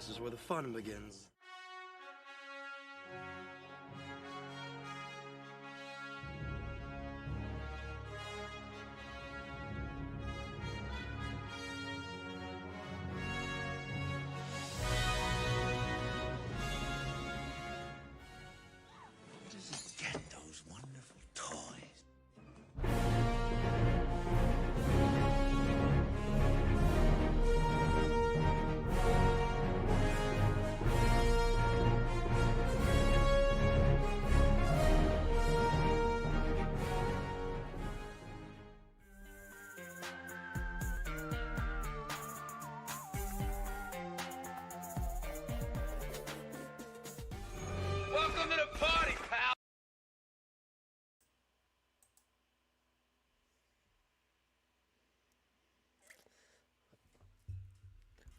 This is where the fun begins. Get those wonderful toys. Welcome to the party, pal!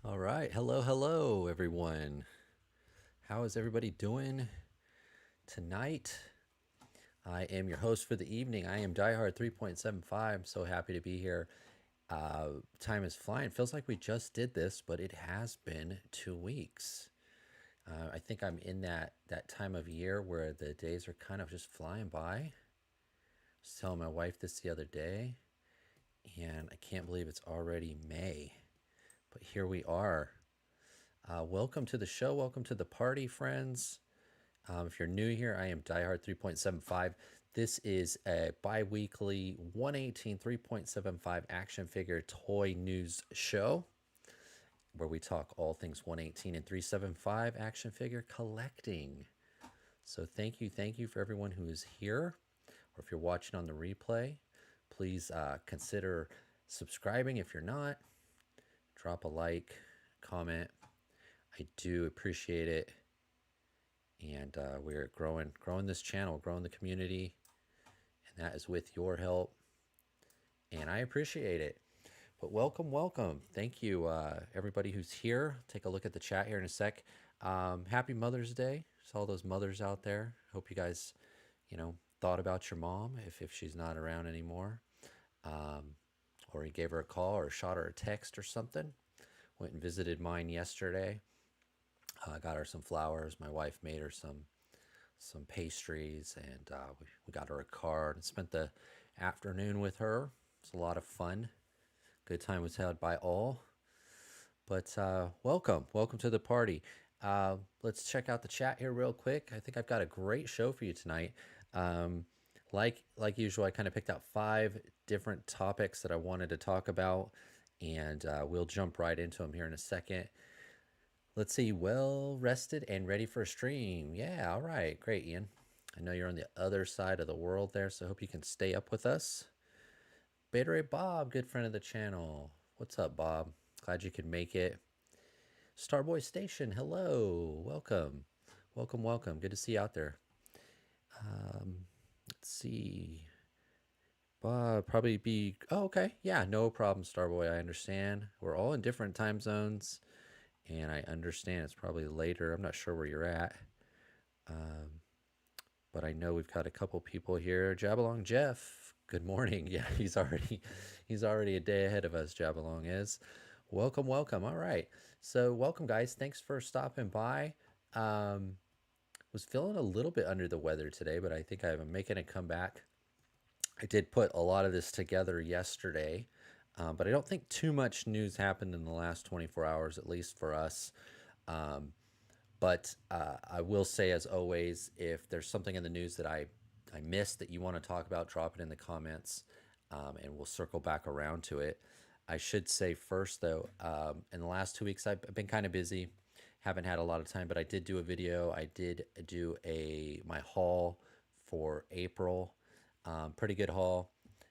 All right. Hello, everyone. How is everybody doing tonight? I am your host for the evening. I am Diehard 3.75. I'm so happy to be here. Time is flying. Feels like we just did this, but it has been 2 weeks. I think I'm in that time of year where the days are kind of just flying by. I was telling my wife this the other day, and I can't believe it's already May. But here we are. Welcome to the show. Welcome to the party, friends. If you're new here, I am Diehard 3.75. This is a bi-weekly 118 3.75 action figure toy news show where we talk all things 118 and 375 action figure collecting. So thank you for everyone who is here, or if you're watching on the replay, please consider subscribing if you're not. Drop a like, comment. I do appreciate it. And we're growing this channel, growing the community, and that is with your help. And I appreciate it. But welcome. Thank you, everybody who's here. Take a look at the chat here in a sec. Happy Mother's Day to all those mothers out there. Hope you guys, thought about your mom if she's not around anymore. Or you gave her a call or shot her a text or something. Went and visited mine yesterday. Got her some flowers. My wife made her some pastries, and we got her a card and spent the afternoon with her. It's a lot of fun. Good time was had by all. But welcome to the party. Let's check out the chat here real quick. I think I've got a great show for you tonight. Like usual, I kind of picked out 5 different topics that I wanted to talk about, and we'll jump right into them here in a second. Let's see, well rested and ready for a stream. Yeah, all right, great, Ian. I know you're on the other side of the world there, so I hope you can stay up with us. Beta Ray Bob, good friend of the channel. What's up, Bob? Glad you could make it. Starboy Station, hello, welcome. Good to see you out there. Let's see. Bob, probably be, oh, okay. Yeah, no problem, Starboy, I understand. We're all in different time zones. And I understand it's probably later. I'm not sure where you're at. But I know we've got a couple people here. Jabalong Jeff, good morning. Yeah, he's already a day ahead of us, Jabalong is. Welcome. All right. So welcome, guys. Thanks for stopping by. Was feeling a little bit under the weather today, but I think I'm making a comeback. I did put a lot of this together yesterday. But I don't think too much news happened in the last 24 hours, at least for us. But I will say, as always, if there's something in the news that I missed that you want to talk about, drop it in the comments, and we'll circle back around to it. I should say first, though, in the last 2 weeks, I've been kind of busy. Haven't had a lot of time, but I did do a video. I did do my haul for April. Pretty good haul.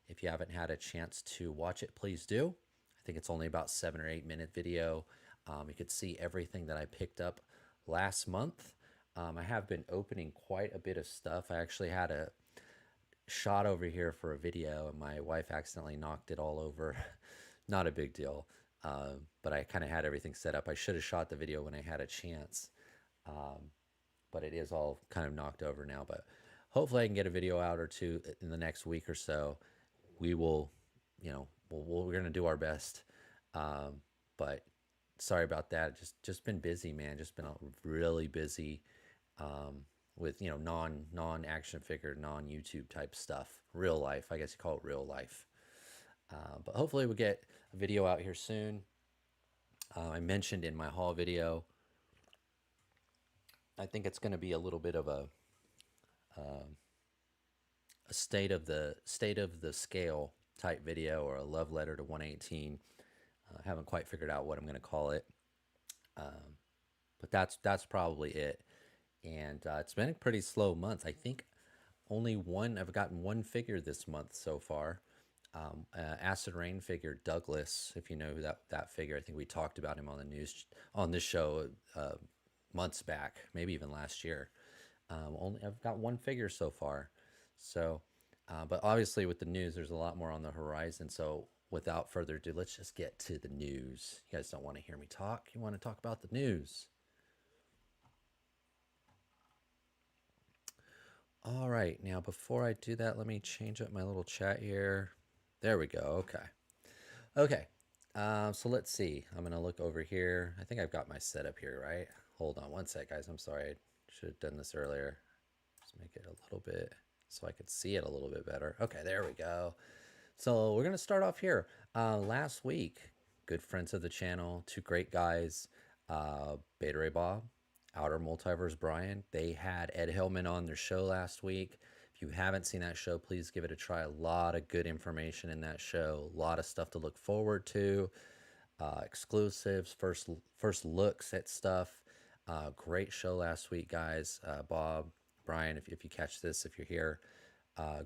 If you haven't had a chance to watch it, please do. I think it's only about 7 or 8 minute video. You could see everything that I picked up last month. I have been opening quite a bit of stuff. I actually had a shot over here for a video, and my wife accidentally knocked it all over. Not a big deal, but I kind of had everything set up. I should have shot the video when I had a chance, but it is all kind of knocked over now. But hopefully I can get a video out or two in the next week or so. We will, we're going to do our best. But sorry about that. Just been busy, man. Just been really busy with non action figure, non YouTube type stuff. Real life, I guess you call it real life. But hopefully we'll get a video out here soon. I mentioned in my haul video, I think it's going to be a little bit of a state of the scale type video, or a love letter to 118. Haven't quite figured out what I'm going to call it, but that's probably it. And it's been a pretty slow month. I think I've gotten one figure this month so far. Acid Rain figure Douglas, if you know that figure. I think we talked about him on the news on this show months back, maybe even last year. I've got one figure so far. So, but obviously with the news, there's a lot more on the horizon. So without further ado, let's just get to the news. You guys don't want to hear me talk. You want to talk about the news. All right, now before I do that, let me change up my little chat here. There we go. Okay. So let's see. I'm gonna look over here. I think I've got my setup here, right? Hold on one sec, guys. I'm sorry. I should have done this earlier. Let's make it a little bit so I could see it a little bit better. Okay, there we go. So we're gonna start off here. Last week, good friends of the channel, two great guys, Beta Ray Bob, Outer Multiverse Brian. They had Ed Hellman on their show last week. If you haven't seen that show, please give it a try. A lot of good information in that show. A lot of stuff to look forward to. Exclusives, first looks at stuff. Great show last week, guys. Bob, Brian, if you catch this, if you're here,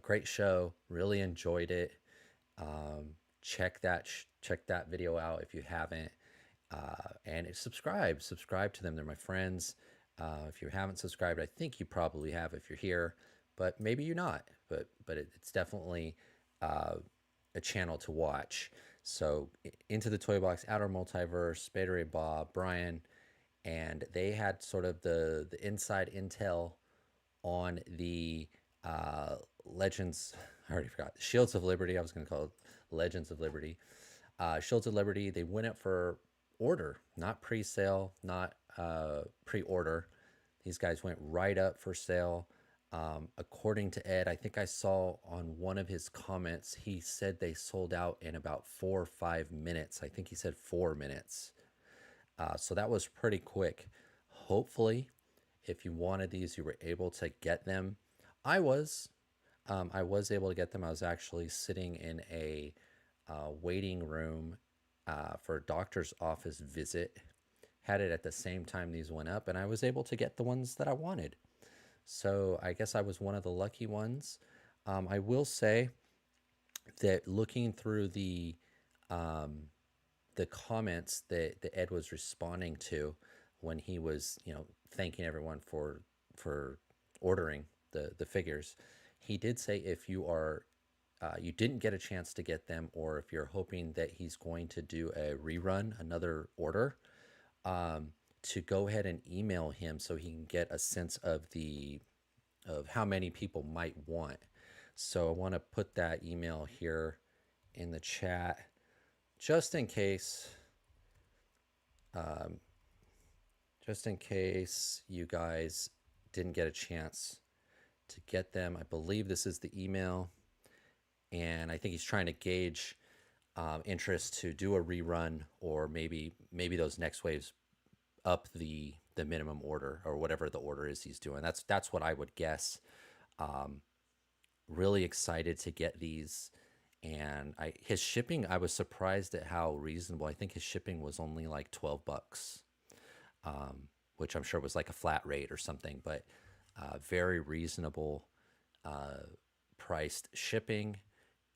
great show. Really enjoyed it. Check that video out if you haven't. And subscribe to them. They're my friends. If you haven't subscribed, I think you probably have if you're here, but maybe you're not. But it's definitely a channel to watch. So Into the Toy Box, Outer Multiverse, Beta Ray Bob, Brian, and they had sort of the inside intel on the Legends. I already forgot. Shields of Liberty. I was going to call it Legends of Liberty. Shields of Liberty. They went up for order, not pre-sale, not pre-order. These guys went right up for sale. According to Ed, I think I saw on one of his comments, he said they sold out in about 4 or 5 minutes. I think he said 4 minutes. So that was pretty quick. Hopefully, if you wanted these, you were able to get them. I was able to get them. I was actually sitting in a waiting room for a doctor's office visit. Had it at the same time these went up, and I was able to get the ones that I wanted. So I guess I was one of the lucky ones. I will say that looking through the comments that Ed was responding to when he was, thanking everyone for ordering the figures, he did say if you are you didn't get a chance to get them, or if you're hoping that he's going to do a rerun, another order, to go ahead and email him so he can get a sense of how many people might want. So I want to put that email here in the chat just in case you guys didn't get a chance to get them. I believe this is the email, and I think he's trying to gauge interest to do a rerun, or maybe those next waves up the minimum order, or whatever the order is he's doing. That's what I would guess. Really excited to get these, and his shipping, I was surprised at how reasonable. I think his shipping was only like $12, which I'm sure was like a flat rate or something, but very reasonable priced shipping.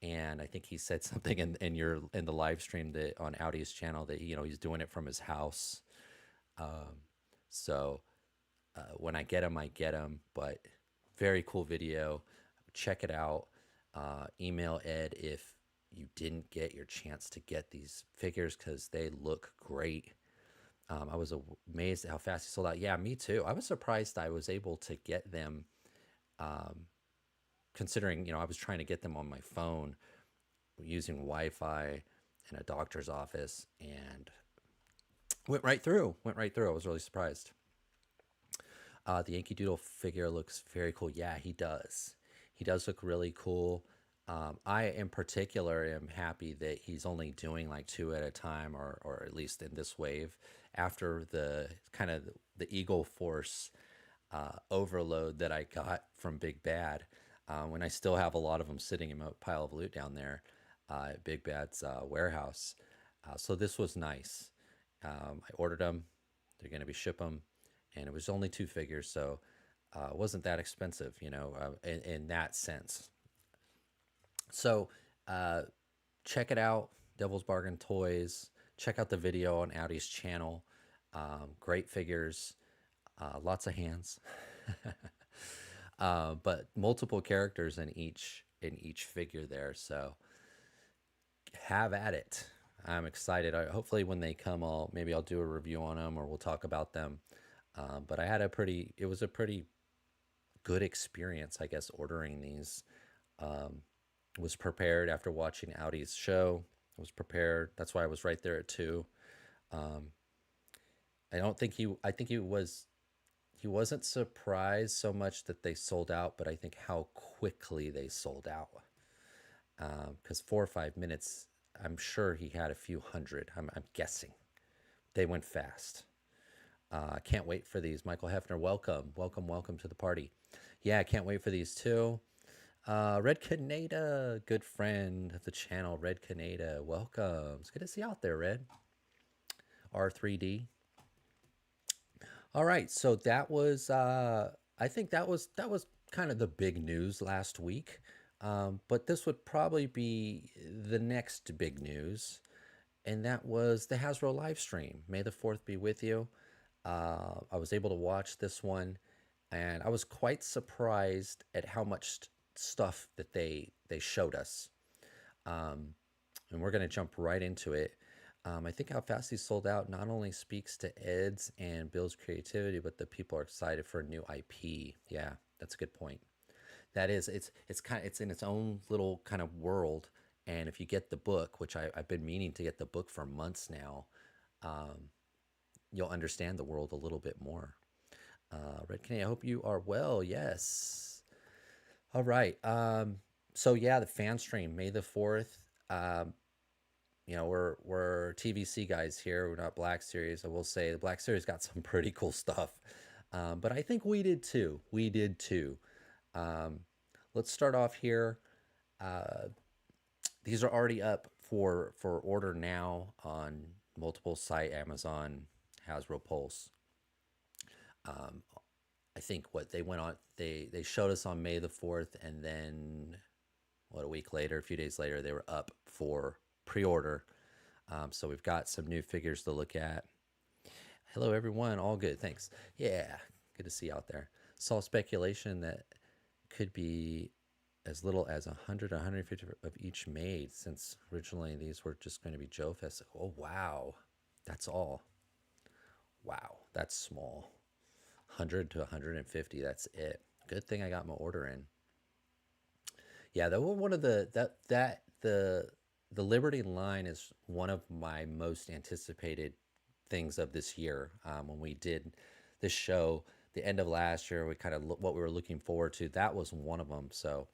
And I think he said something in the live stream that on Audi's channel that he's doing it from his house. So when I get them, but very cool video. Check it out. Email Ed if you didn't get your chance to get these figures, because they look great. I was amazed at how fast he sold out. Yeah, me too. I was surprised I was able to get them, considering I was trying to get them on my phone using Wi-Fi in a doctor's office, and Went right through. Went right through. I was really surprised. The Yankee Doodle figure looks very cool. Yeah, he does. He does look really cool. I, in particular, am happy that he's only doing like two at a time, or at least in this wave. After the kind of the Eagle Force overload that I got from Big Bad, when I still have a lot of them sitting in a pile of loot down there at Big Bad's warehouse. So this was nice. I ordered them. They're going to be ship them, and it was only two figures, so it wasn't that expensive, in that sense. So check it out, Devil's Bargain Toys. Check out the video on Audi's channel. Great figures, lots of hands, but multiple characters in each figure there. So have at it. I'm excited. Hopefully when they come, maybe I'll do a review on them, or we'll talk about them. But it was a pretty good experience, I guess, ordering these. Was prepared after watching Audi's show. I was prepared. That's why I was right there at 2. I think he wasn't surprised so much that they sold out, but I think how quickly they sold out. Because 4 or 5 minutes, I'm sure he had a few hundred. I'm guessing. They went fast. I can't wait for these. Michael Hefner, welcome to the party. Yeah, I can't wait for these too. Red Canada, good friend of the channel, Red Canada, welcome. It's good to see you out there, Red. R3D. All right, so that was, I think that was kind of the big news last week. But this would probably be the next big news, and that was the Hasbro live stream. May the 4th be with you. I was able to watch this one, and I was quite surprised at how much stuff that they showed us. And we're going to jump right into it. I think how fast he sold out not only speaks to Ed's and Bill's creativity, but the people are excited for a new IP. Yeah, that's a good point. That is, it's in its own little kind of world. And if you get the book, which I've been meaning to get the book for months now, you'll understand the world a little bit more. Red Canadian, I hope you are well. Yes. All right. So yeah, the fan stream, May the 4th. We're TVC guys here. We're not Black Series. I will say the Black Series got some pretty cool stuff. But I think we did too. Let's start off here. These are already up for order now on multiple site, Amazon, Hasbro Pulse. I think what they went on, they showed us on May the 4th, and then a week later, a few days later, they were up for pre-order. So we've got some new figures to look at. Hello everyone, all good, thanks. Yeah, good to see you out there. Saw speculation that could be as little as 100 150 of each made, since originally these were just going to be Joe Fest. Oh wow, that's all. Wow, that's small. 100 to 150, that's it. Good thing I got my order in. Yeah, that was one of the Liberty line is one of my most anticipated things of this year. When we did this show the end of last year, we kind of what we were looking forward to, that was one of them. So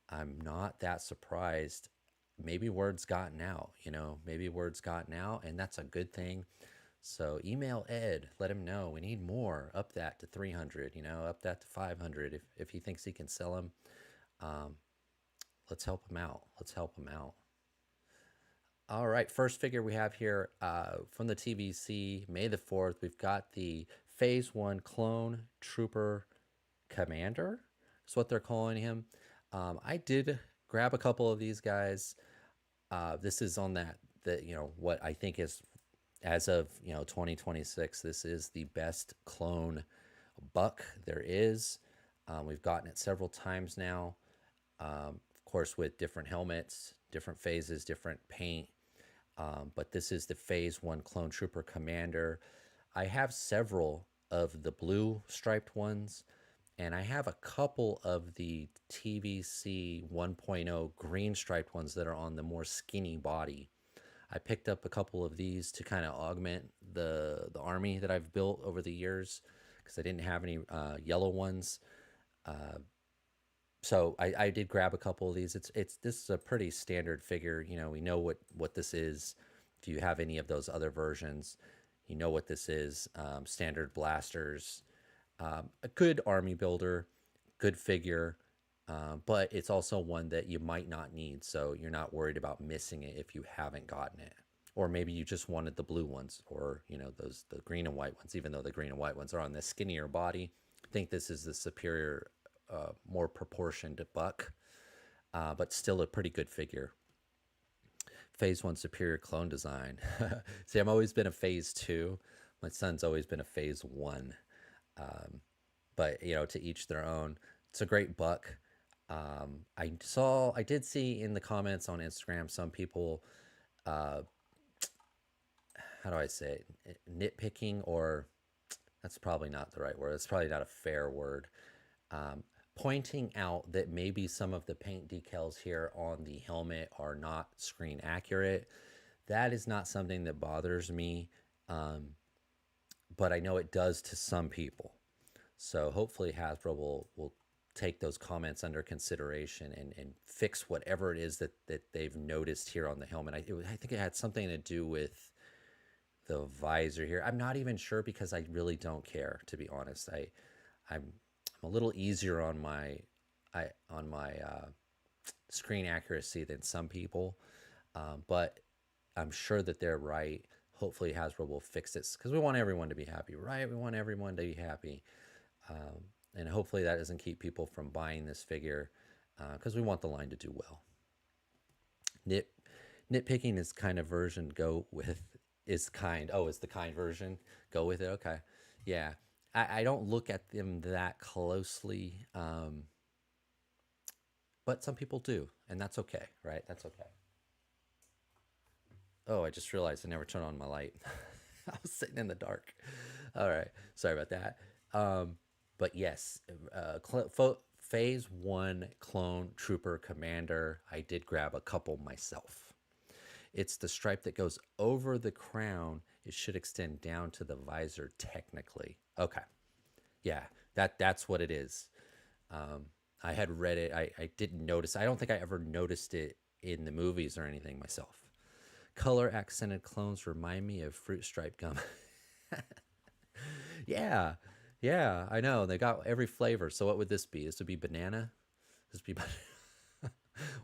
I'm not that surprised. Maybe word's gotten out, and that's a good thing. So email Ed, let him know we need more, up that to 300, up that to 500. If he thinks he can sell them, let's help him out. All right, first figure we have here from the TVC, May the 4th, we've got the Phase 1 Clone Trooper Commander, is what they're calling him. I did grab a couple of these guys. This is on what I think is, as of 2026, this is the best clone buck there is. We've gotten it several times now, of course with different helmets, different phases, different paint. But this is the Phase 1 Clone Trooper Commander. I have several of the blue striped ones, and I have a couple of the TVC 1.0 green striped ones that are on the more skinny body. I picked up a couple of these to kind of augment the army that I've built over the years because I didn't have any yellow ones. So I did grab a couple of these. This is a pretty standard figure. You know, we know what this is. If you have any of those other versions, you know what this is. Standard blasters, a good army builder, good figure, but it's also one that you might not need. So you're not worried about missing it if you haven't gotten it. Or maybe you just wanted the blue ones, or you know the green and white ones. Even though the green and white ones are on the skinnier body, I think this is the superior, more proportioned buck, but still a pretty good figure. Phase 1 superior clone design. See, I've always been a Phase 2. My son's always been a Phase 1. But you know, to each their own. It's a great buck. I did see in the comments on Instagram some people, how do I say it, nitpicking, or that's probably not the right word. It's probably not a fair word. Pointing out that maybe some of the paint decals here on the helmet are not screen accurate. That is not something that bothers me, but I know it does to some people. So hopefully Hasbro will take those comments under consideration and fix whatever it is that they've noticed here on the helmet. I think it had something to do with the visor here. I'm not even sure because I really don't care, to be honest. I'm a little easier on my screen accuracy than some people, but I'm sure that they're right. Hopefully Hasbro will fix this because we want everyone to be happy, right? We want everyone to be happy, and hopefully that doesn't keep people from buying this figure because we want the line to do well. Nitpicking is kind of version go with is kind. Oh, it's the kind version. Go with it. Okay, yeah. I don't look at them that closely, but some people do, and that's okay, right? That's okay. Oh, I just realized I never turned on my light. I was sitting in the dark. All right, sorry about that. But yes, Phase 1 Clone Trooper Commander, I did grab a couple myself. It's the stripe that goes over the crown. It should extend down to the visor technically. Okay. Yeah, that's what it is. I had read it. I didn't notice. I don't think I ever noticed it in the movies or anything myself. Color accented clones remind me of fruit stripe gum. Yeah. Yeah, I know. They got every flavor. So what would this be? This would be banana? This would be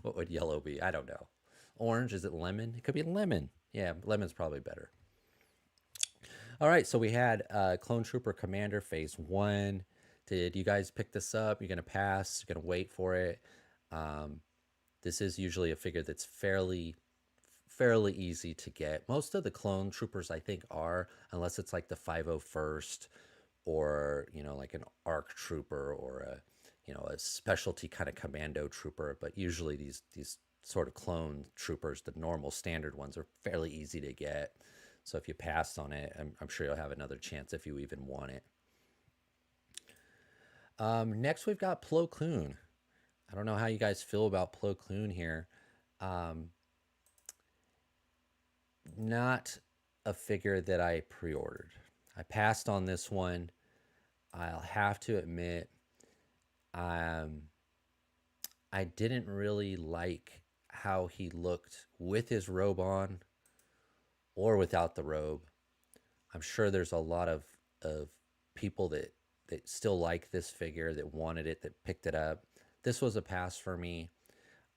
what would yellow be? I don't know. Orange, is it lemon? It could be lemon. Yeah, lemon's probably better. All right, so we had Clone Trooper Commander Phase 1. Did you guys pick this up? You're going to pass? You're going to wait for it? This is usually a figure that's fairly easy to get. Most of the Clone Troopers, I think, are, unless it's like the 501st or, you know, like an ARC Trooper or a, you know, a specialty kind of commando trooper. But usually these sort of clone troopers, the normal standard ones, are fairly easy to get. So if you pass on it, I'm sure you'll have another chance if you even want it. Next, we've got Plo Koon. I don't know how you guys feel about Plo Koon here. Not a figure that I pre-ordered. I passed on this one. I'll have to admit, I didn't really like how he looked with his robe on or without the robe. I'm sure there's a lot of people that still like this figure, that wanted it, that picked it up. This was a pass for me.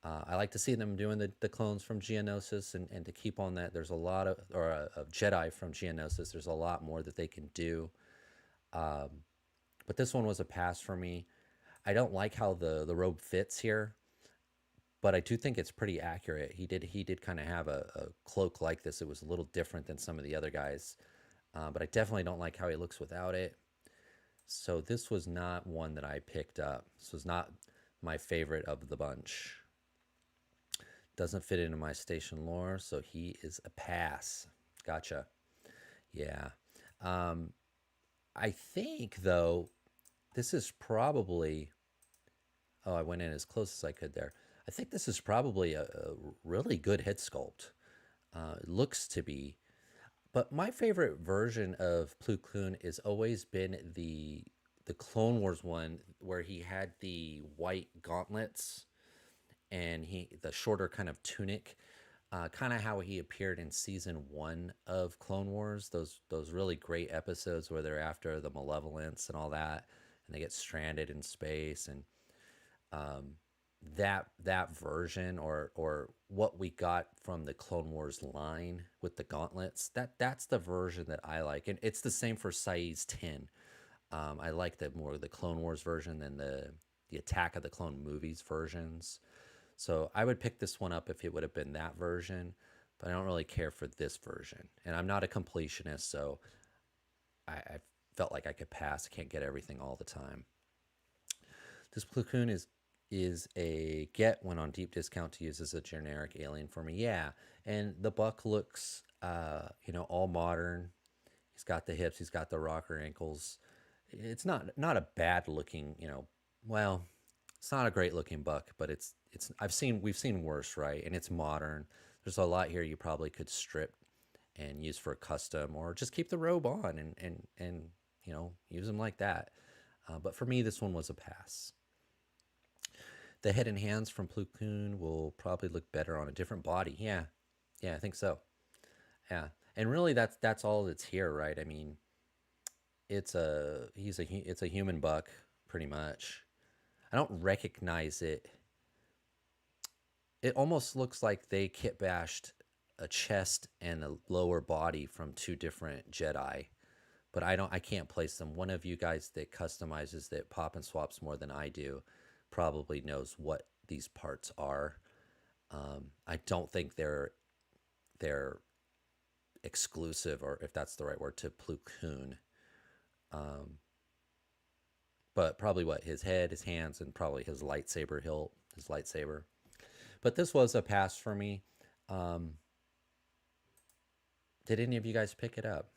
I like to see them doing the clones from Geonosis and to keep on that. There's a lot of, or Jedi from Geonosis. There's a lot more that they can do. But this one was a pass for me. I don't like how the robe fits here, but I do think it's pretty accurate. He did kind of have a cloak like this. It was a little different than some of the other guys, but I definitely don't like how he looks without it. So this was not one that I picked up. This was not my favorite of the bunch. Doesn't fit into my station lore, so he is a pass. Gotcha. Yeah. I think, though, this is probably... Oh, I went in as close as I could there. I think this is probably a really good head sculpt. It looks to be. But my favorite version of Plo Koon has always been the Clone Wars one where he had the white gauntlets and the shorter kind of tunic, kind of how he appeared in season 1 of Clone Wars. Those really great episodes where they're after the Malevolence and all that, and they get stranded in space, and um, that version, or what we got from the Clone Wars line with the gauntlets, that's the version that I like, and it's the same for Sae's 10. I like the Clone Wars version than the Attack of the Clone movies versions. So I would pick this one up if it would have been that version, but I don't really care for this version. And I'm not a completionist, so I felt like I could pass. I can't get everything all the time. This Plo Koon is a get when on deep discount to use as a generic alien for me. Yeah, and the buck looks, all modern. He's got the hips. He's got the rocker ankles. It's not a bad looking, well, it's not a great looking buck, but we've seen worse, right? And it's modern. There's a lot here you probably could strip and use for a custom, or just keep the robe on and use them like that. But for me, this one was a pass. The head and hands from Plo Koon will probably look better on a different body. Yeah, I think so. Yeah, and really, that's all that's here, right? I mean, it's a human buck, pretty much. I don't recognize it. It almost looks like they kit bashed a chest and a lower body from two different Jedi, but I can't place them. One of you guys that customizes, that pop and swaps more than I do, probably knows what these parts are. I don't think they're exclusive, or if that's the right word, to Plo Koon. But probably his head, his hands, and probably his lightsaber hilt, his lightsaber. But this was a pass for me. Did any of you guys pick it up?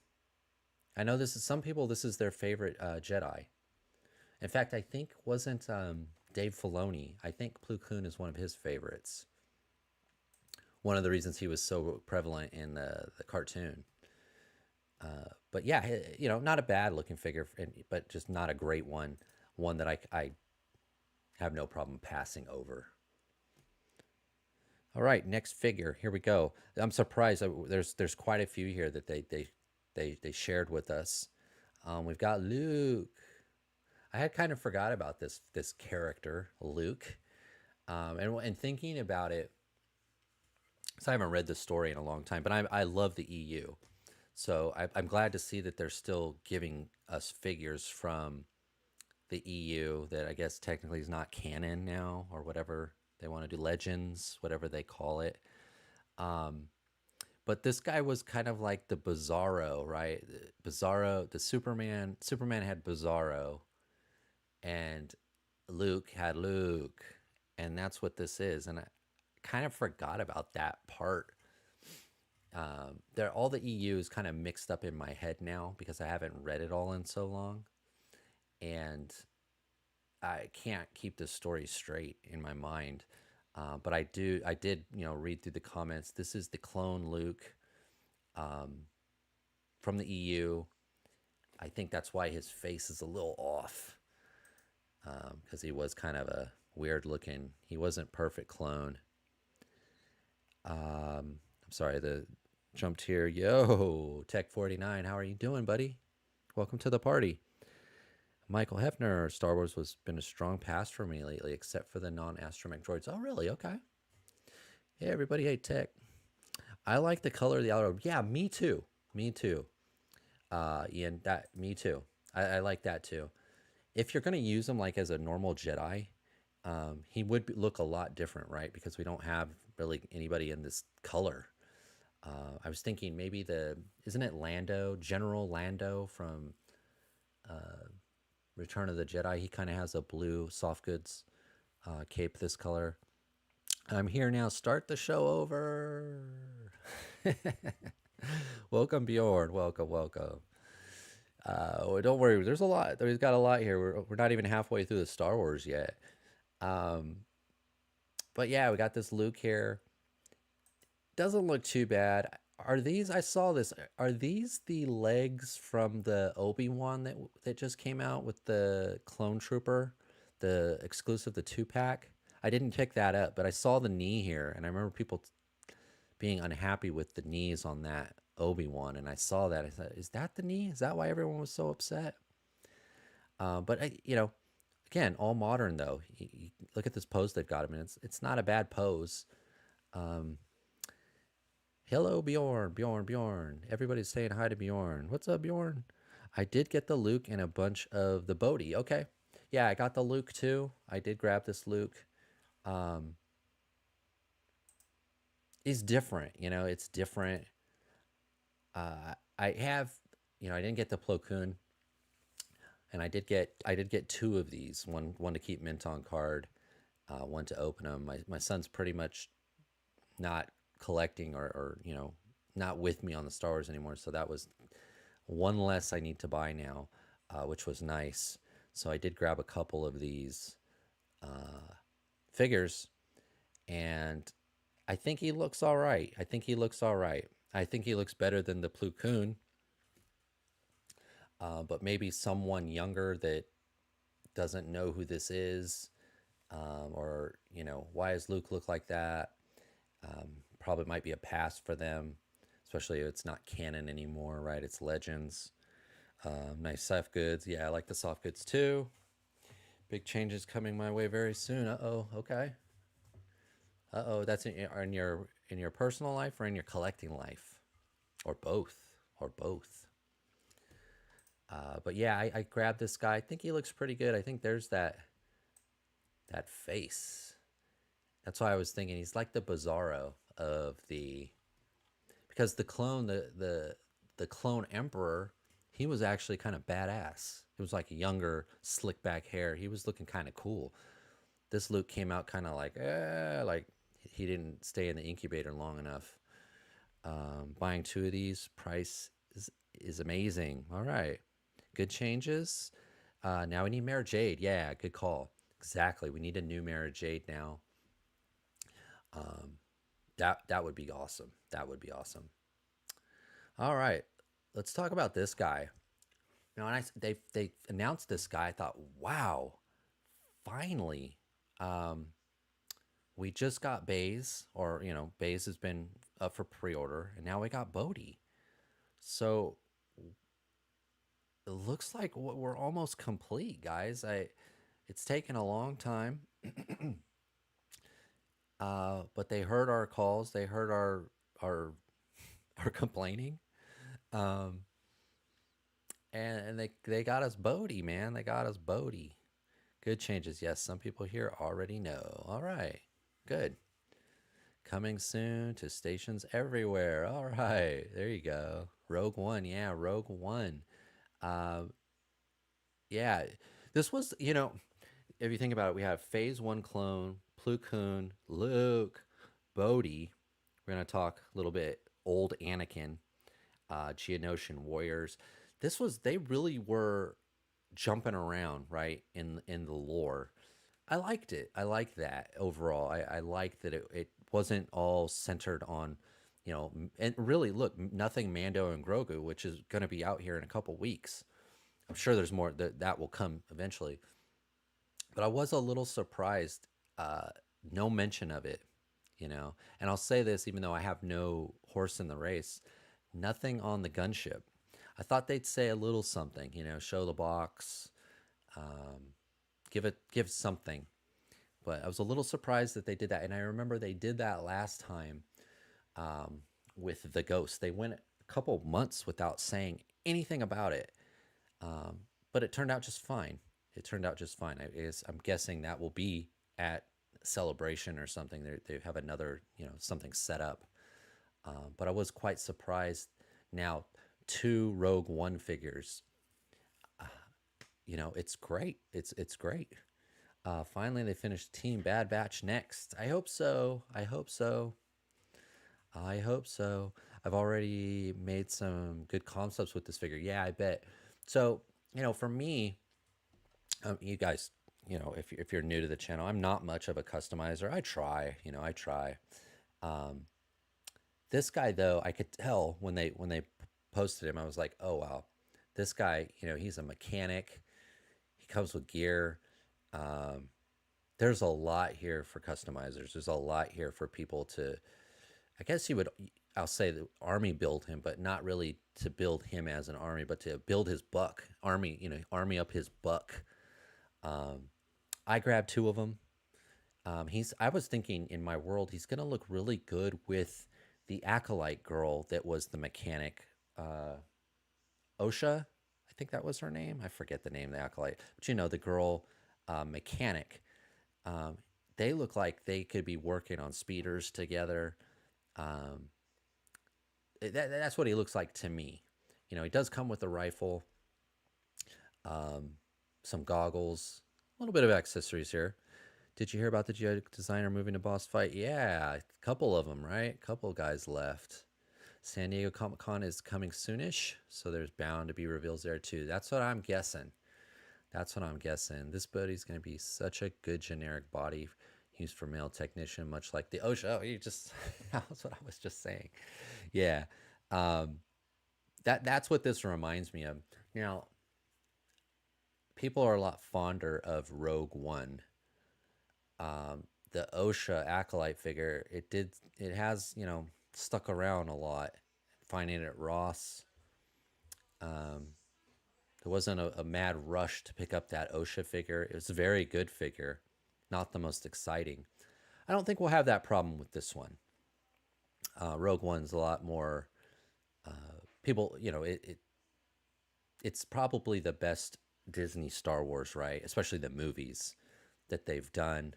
I know some people, this is their favorite Jedi. In fact, I think wasn't Dave Filoni. I think Plo Koon is one of his favorites. One of the reasons he was so prevalent in the cartoon. But yeah, not a bad looking figure, but just not a great one. One that I have no problem passing over. All right, next figure. Here we go. I'm surprised. There's quite a few here that they shared with us. We've got Luke. I had kind of forgot about this character, Luke, and thinking about it. So I haven't read the story in a long time, but I love the EU. So I'm glad to see that they're still giving us figures from the EU that I guess technically is not canon now, or whatever they want to do, legends, whatever they call it. But this guy was kind of like the Bizarro, right? Bizarro, the Superman had Bizarro, and Luke had Luke, and that's what this is. And I kind of forgot about that part. All the EU is kind of mixed up in my head now because I haven't read it all in so long, and I can't keep the story straight in my mind. But I did, read through the comments. This is the clone Luke from the EU. I think that's why his face is a little off, because he was kind of a weird looking. He wasn't perfect clone. I'm sorry, jumped here. Yo, Tech49, how are you doing, buddy? Welcome to the party. Michael Hefner, Star Wars has been a strong pass for me lately, except for the non-astromech droids. Oh, really? Okay. Hey, everybody. Hey, Tech. I like the color of the outer. Yeah, me too. Ian, me too. I like that too. If you're going to use him like as a normal Jedi, he would look a lot different, right? Because we don't have really anybody in this color. I was thinking maybe isn't it Lando, General Lando from Return of the Jedi? He kind of has a blue soft goods cape this color. I'm here now. Start the show over. Welcome, Bjorn. Welcome. Don't worry. There's a lot. We've got a lot here. We're not even halfway through the Star Wars yet. But yeah, we got this Luke here. Doesn't look too bad. Are these? I saw this. Are these the legs from the Obi-Wan that just came out with the Clone Trooper, the exclusive, the 2-pack? I didn't pick that up, but I saw the knee here, and I remember people being unhappy with the knees on that Obi-Wan, and I saw that. I thought, is that the knee? Is that why everyone was so upset? But again, all modern though. Look at this pose they've got him in. It's not a bad pose. Um, Hello, Bjorn, Bjorn, Bjorn. Everybody's saying hi to Bjorn. What's up, Bjorn? I did get the Luke and a bunch of the Bodhi. Okay. Yeah, I got the Luke too. I did grab this Luke. Um, it's different, it's different. I have, I didn't get the Plo Koon, and I did get two of these. One to keep mint on card, one to open them. My son's pretty much not collecting or not with me on the Star Wars anymore, so that was one less I need to buy now, which was nice. So I did grab a couple of these figures, and I think he looks all right. I think he looks all right. I think he looks better than the Plo Koon, but maybe someone younger that doesn't know who this is, or why does Luke look like that? Probably might be a pass for them, especially if it's not canon anymore, right? It's Legends. Nice soft goods. Yeah, I like the soft goods too. Big changes coming my way very soon. Uh-oh. Okay. Uh-oh. That's in your personal life or in your collecting life, or both, or both. But yeah, I grabbed this guy. I think he looks pretty good. I think there's that face. That's why I was thinking he's like the Bizarro of because the clone, the clone Emperor, he was actually kind of badass. It was like younger, slick back hair. He was looking kind of cool. This Luke came out kind of like he didn't stay in the incubator long enough. Buying two of these, price is amazing. All right, good changes. Now we need Mara Jade. Yeah, good call. Exactly. We need a new Mara Jade now. That would be awesome. That would be awesome. All right, let's talk about this guy. Now, when they announced this guy, I thought, wow, finally. We just got Baze, or Baze has been up for pre-order, and now we got Bodhi. So it looks like we're almost complete, guys. It's taken a long time. But they heard our calls. They heard our our complaining, um, and they got us Bodhi, man. They got us Bodhi. Good changes. Yes, some people here already know. All right, good. Coming soon to stations everywhere. All right, there you go. Rogue One, yeah, Rogue One. Uh, yeah, this was, if you think about it, we have Phase One clone, Plo Koon, Luke, Bodhi. We're gonna talk a little bit old Anakin, Geonosian warriors. They really were jumping around, right, in the lore. I liked it. I liked that overall. I liked that it wasn't all centered on, and really, look, nothing Mando and Grogu, which is going to be out here in a couple weeks. I'm sure there's more that will come eventually. But I was a little surprised. No mention of it, And I'll say this, even though I have no horse in the race, nothing on the gunship. I thought they'd say a little something, show the box, give something. But I was a little surprised that they did that, and I remember they did that last time, with the Ghost. They went a couple months without saying anything about it, but it turned out just fine. It turned out just fine. I'm guessing that will be at Celebration or something. They have another, something set up. But I was quite surprised. Now, 2 Rogue One figures. It's great. It's great. Finally, they finished Team Bad Batch next. I hope so. I hope so. I hope so. I've already made some good concepts with this figure. Yeah, I bet. So, for me, you guys, if you're new to the channel, I'm not much of a customizer. I try. This guy though, I could tell when they posted him, I was like, oh wow, this guy, he's a mechanic. He comes with gear. Um, there's a lot here for customizers. There's a lot here for people to. I guess you would. I'll say the army build him, but not really to build him as an army, but to build his buck army. Army up his buck. Um, I grabbed two of them. I was thinking in my world, he's gonna look really good with the acolyte girl that was the mechanic, uh, Osha. I think that was her name. I forget the name of the acolyte, but the girl mechanic. Um, they look like they could be working on speeders together. Um, that's what he looks like to me. He does come with a rifle, um, some goggles, a little bit of accessories here. Did you hear about the GI designer moving to boss fight? Yeah, a couple of them, right? A couple of guys left. San Diego Comic Con is coming soonish, so there's bound to be reveals there too. That's what I'm guessing. That's what I'm guessing. This body's going to be such a good generic body used for male technician, much like the OSHA. Oh, you just, that's what I was just saying. Yeah. Um, that's what this reminds me of. Now, people are a lot fonder of Rogue One. The OSHA acolyte figure, it has, stuck around a lot. Finding it at Ross. Um, there wasn't a mad rush to pick up that OSHA figure. It was a very good figure, not the most exciting. I don't think we'll have that problem with this one. Rogue One's a lot more people. It's probably the best Disney Star Wars, right? Especially the movies that they've done.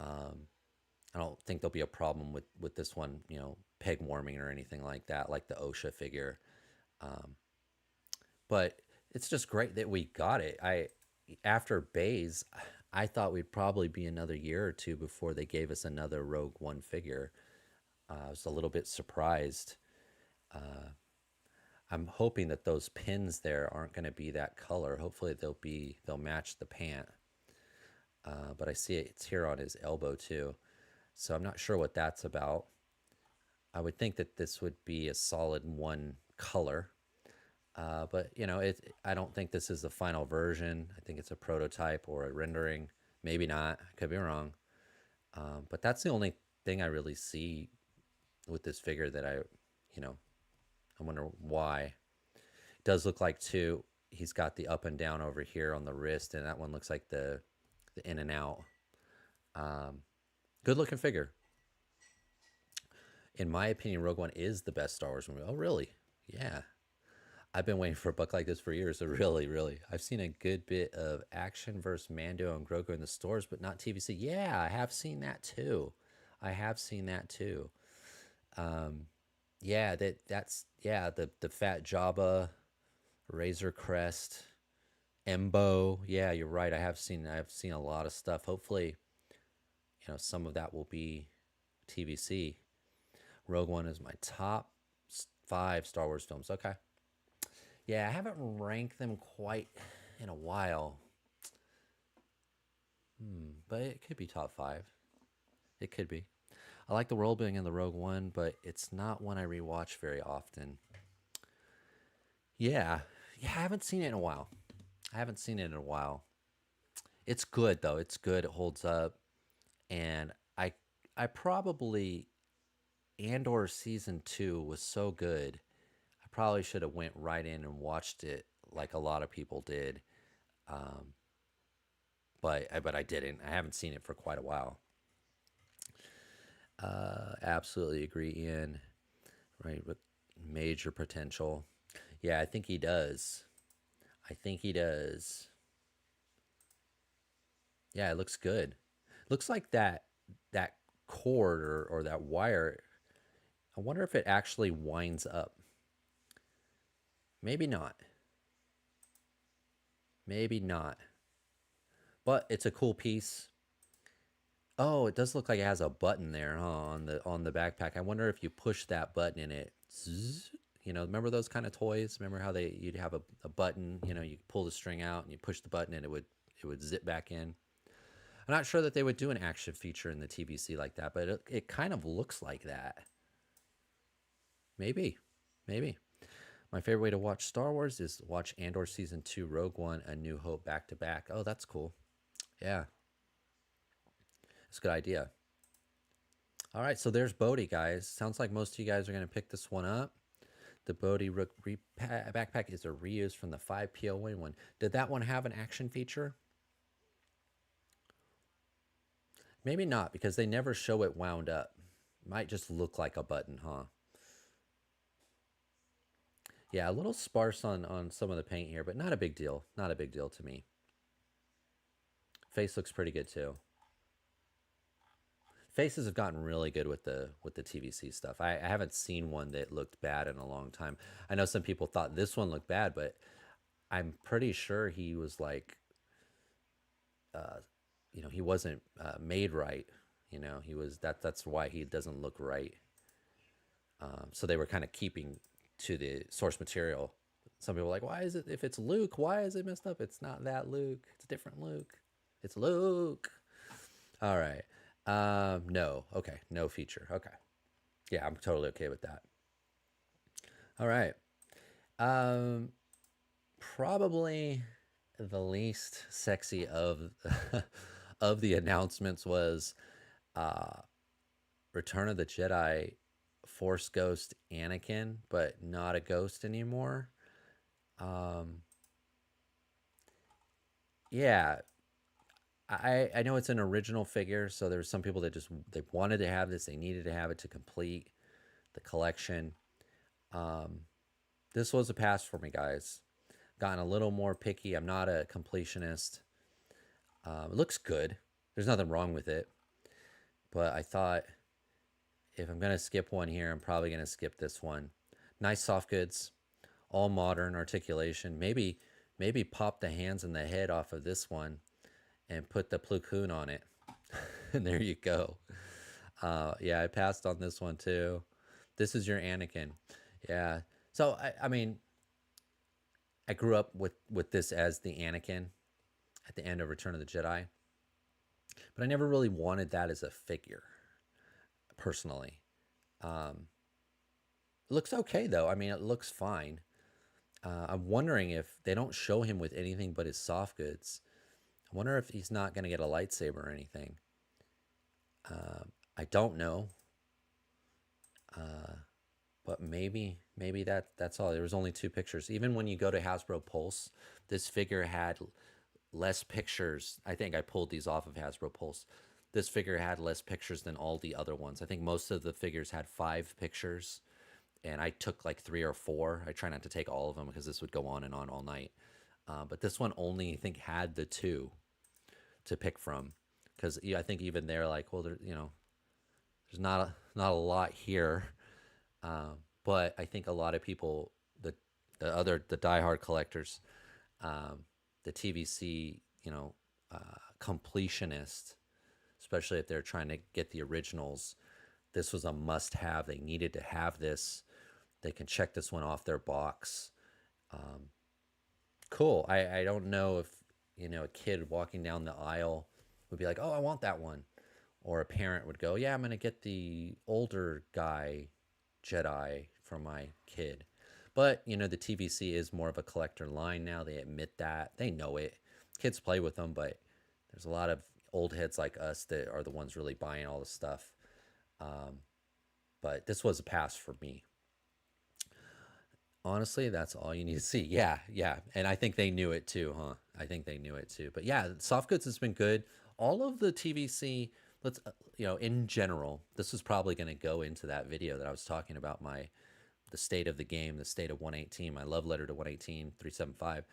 I don't think there'll be a problem with this one, peg warming or anything like that, like the OSHA figure. But it's just great that we got it. After Baze, I thought we'd probably be another year or two before they gave us another Rogue One figure. I was a little bit surprised. I'm hoping that those pins there aren't going to be that color. Hopefully they'll match the pant. But I see it's here on his elbow too. So I'm not sure what that's about. I would think that this would be a solid one color. But I don't think this is the final version. I think it's a prototype or a rendering. Maybe not. I could be wrong. But that's the only thing I really see with this figure that I wonder why. It does look like too. He's got the up and down over here on the wrist, and that one looks like the in and out. Good looking figure. In my opinion, Rogue One is the best Star Wars movie. Oh, really? Yeah. I've been waiting for a buck like this for years. So really, really. I've seen a good bit of action versus Mando and Grogu in the stores, but not TVC. Yeah, I have seen that too. Yeah, that's the Fat Jabba, Razor Crest, Embo. Yeah, you're right. I've seen a lot of stuff. Hopefully, some of that will be TVC. Rogue One is my top 5 Star Wars films. Okay. Yeah, I haven't ranked them quite in a while. But it could be top 5. It could be. I like the world building in the Rogue One, but it's not one I rewatch very often. Yeah, I haven't seen it in a while. It's good though. It's good. It holds up, and I probably Andor season 2 was so good. I probably should have went right in and watched it like a lot of people did, but I didn't. I haven't seen it for quite a while. Absolutely agree, Ian. Right, with major potential. Yeah, I think he does. Yeah, it looks good. Looks like that cord or that wire. I wonder if it actually winds up. Maybe not. But it's a cool piece. Oh, it does look like it has a button there, huh, on the backpack. I wonder if you push that button and it, zzz, remember those kind of toys? Remember how you'd have a button, you pull the string out and you push the button and it would zip back in. I'm not sure that they would do an action feature in the TVC like that, but it kind of looks like that. Maybe, maybe. My favorite way to watch Star Wars is watch Andor Season 2, Rogue One, A New Hope back to back. Oh, that's cool. Yeah, it's a good idea. All right, so there's Bodhi, guys. Sounds like most of you guys are going to pick this one up. The Bodhi Rook backpack is a reuse from the 5PO one. Did that one have an action feature? Maybe not, because they never show it wound up. Might just look like a button, huh? Yeah, a little sparse on some of the paint here, but not a big deal. Not a big deal to me. Face looks pretty good too. Faces have gotten really good with the TVC stuff. I haven't seen one that looked bad in a long time. I know some people thought this one looked bad, but I'm pretty sure he was like, he wasn't made right. He was that's why he doesn't look right. So they were kind of keeping to the source material. Some people are like, why is it, if it's Luke, why is it messed up? It's not that Luke. It's a different Luke. It's Luke. All right. No. Okay. No feature. Okay. Yeah, I'm totally okay with that. All right. Probably the least sexy of of the announcements was Return of the Jedi Force Ghost Anakin, but not a ghost anymore. Yeah, I know it's an original figure, so there's some people that just they wanted to have this, they needed to have it to complete the collection. This was a pass for me, guys. Gotten a little more picky. I'm not a completionist. It looks good. There's nothing wrong with it, but I thought if I'm gonna skip one here, I'm probably gonna skip this one. Nice soft goods, all modern articulation. Maybe pop the hands and the head off of this one and put the Plo Koon on it. And there you go. Yeah, I passed on this one too. This is your Anakin. Yeah. So I mean, I grew up with this as the Anakin at the end of Return of the Jedi, but I never really wanted that as a figure personally. It looks okay though. I mean, it looks fine. I'm wondering if they don't show him with anything but his soft goods. I wonder if he's not going to get a lightsaber or anything. I don't know, but maybe that's all. There was only 2 pictures. Even when you go to Hasbro Pulse, this figure had less pictures. I think I pulled these off of Hasbro Pulse. This figure had less pictures than all the other ones. I think most of the figures had 5 pictures, and I took like 3 or 4. I try not to take all of them because this would go on and on all night. But this one only, I think, had the 2 to pick from, because I think even they're like, well, there's not a lot here. But I think a lot of people, the diehard collectors, the TVC, completionist, especially if they're trying to get the originals, this was a must-have. They needed to have this. They can check this one off their box. Cool. I don't know if a kid walking down the aisle would be like, oh, I want that one, or a parent would go, yeah, I'm gonna get the older guy Jedi for my kid. But the TVC is more of a collector line now. They admit that. They know it. Kids play with them, but there's a lot of old heads like us that are the ones really buying all the stuff. But this was a pass for me. Honestly, that's all you need to see. Yeah, yeah. And I think they knew it too, huh? I think they knew it too. But yeah, soft goods has been good. All of the TVC, let's, in general, this is probably going to go into that video that I was talking about, the state of the game, the state of 118, my love letter to 118, 375.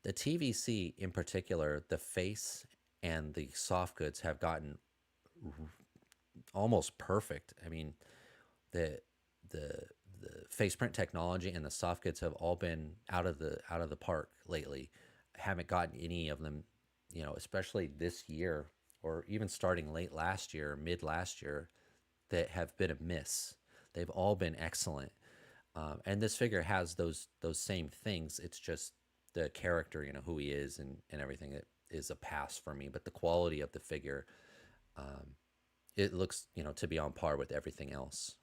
The TVC in particular, the face and the soft goods have gotten almost perfect. I mean, the face print technology and the soft goods have all been out of the park lately. I haven't gotten any of them, especially this year or even starting late last year, mid last year, that have been a miss. They've all been excellent. And this figure has those same things. It's just the character, who he is and everything, that is a pass for me. But the quality of the figure, it looks, to be on par with everything else.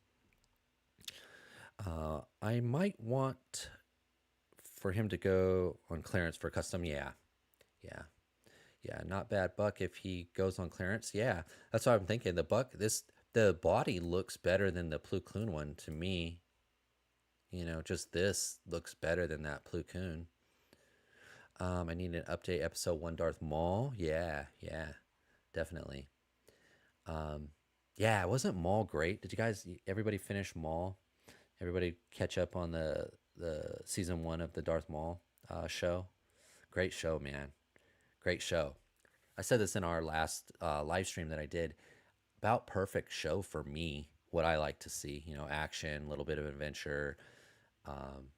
I might want for him to go on clearance for custom. Yeah, yeah, yeah. Not bad buck if he goes on clearance. Yeah, that's what I'm thinking. The body looks better than the Plo Koon one to me. You know, just this looks better than that Plo Koon. I need an update episode 1 Darth Maul. Yeah, yeah, definitely. Um, yeah, wasn't Maul great? Did you guys, everybody finish Maul? Everybody catch up on the season 1 of the Darth Maul show? Great show, man. Great show. I said this in our last live stream that I did. About perfect show for me. What I like to see, you know, action, a little bit of adventure. Um,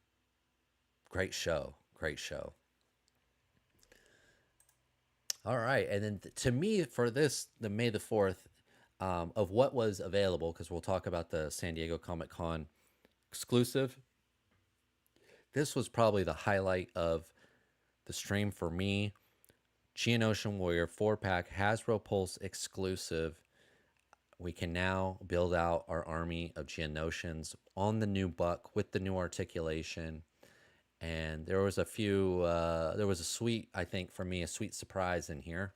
great show. Great show. All right, and then to me for this, the May the 4th, of what was available, because we'll talk about the San Diego Comic Con exclusive. This was probably the highlight of the stream for me. Geonosian Warrior 4-pack Hasbro Pulse exclusive. We can now build out our army of Geonosians on the new buck with the new articulation. And there was a few, there was a sweet, I think for me, a sweet surprise in here.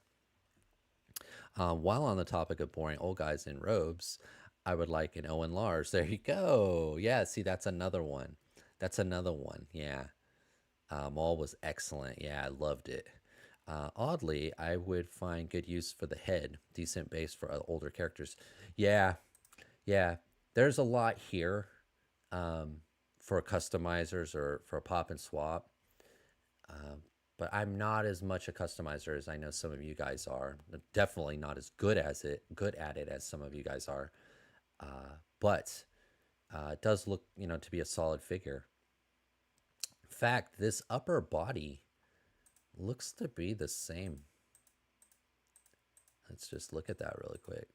While on the topic of boring old guys in robes, I would like an Owen Lars. There you go. Yeah, see, that's another one. That's another one. Yeah. Maul was excellent. Yeah, I loved it. Oddly, I would find good use for the head. Decent base for older characters. Yeah. Yeah. There's a lot here for customizers or for pop and swap. But I'm not as much a customizer as I know some of you guys are. Definitely not as good at it as some of you guys are. But it does look, you know, to be a solid figure. In fact, this upper body looks to be the same. Let's just look at that really quick.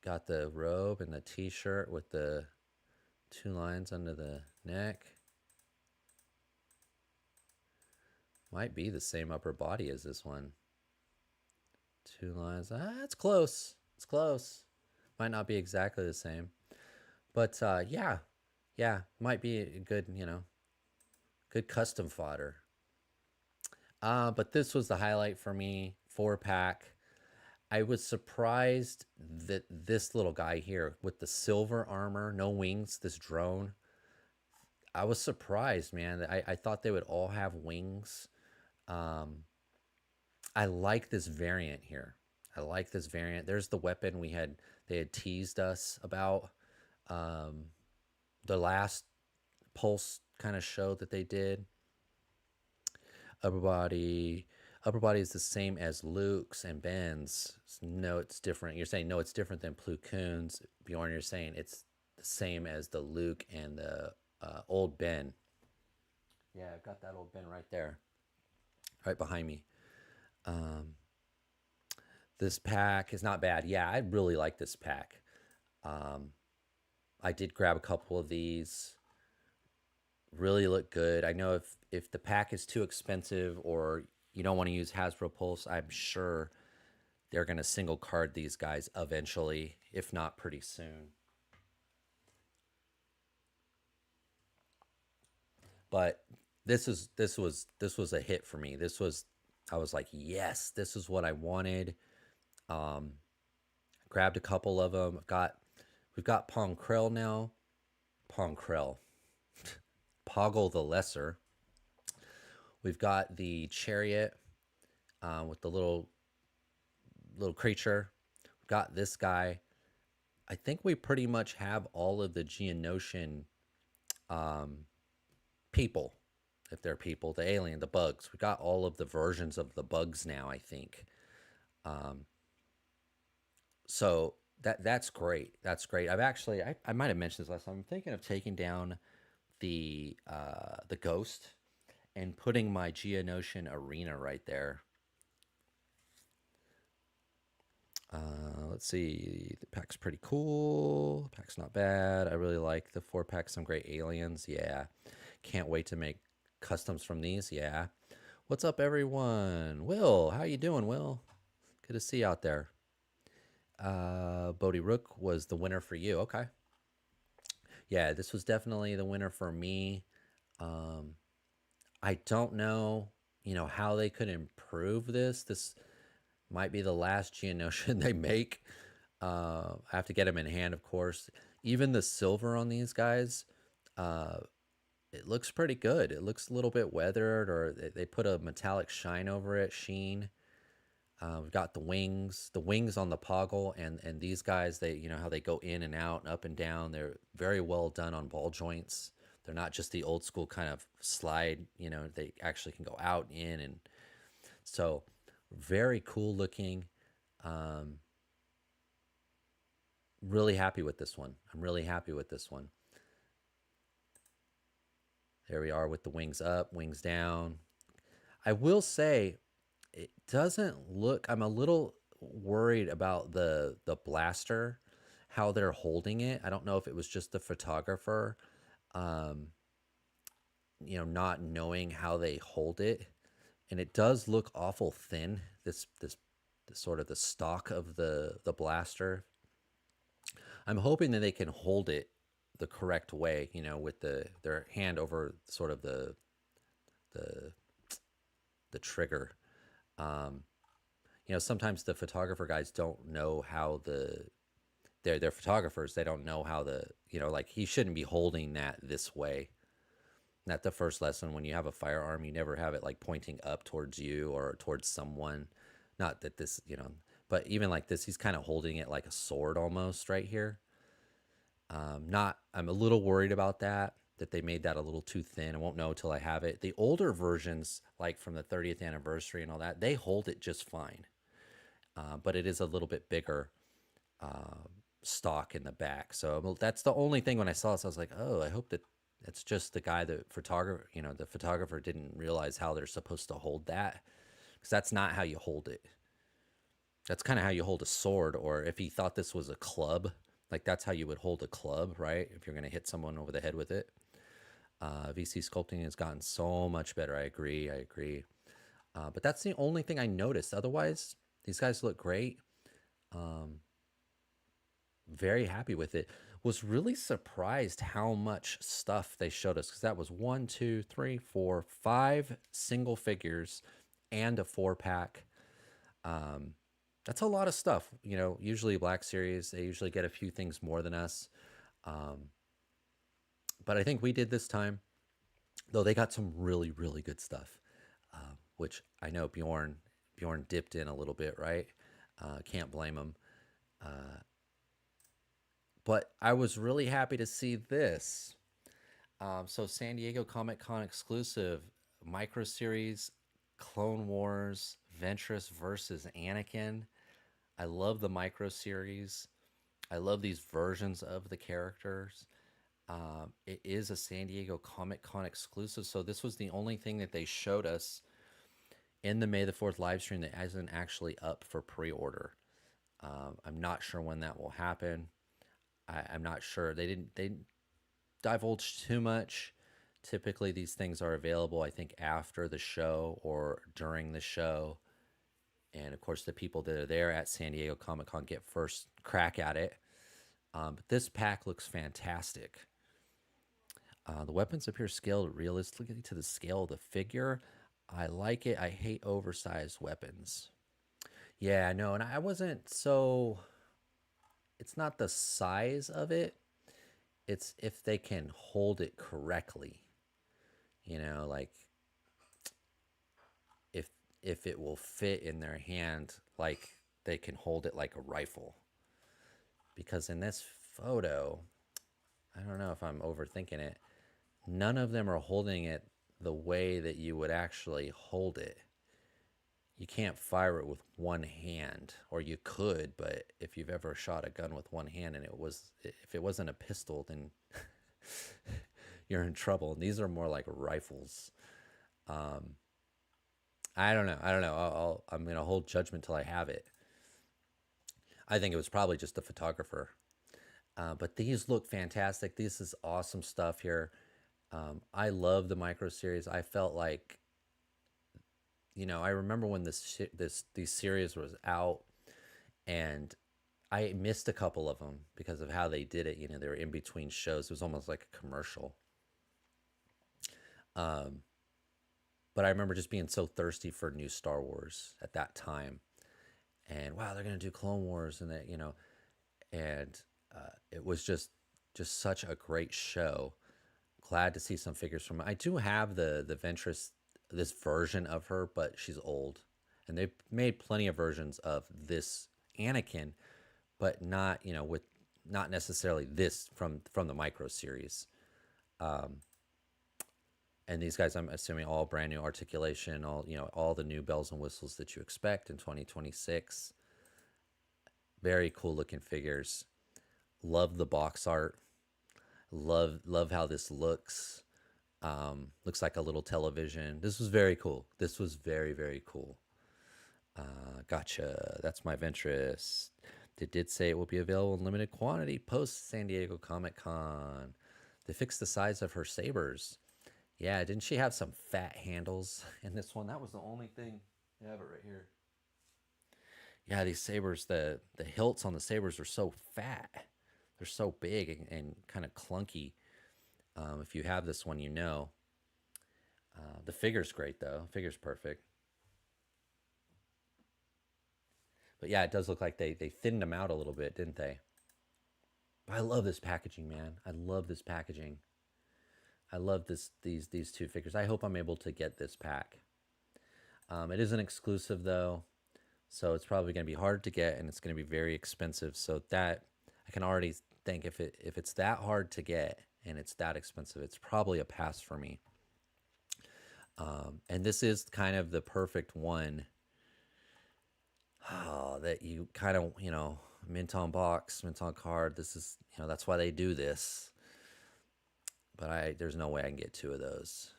Got the robe and the t-shirt with the 2 lines under the neck. Might be the same upper body as this one. 2 lines. It's close. It's close. Might not be exactly the same. But yeah. Yeah, might be a good, you know, good custom fodder. But this was the highlight for me. 4-pack. I was surprised that this little guy here with the silver armor, no wings, this drone. I was surprised, man. I thought they would all have wings. I like this variant here. I like this variant. There's the weapon they had teased us about. The last Pulse kind of show that they did. Upper body is the same as Luke's and Ben's. No, it's different. You're saying no, it's different than Plo Koon's. Bjorn, you're saying it's the same as the Luke and the old Ben. Yeah, I've got that old Ben right there, right behind me. This pack is not bad. Yeah, I really like this pack. I did grab a couple of these. Really look good. I know if the pack is too expensive or you don't want to use Hasbro Pulse, I'm sure they're going to single card these guys eventually, if not pretty soon. But this was a hit for me. I was like, yes, this is what I wanted. Grabbed a couple of them. We've got Pong Krell now. Pong Krell. Poggle the Lesser. We've got the Chariot with the little creature. We've got this guy. I think we pretty much have all of the Geonosian people, if they're people, the alien, the bugs. We got all of the versions of the bugs now, I think. So that's great. That's great. I might have mentioned this last time. I'm thinking of taking down the Ghost and putting my Geonosian arena right there. Let's see. The pack's pretty cool. The pack's not bad. I really like the 4-pack. Some great aliens. Yeah. Can't wait to make customs from these. Yeah. What's up, everyone? Will, how you doing, Will? Good to see you out there. Bodhi Rook was the winner for you. Okay. Yeah, this was definitely the winner for me. Um, I don't know, how they could improve this. This might be the last Geonosian they make. I have to get them in hand, of course. Even the silver on these guys, uh, it looks pretty good. It looks a little bit weathered, or they put a metallic shine over it, sheen. We've got the wings on the Poggle, and these guys, they, how they go in and out, and up and down. They're very well done on ball joints. They're not just the old school kind of slide. They actually can go out, in, and so very cool looking. Um, really happy with this one. I'm really happy with this one. There we are with the wings up, wings down. I will say it doesn't look, I'm a little worried about the blaster, how they're holding it. I don't know if it was just the photographer, um, not knowing how they hold it. And it does look awful thin, this sort of the stock of the blaster. I'm hoping that they can hold it the correct way, with their hand over sort of the trigger. Um, sometimes the photographer guys don't know how they're photographers. They don't know how like he shouldn't be holding that this way. Not the first lesson. When you have a firearm, you never have it like pointing up towards you or towards someone. Not that this, but even like this, he's kind of holding it like a sword almost right here. I'm a little worried about that they made that a little too thin. I won't know till I have it. The older versions, like from the 30th anniversary and all that, they hold it just fine. But it is a little bit bigger stock in the back. So that's the only thing when I saw this, I was like, oh, I hope that it's just the guy, the photographer didn't realize how they're supposed to hold that. Because that's not how you hold it. That's kind of how you hold a sword, or if he thought this was a club, like that's how you would hold a club, right? If you're going to hit someone over the head with it. VC sculpting has gotten so much better. I agree. But that's the only thing I noticed. Otherwise, these guys look great. Very happy with it. Was really surprised how much stuff they showed us, because that was 1, 2, 3, 4, 5 single figures and a 4-pack. That's a lot of stuff. Usually Black Series, they usually get a few things more than us. But I think we did this time, though they got some really, really good stuff, which I know Bjorn dipped in a little bit, right? Can't blame him. But I was really happy to see this. So San Diego Comic-Con exclusive micro series, Clone Wars, Ventress versus Anakin. I love the micro series. I love these versions of the characters. It is a San Diego Comic-Con exclusive, so this was the only thing that they showed us in the May the 4th live stream that isn't actually up for pre-order. I'm not sure when that will happen. I'm not sure. They didn't divulge too much. Typically, these things are available, I think, after the show or during the show. And of course, the people that are there at San Diego Comic-Con get first crack at it. But this pack looks fantastic. The weapons appear scaled realistically to the scale of the figure. I like it. I hate oversized weapons. Yeah, no, and I wasn't so... It's not the size of it. It's if they can hold it correctly. Like if it will fit in their hand, like they can hold it like a rifle. Because in this photo, I don't know if I'm overthinking it, none of them are holding it the way that you would actually hold it. You can't fire it with one hand, or you could, but if you've ever shot a gun with one hand and if it wasn't a pistol, then you're in trouble. And these are more like rifles. I don't know. I'm going to hold judgment till I have it. I think it was probably just the photographer. But these look fantastic. This is awesome stuff here. I love the micro series. I felt like, I remember when these series was out, and I missed a couple of them because of how they did it. You know, they were in between shows. It was almost like a commercial. Um, but I remember just being so thirsty for new Star Wars at that time. And wow, they're gonna do Clone Wars, and that, you know, and it was just such a great show. Glad to see some figures from. I do have the Ventress, this version of her, but she's old, and they've made plenty of versions of this Anakin, but not, you know, with not necessarily this from the Micro series. And these guys, I'm assuming, all brand new articulation, all, you know, all the new bells and whistles that you expect in 2026. Very cool looking figures. Love the box art. Love how this looks. Looks like a little television. This was very cool. This was very cool. Gotcha. That's my Ventress. They did say it will be available in limited quantity post San Diego Comic Con. They fixed the size of her sabers. Yeah, didn't she have some fat handles in this one? That was the only thing. I have it right here. Yeah, these sabers, the hilts on the sabers are so fat. They're so big and kind of clunky. If you have this one, you know. The figure's great though. Figure's perfect. But yeah, it does look like they thinned them out a little bit, didn't they? But I love this packaging, man. I love this packaging. I love these two figures. I hope I'm able to get this pack. It is an exclusive though, so it's probably going to be hard to get, and it's going to be very expensive. So that I can already think if it's that hard to get and it's that expensive, it's probably a pass for me. And this is kind of the perfect one. That you kind of, you know, mint on box, mint on card. This is, you know, that's why they do this. But there's no way I can get two of those.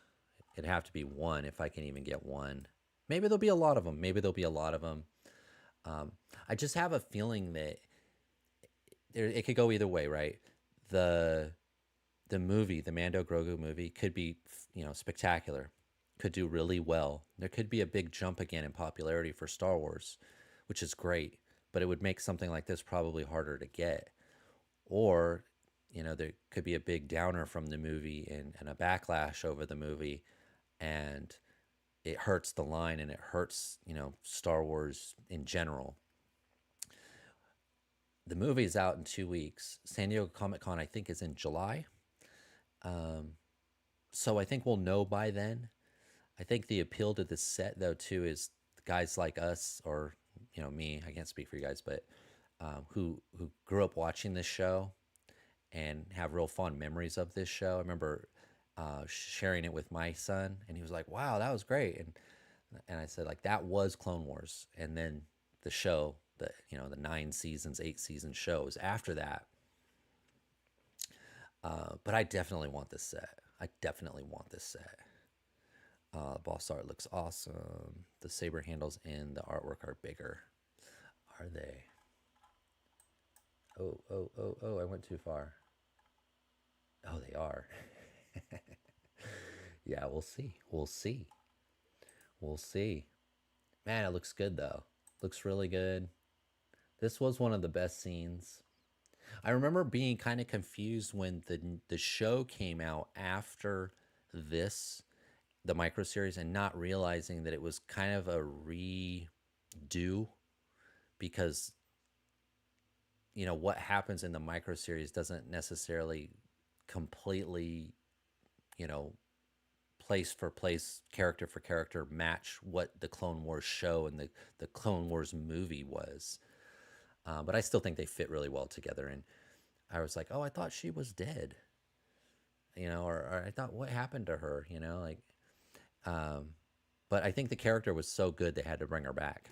It'd have to be one if I can even get one. Maybe there'll be a lot of them. Maybe there'll be a lot of them. I just have a feeling that it could go either way, right? The movie, the Mando Grogu movie, could be, you know, spectacular. Could do really well. There could be a big jump again in popularity for Star Wars, which is great. But it would make something like this probably harder to get. Or, you know, there could be a big downer from the movie and a backlash over the movie, and it hurts the line and it hurts, you know, Star Wars in general. The movie is out in 2 weeks. San Diego Comic Con, I think, is in July. So I think we'll know by then. I think the appeal to this set, though, too, is guys like us, or, you know, me, I can't speak for you guys, but who grew up watching this show and have real fond memories of this show. I remember sharing it with my son, and he was like, wow, that was great. And I said, like, that was Clone Wars. And then the show, you know, the 9 seasons, 8 season shows after that. But I definitely want this set. I definitely want this set. Boss art looks awesome. The saber handles in the artwork are bigger. Are they? Oh, I went too far. Oh, they are. Yeah, we'll see. We'll see. We'll see. Man, it looks good though. Looks really good. This was one of the best scenes. I remember being kind of confused when the show came out after this, the micro series, and not realizing that it was kind of a redo, because, you know, what happens in the micro series doesn't necessarily completely, you know, place for place, character for character match what the Clone Wars show and the Clone Wars movie was. But I still think they fit really well together. And I was like, oh, I thought she was dead, you know, or I thought, what happened to her, you know, like, but I think the character was so good they had to bring her back.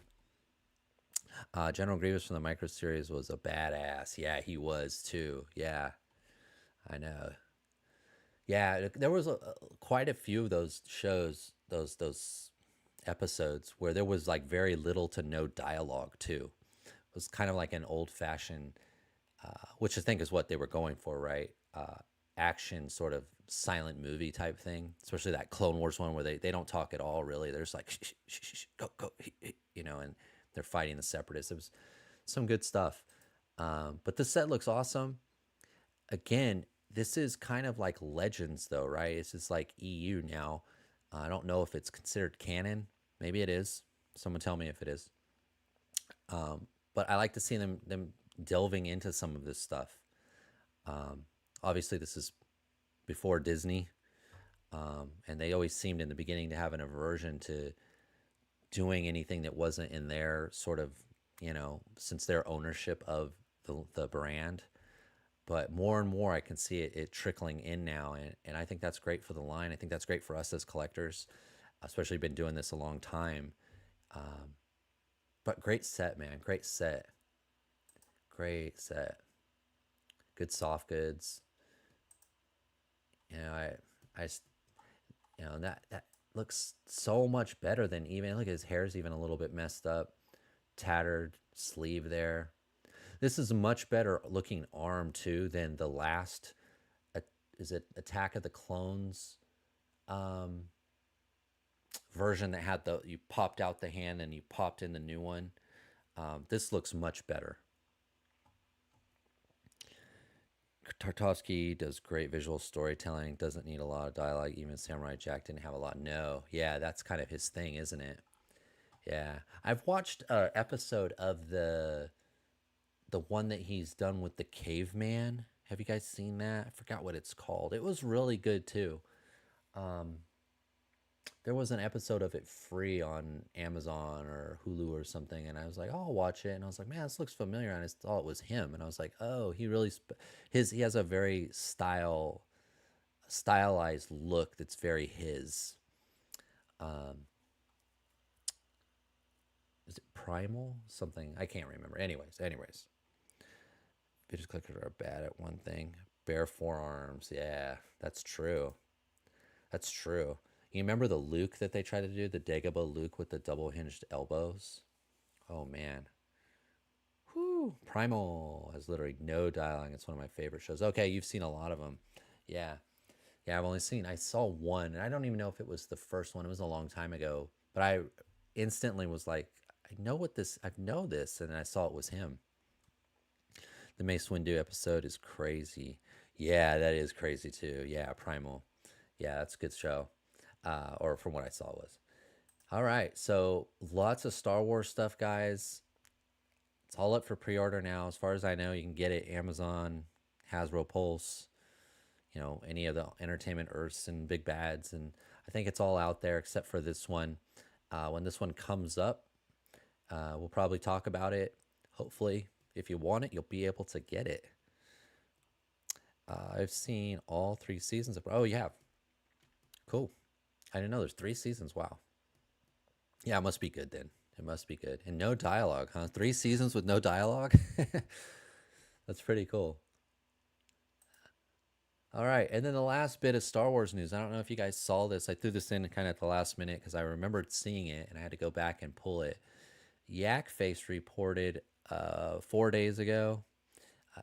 General Grievous from the micro series was a badass. Yeah, he was too. Yeah, I know. Yeah, there was quite a few of those shows, those episodes where there was like very little to no dialogue too. It was kind of like an old fashioned, which I think is what they were going for, right? Action sort of silent movie type thing, especially that Clone Wars one where they don't talk at all really. They're just like go, you know, and they're fighting the separatists. It was some good stuff. But this set looks awesome. Again, this is kind of like Legends, though, right? This is like EU now. I don't know if it's considered canon. Maybe it is. Someone tell me if it is. But I like to see them delving into some of this stuff. Obviously, this is before Disney, and they always seemed in the beginning to have an aversion to doing anything that wasn't in their sort of, since their ownership of the brand. But more and more, I can see it trickling in now, and I think that's great for the line. I think that's great for us as collectors, especially been doing this a long time. But great set, man. Great set. Great set. Good soft goods. I that looks so much better than even, look, his hair's even a little bit messed up, tattered sleeve there. This is a much better looking arm too than the last, is it Attack of the Clones version that had you popped out the hand and you popped in the new one. This looks much better. Tartovsky does great visual storytelling, doesn't need a lot of dialogue. Even Samurai Jack didn't have a lot. No, yeah, that's kind of his thing, isn't it? Yeah, I've watched an episode of the one that he's done with the caveman. Have you guys seen that? I forgot what it's called. It was really good too. There was an episode of it free on Amazon or Hulu or something, and I was like, oh, I'll watch it. And I was like, man, this looks familiar, and I thought it was him. And I was like, oh, he really he has a very stylized look that's very his. Is it Primal? Something I can't remember. Anyways. Bitches clickers are bad at one thing. Bare forearms. Yeah, that's true. That's true. You remember the Luke that they tried to do? The Dagobah Luke with the double hinged elbows? Oh, man. Whew. Primal has literally no dialogue. It's one of my favorite shows. Okay, you've seen a lot of them. Yeah. Yeah, I saw one, and I don't even know if it was the first one. It was a long time ago. But I instantly was like, I know this. And I saw it was him. The Mace Windu episode is crazy. Yeah, that is crazy too. Yeah, Primal. Yeah, that's a good show. Or from what I saw was. All right, so lots of Star Wars stuff, guys. It's all up for pre-order now. As far as I know, you can get it Amazon, Hasbro Pulse, any of the Entertainment Earths and Big Bads, and I think it's all out there except for this one. When this one comes up, we'll probably talk about it. Hopefully, if you want it, you'll be able to get it. I've seen all 3 seasons of. Oh, you have. Cool. I didn't know there's 3 seasons. Wow. Yeah, it must be good then. It must be good. And no dialogue, huh? 3 seasons with no dialogue? That's pretty cool. All right, and then the last bit of Star Wars news. I don't know if you guys saw this. I threw this in kind of at the last minute because I remembered seeing it and I had to go back and pull it. Yak Face reported 4 days ago.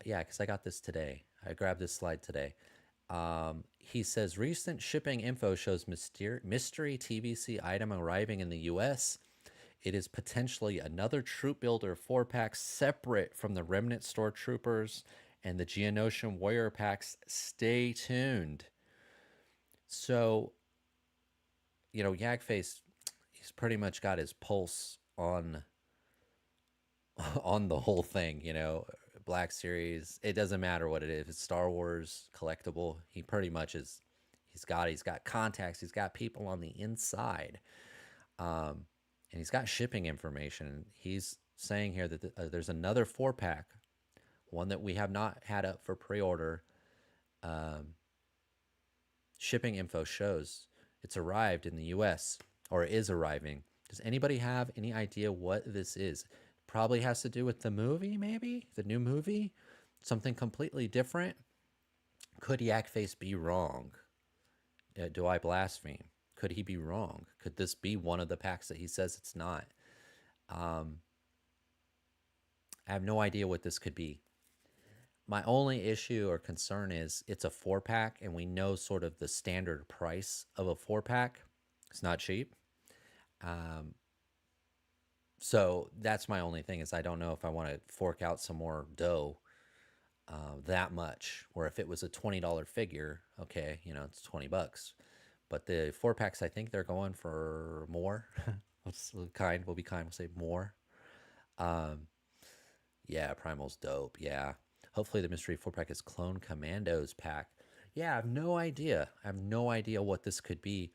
Yeah, because I got this today. I grabbed this slide today. He says recent shipping info shows mystery TVC item arriving in the US. It is potentially another troop builder 4-pack separate from the Remnant Stormtroopers and the Geonosian Warrior packs. Stay tuned. So, Yak Face, he's pretty much got his pulse on the whole thing, Black Series. It doesn't matter what it is. It's Star Wars collectible. He pretty much is. He's got contacts. He's got people on the inside, and he's got shipping information. He's saying here that there's another 4-pack, one that we have not had up for pre-order. Shipping info shows it's arrived in the U.S. or is arriving. Does anybody have any idea what this is? Probably has to do with the movie, maybe? The new movie? Something completely different? Could Yak Face be wrong? Do I blaspheme? Could he be wrong? Could this be one of the packs that he says it's not? I have no idea what this could be. My only issue or concern is it's a 4-pack, and we know sort of the standard price of a 4-pack. It's not cheap. So that's my only thing is I don't know if I want to fork out some more dough that much. Or if it was a $20 figure, okay, you know, it's $20. But the 4 packs, I think they're going for more. We'll be kind. We'll say more. Um, yeah, Primal's dope. Yeah. Hopefully the mystery 4 pack is Clone Commandos pack. Yeah, I have no idea. I have no idea what this could be.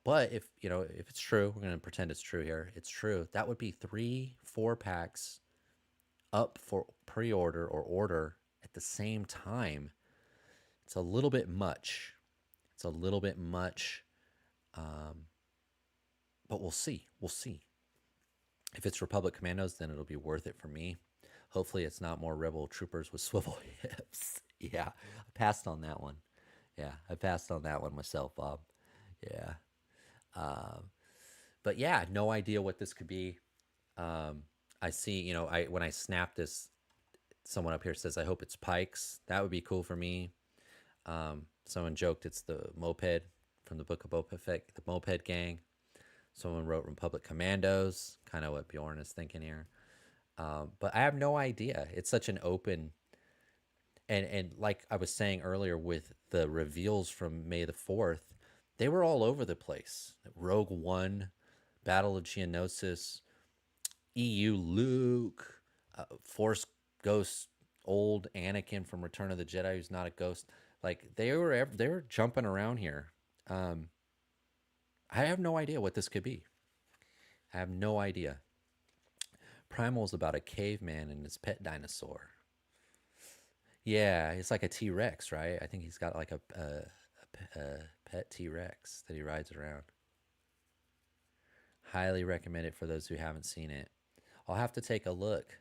But if you know if it's true, we're gonna pretend it's true here. It's true. That would be 3 4 packs up for pre-order or order at the same time. It's a little bit much. It's a little bit much. Um, but we'll see. We'll see. If it's Republic Commandos, then it'll be worth it for me. Hopefully, it's not more Rebel Troopers with swivel hips. Yeah, I passed on that one. Yeah, I passed on that one myself, Bob. Yeah. Um, but yeah, no idea what this could be. I see, you know, when I snap this, someone up here says, I hope it's Pikes. That would be cool for me. Someone joked it's the moped from the Book of Boba Fett, the moped gang. Someone wrote Republic Commandos, kind of what Bjorn is thinking here. But I have no idea. It's such an open, and like I was saying earlier with the reveals from May the 4th, they were all over the place. Rogue One, Battle of Geonosis, EU Luke, Force Ghost, old Anakin from Return of the Jedi who's not a ghost. Like they were jumping around here. I have no idea what this could be. I have no idea. Primal's about a caveman and his pet dinosaur. Yeah, it's like a T-Rex, right? I think he's got like a pet T-Rex that he rides around. Highly recommend it for those who haven't seen it. I'll have to take a look.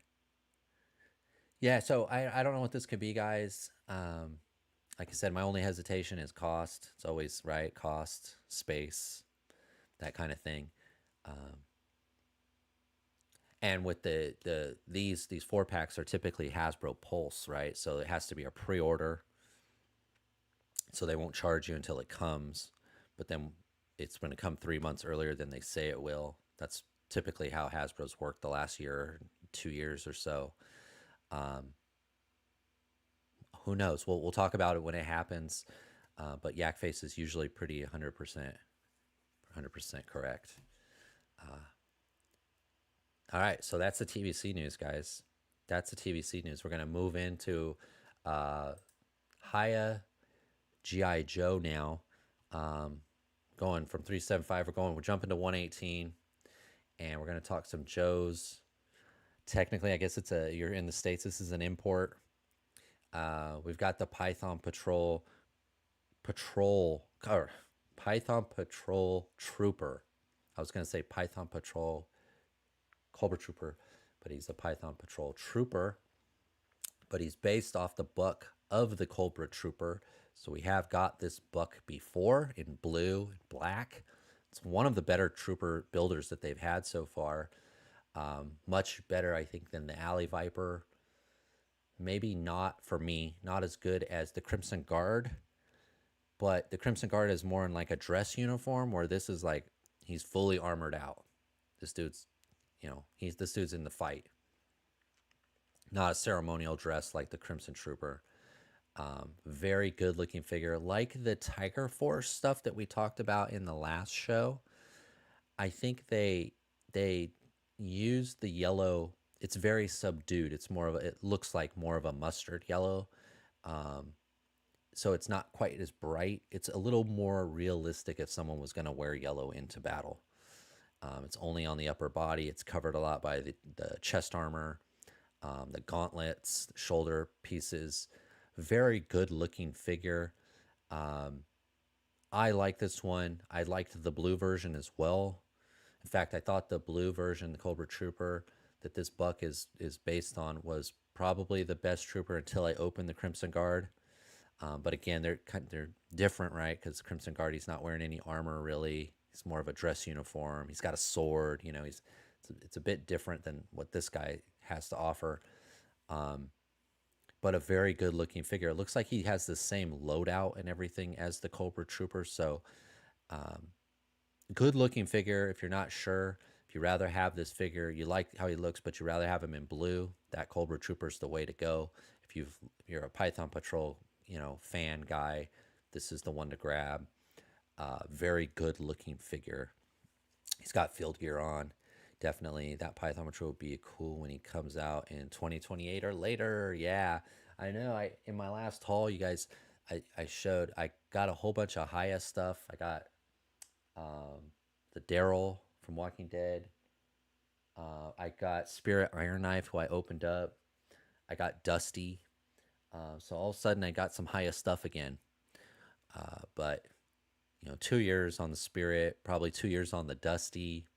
Yeah, so I don't know what this could be, guys. Like I said, my only hesitation is cost. It's always right, cost, space, that kind of thing. And with these 4 packs are typically Hasbro Pulse, right? So it has to be a pre-order. So they won't charge you until it comes, but then it's going to come 3 months earlier than they say it will. That's typically how Hasbro's worked the last year, 2 years or so. Who knows? We'll talk about it when it happens. But Yak Face is usually pretty 100% correct. All right, so that's the TVC news, guys. That's the TVC news. We're going to move into Hiya G.I. Joe now. Going from 375, we're jumping to 118, and we're going to talk some Joes. Technically, I guess you're in the States. This is an import. We've got the Python Patrol Trooper. I was going to say Python Patrol Cobra Trooper, but he's a Python Patrol Trooper. But he's based off the buck of the Cobra Trooper. So we have got this buck before in blue and black. It's one of the better trooper builders that they've had so far. Much better, I think, than the Alley Viper. Maybe not, for me, not as good as the Crimson Guard. But the Crimson Guard is more in like a dress uniform, where this is like he's fully armored out. This dude's in the fight. Not a ceremonial dress like the Crimson Trooper. Very good looking figure, like the Tiger Force stuff that we talked about in the last show. I think they used the yellow. It's very subdued. It looks like more of a mustard yellow. So it's not quite as bright. It's a little more realistic if someone was going to wear yellow into battle. It's only on the upper body. It's covered a lot by the chest armor, the gauntlets, the shoulder pieces. Very good looking figure. I like this one. I liked the blue version as well. In fact, I thought the blue version, the Cobra Trooper, that this buck is based on, was probably the best trooper until I opened the Crimson Guard. But again, they're different, right? Because Crimson Guard, he's not wearing any armor really. He's more of a dress uniform. He's got a sword. You know, it's a bit different than what this guy has to offer. But a very good looking figure. It looks like he has the same loadout and everything as the Cobra Trooper. So good looking figure. If you're not sure, If you rather have this figure, you like how he looks, but you rather have him in blue, that Cobra Trooper's the way to go. If you're a Python Patrol, fan guy, this is the one to grab. Very good looking figure. He's got field gear on. Definitely that Python Patrol would be cool when he comes out in 2028 or later. Yeah, I know. In my last haul, you guys, I got a whole bunch of Haya stuff. I got the Daryl from Walking Dead. I got Spirit Iron Knife, who I opened up. I got Dusty. So all of a sudden, I got some Haya stuff again. But 2 years on the Spirit, probably 2 years on the Dusty,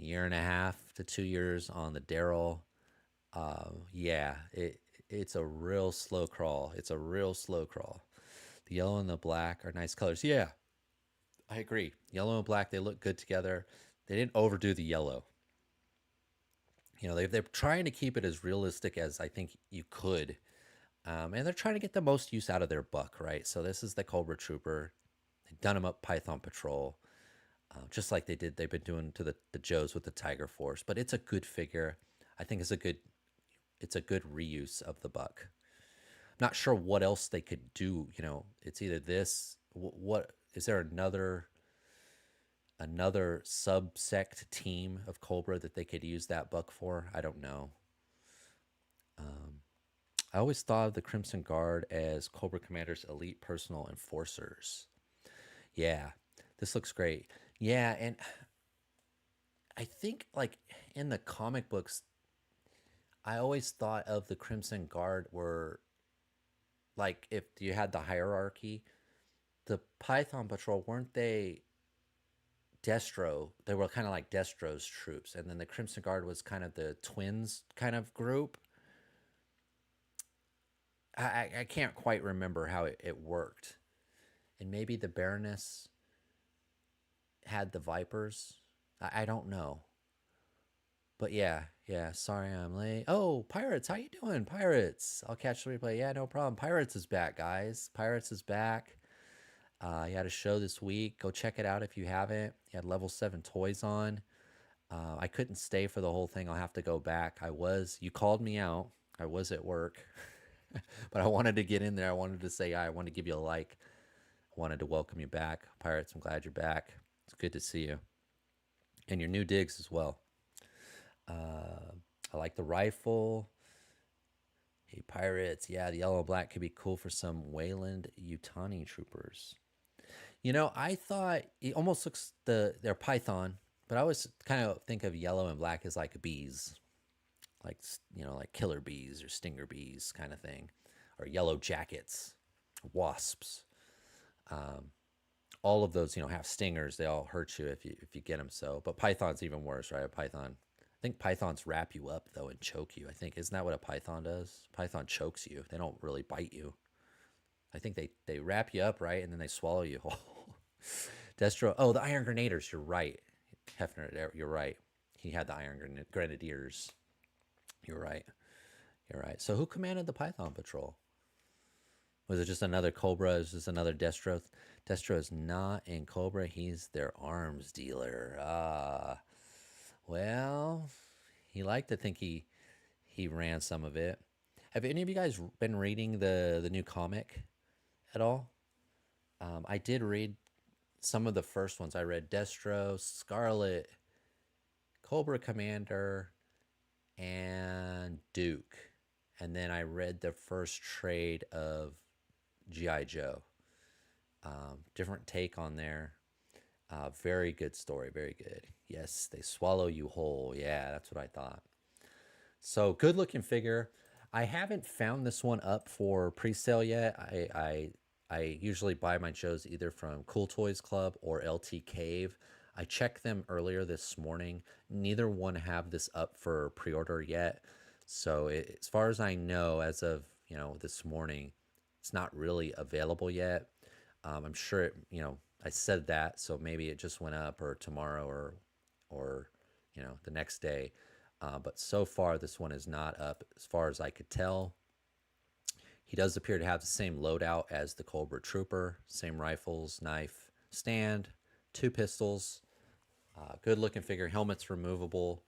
a year and a half to 2 years on the Daryl. Yeah, it's a real slow crawl. It's a real slow crawl. The yellow and the black are nice colors. Yeah, I agree. Yellow and black, they look good together. They didn't overdo the yellow. They're trying to keep it as realistic as I think you could. And they're trying to get the most use out of their buck, right? So this is the Cobra Trooper. They've done him up Python Patrol, just like they've been doing to the Joes with the Tiger Force. But it's a good figure. I think it's a good reuse of the buck. I'm not sure what else they could do. It's either this. What is there another subsect team of Cobra that they could use that buck for? I don't know. I always thought of the Crimson Guard as Cobra Commander's elite personal enforcers. Yeah, this looks great. Yeah, and I think like in the comic books, I always thought of the Crimson Guard were like, if you had the hierarchy, the Python Patrol, weren't they Destro? They were kind of like Destro's troops, and then the Crimson Guard was kind of the twins kind of group. I can't quite remember how it worked. And maybe the Baroness had the Vipers. I don't know. But yeah, sorry I'm late. Oh, Pirates, how you doing? Pirates, I'll catch the replay. Yeah, no problem. Pirates is back, guys. Pirates is back. He had a show this week. Go check it out if you haven't. He had level 7 toys on. I couldn't stay for the whole thing. I'll have to go back. You called me out. I was at work. But I wanted to get in there. I wanted to say hi. I wanted to give you a like. I wanted to welcome you back. Pirates, I'm glad you're back. It's good to see you. And your new digs as well. I like the rifle. Hey, Pirates. Yeah, the yellow and black could be cool for some Wayland Yutani troopers. I thought it almost looks they're Python, but I always kind of think of yellow and black as like bees. Like, like killer bees or stinger bees kind of thing, or yellow jackets, wasps. All of those, have stingers. They all hurt you if you get them. So, but Python's even worse, right? I think Pythons wrap you up though and choke you. I think, isn't that what a Python does? Python chokes you. They don't really bite you. I think they wrap you up, right, and then they swallow you whole. Destro. Oh, the Iron Grenadiers. You're right, Hefner. You're right. He had the Iron Grenadiers. You're right. So who commanded the Python Patrol? Was it just another Cobra? Is this another Destro? Destro is not in Cobra. He's their arms dealer. Well, he liked to think he ran some of it. Have any of you guys been reading the new comic at all? I did read some of the first ones. I read Destro, Scarlet, Cobra Commander, and Duke. And then I read the first trade of G.I. Joe. Different take on there. Very good story. Very good. Yes, they swallow you whole. Yeah, that's what I thought. So good looking figure. I haven't found this one up for pre-sale yet. I usually buy my Joes either from Cool Toys Club or LT Cave. I checked them earlier this morning. Neither one have this up for pre-order yet. So as far as I know, as of this morning, it's not really available yet. I'm sure it, I said that, so maybe it just went up or tomorrow or the next day. But so far, this one is not up as far as I could tell. He does appear to have the same loadout as the Cobra Trooper, same rifles, knife, stand, 2 pistols. Good looking figure. Helmet's removable.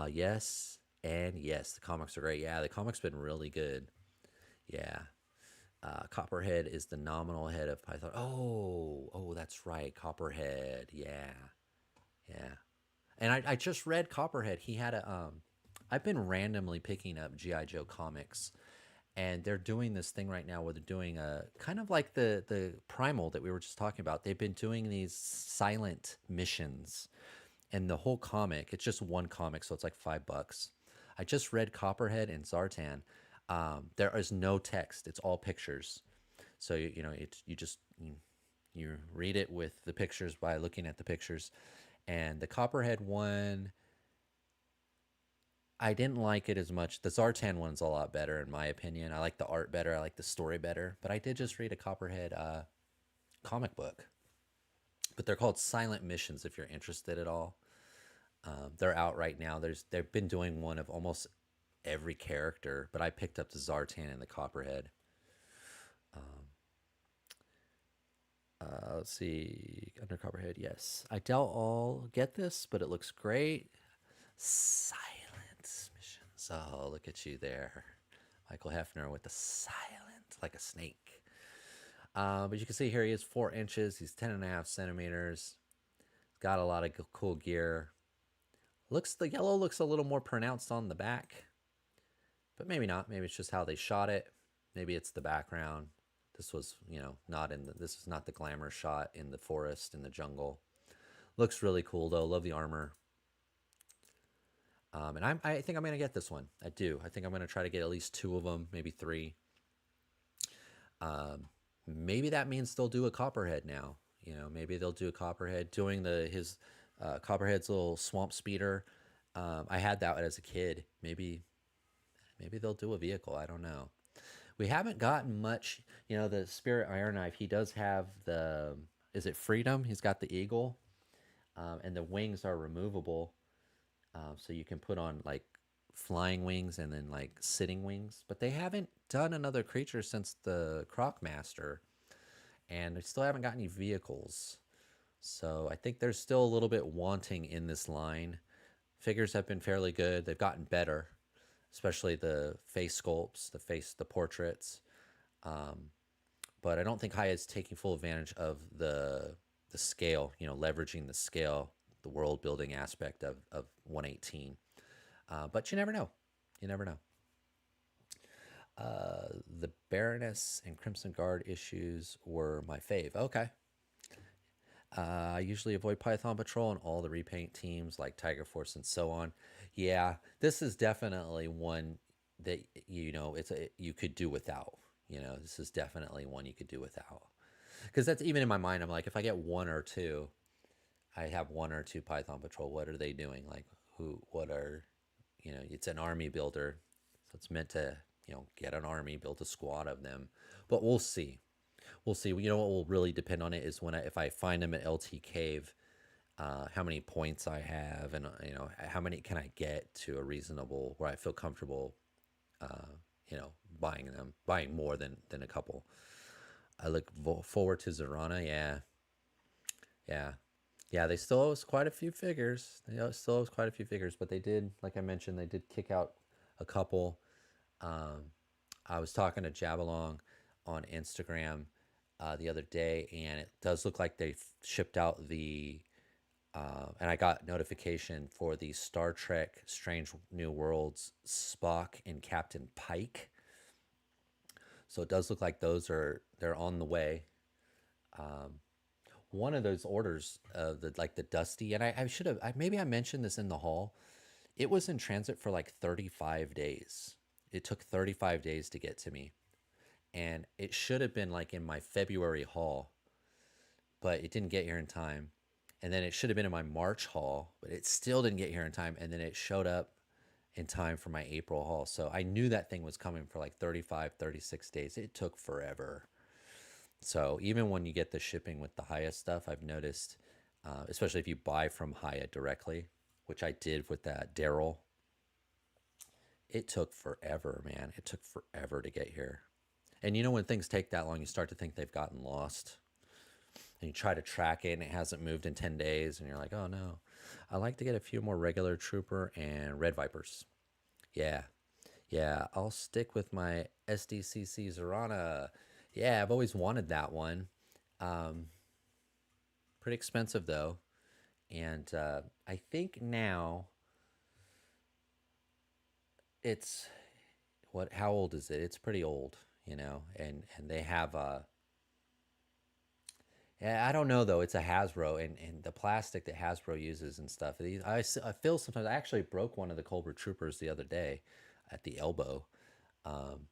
Yes, and yes, the comics are great. Yeah, the comics been really good. Yeah. Copperhead is the nominal head of Python. Oh, that's right. Copperhead. Yeah. Yeah. And I just read Copperhead. He had a I've been randomly picking up GI Joe comics, and they're doing this thing right now where they're doing a kind of like the Primal that we were just talking about. They've been doing these silent missions, and the whole comic, it's just one comic, so it's like $5. I just read Copperhead and Zartan. There is no text; it's all pictures. So you know you just you read it with the pictures by looking at the pictures. And the Copperhead one, I didn't like it as much. The Zartan one's a lot better in my opinion. I like the art better. I like the story better. But I did just read a Copperhead comic book. But they're called Silent Missions if you're interested at all. They're out right now. They've been doing one of almost every character, but I picked up the Zartan and the Copperhead. Let's see, under Copperhead. Yes, I doubt I'll get this, but it looks great. Silent missions. Oh, look at you there, Michael Hefner with the silent, like a snake. But you can see here he is 4 inches. He's 10.5 centimeters. Got a lot of cool gear. The yellow looks a little more pronounced on the back, but maybe not. Maybe it's just how they shot it. Maybe it's the background. This was, this is not the glamour shot in the forest, in the jungle. Looks really cool though. Love the armor. And I think I'm gonna get this one. I do. I think I'm gonna try to get at least 2 of them, maybe 3. Maybe that means they'll do a Copperhead now. Maybe they'll do a Copperhead doing his Copperhead's little swamp speeder. I had that as a kid. Maybe they'll do a vehicle. I don't know. We haven't gotten much. The Spirit Iron Knife, he does have is it Freedom? He's got the eagle, and the wings are removable, so you can put on like flying wings and then like sitting wings. But they haven't done another creature since the Croc Master, and they still haven't got any vehicles. So I think there's still a little bit wanting in this line. Figures have been fairly good. They've gotten better, especially the face sculpts, the portraits. But I don't think Haya is taking full advantage of the scale, leveraging the scale, the world building aspect of 118. But you never know. You never know. The Baroness and Crimson Guard issues were my fave. Okay. I usually avoid Python Patrol and all the repaint teams like Tiger Force and so on. Yeah, this is definitely one that you could do without. This is definitely one you could do without. Because that's even in my mind. I'm like, if I get 1 or 2, I have 1 or 2 Python Patrol. What are they doing? Like, what are, it's an army builder, so it's meant to, get an army, build a squad of them. But we'll see. We'll see. What will really depend on it is if I find them at LT Cave, how many points I have, and how many can I get to a reasonable where I feel comfortable, buying more than a couple. I look forward to Zorana. Yeah. They still owe us quite a few figures. But they did, like I mentioned, they did kick out a couple. I was talking to Jabalong on Instagram the other day, and it does look like they shipped out and I got notification for the Star Trek Strange New Worlds Spock and Captain Pike. So it does look like they're on the way. One of those orders, the Dusty, and I should have, maybe I mentioned this in the haul. It was in transit for like 35 days. It took 35 days to get to me. And it should have been like in my February haul, but it didn't get here in time. And then it should have been in my March haul, but it still didn't get here in time. And then it showed up in time for my April haul. So I knew that thing was coming for like 35, 36 days. It took forever. So even when you get the shipping with the Haya stuff, I've noticed, especially if you buy from Haya directly, which I did with that Daryl, it took forever, man. It took forever to get here. And when things take that long, you start to think they've gotten lost. and you try to track it and it hasn't moved in 10 days and you're like, oh no. I like to get a few more regular Trooper and Red Vipers. Yeah. Yeah, I'll stick with my SDCC Zorana. Yeah, I've always wanted that one. Um, Pretty expensive though. And I think now it's how old is it? It's pretty old, you know, and they have yeah, I don't know though. It's a Hasbro, and the plastic that Hasbro uses and stuff. I feel sometimes I actually broke one of the Cobra Troopers the other day at the elbow. Um,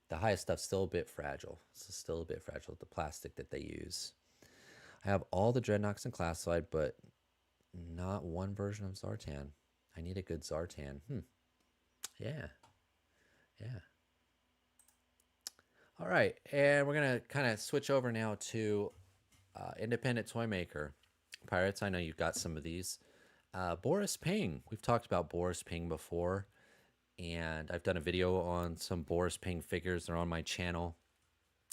the highest stuff's still a bit fragile. It's still a bit fragile, the plastic that they use. I have all the Dreadnoks and Classified, but not one version of Zartan. I need a good Zartan. Yeah. Yeah. All right. And we're going to kind of switch over now to independent toy maker. Pirates, I know you've got some of these. Boris Ping. We've talked about Boris Ping before. And I've done a video on some Boris Ping figures. They're on my channel.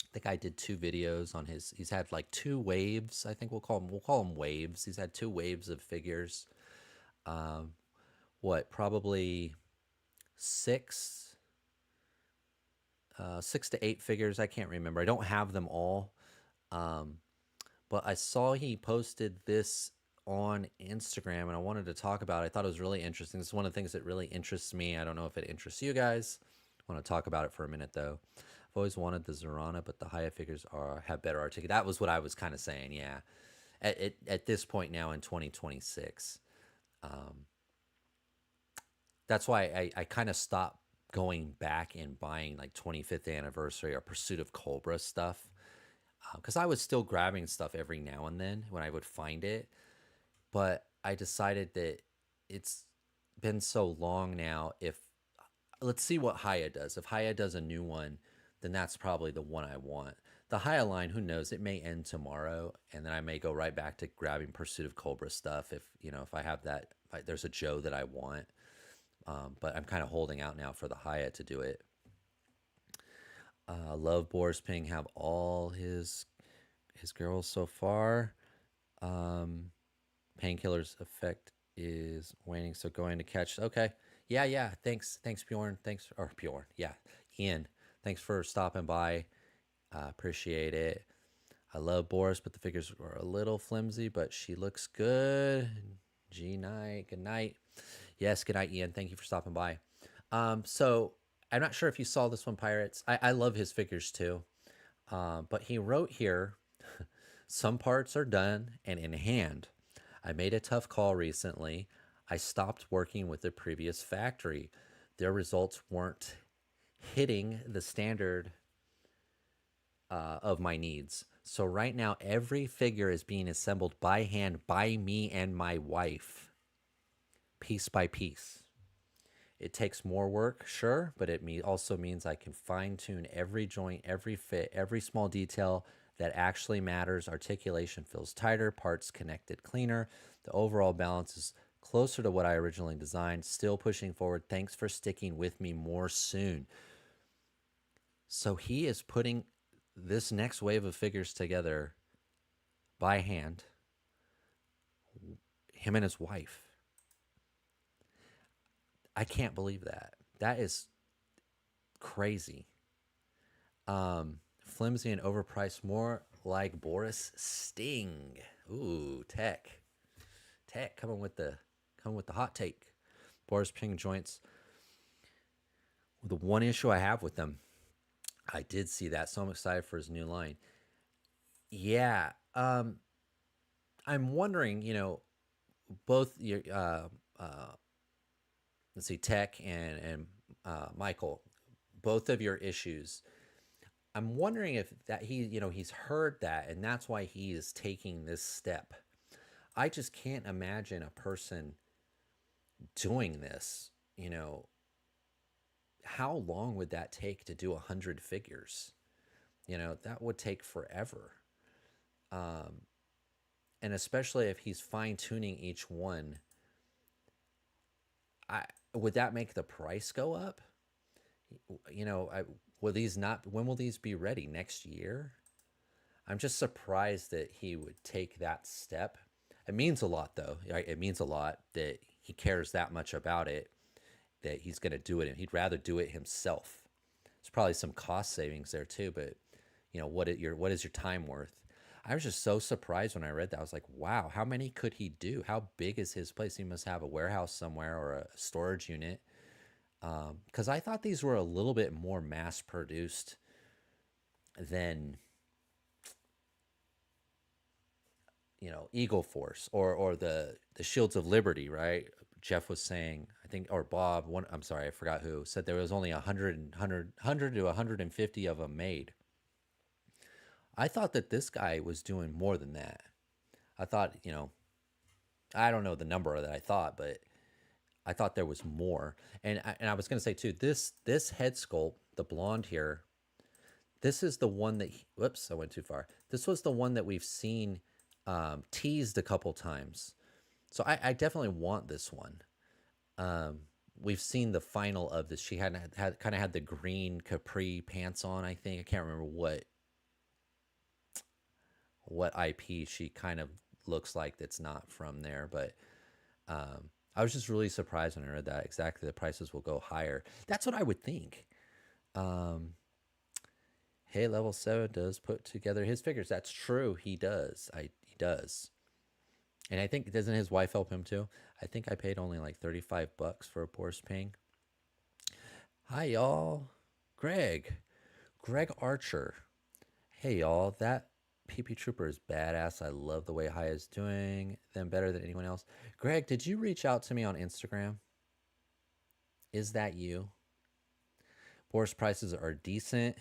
I think I did 2 videos on his. He's had like 2 waves. I think we'll call them waves. He's had 2 waves of figures. Probably 6 to 8 figures. I can't remember. I don't have them all. But I saw he posted this on Instagram and I wanted to talk about it. I thought it was really interesting. This is one of the things that really interests me. I don't know if it interests you guys. I want to talk about it for a minute though. I've always wanted the Zorana, but the Haya figures have better articulation. That was what I was kind of saying, yeah. At this point now in 2026. That's why I kind of stopped going back and buying like 25th anniversary or Pursuit of Cobra stuff. Because I was still grabbing stuff every now and then when I would find it. But I decided that it's been so long now. Let's see what Haya does. If Haya does a new one, then that's probably the one I want. The Haya line, who knows? It may end tomorrow, and then I may go right back to grabbing Pursuit of Cobra stuff if I have that. There's a Joe that I want. But I'm kind of holding out now for the Haya to do it. Love Boris Ping, have all his girls so far. Painkiller's effect is waning, so going to catch. Okay, yeah. Thanks Bjorn. Bjorn. Yeah, Ian. Thanks for stopping by. Appreciate it. I love Boris, but the figures are a little flimsy, but she looks good. Good night. Yes, good night, Ian. Thank you for stopping by. So I'm not sure if you saw this one, Pirates. I love his figures too. But he wrote here, some parts are done and in hand. I made a tough call recently. I stopped working with the previous factory. Their results weren't hitting the standard of my needs. So right now, every figure is being assembled by hand by me and my wife, piece by piece. It takes more work, sure, but it also means I can fine-tune every joint, every fit, every small detail that actually matters. Articulation feels tighter, parts connected cleaner. The overall balance is closer to what I originally designed. Still pushing forward. Thanks for sticking with me. More soon. So he is putting this next wave of figures together by hand. Him and his wife. I can't believe that. That is crazy. Flimsy and overpriced, more like Boris Sting. Ooh, tech coming with the hot take. Boris Ping joints. The one issue I have with them, I did see that, so I'm excited for his new line. Yeah, I'm wondering, both your let's see, Tech and Michael, both of your issues. I'm wondering if that he's heard that and that's why he is taking this step. I just can't imagine a person doing this. How long would that take to do 100 figures? That would take forever. And especially if he's fine tuning each one, would that make the price go up? Will these not? When will these be ready? Next year? I'm just surprised that he would take that step. It means a lot, though. Right? It means a lot that he cares that much about it, that he's going to do it, and he'd rather do it himself. There's probably some cost savings there too, but what is your time worth? I was just so surprised when I read that. I was like, wow, how many could he do? How big is his place? He must have a warehouse somewhere or a storage unit. Because I thought these were a little bit more mass produced than Eagle Force or the Shields of Liberty, right? Jeff was saying, I think, or Bob, one, I'm sorry, I forgot who, said there was only 100 to 150 of them made. I thought that this guy was doing more than that. I thought, I don't know the number that I thought, but I thought there was more. And I was going to say too, this head sculpt, the blonde here, this is the one that, whoops, I went too far. This was the one that we've seen teased a couple times. So I definitely want this one. We've seen the final of this. She had kind of had the green capri pants on, I think. I can't remember what IP she kind of looks like that's not from there, but I was just really surprised when I read that exactly the prices will go higher. That's what I would think. Hey, Level 7 does put together his figures. That's true. He does. He does. And I think, doesn't his wife help him too? I think I paid only like $35 for a Boris Ping. Hi, y'all. Greg Archer. Hey, y'all. That PP Trooper is badass. I love the way Haya's doing them better than anyone else. Greg, did you reach out to me on Instagram? Is that you? Boris prices are decent.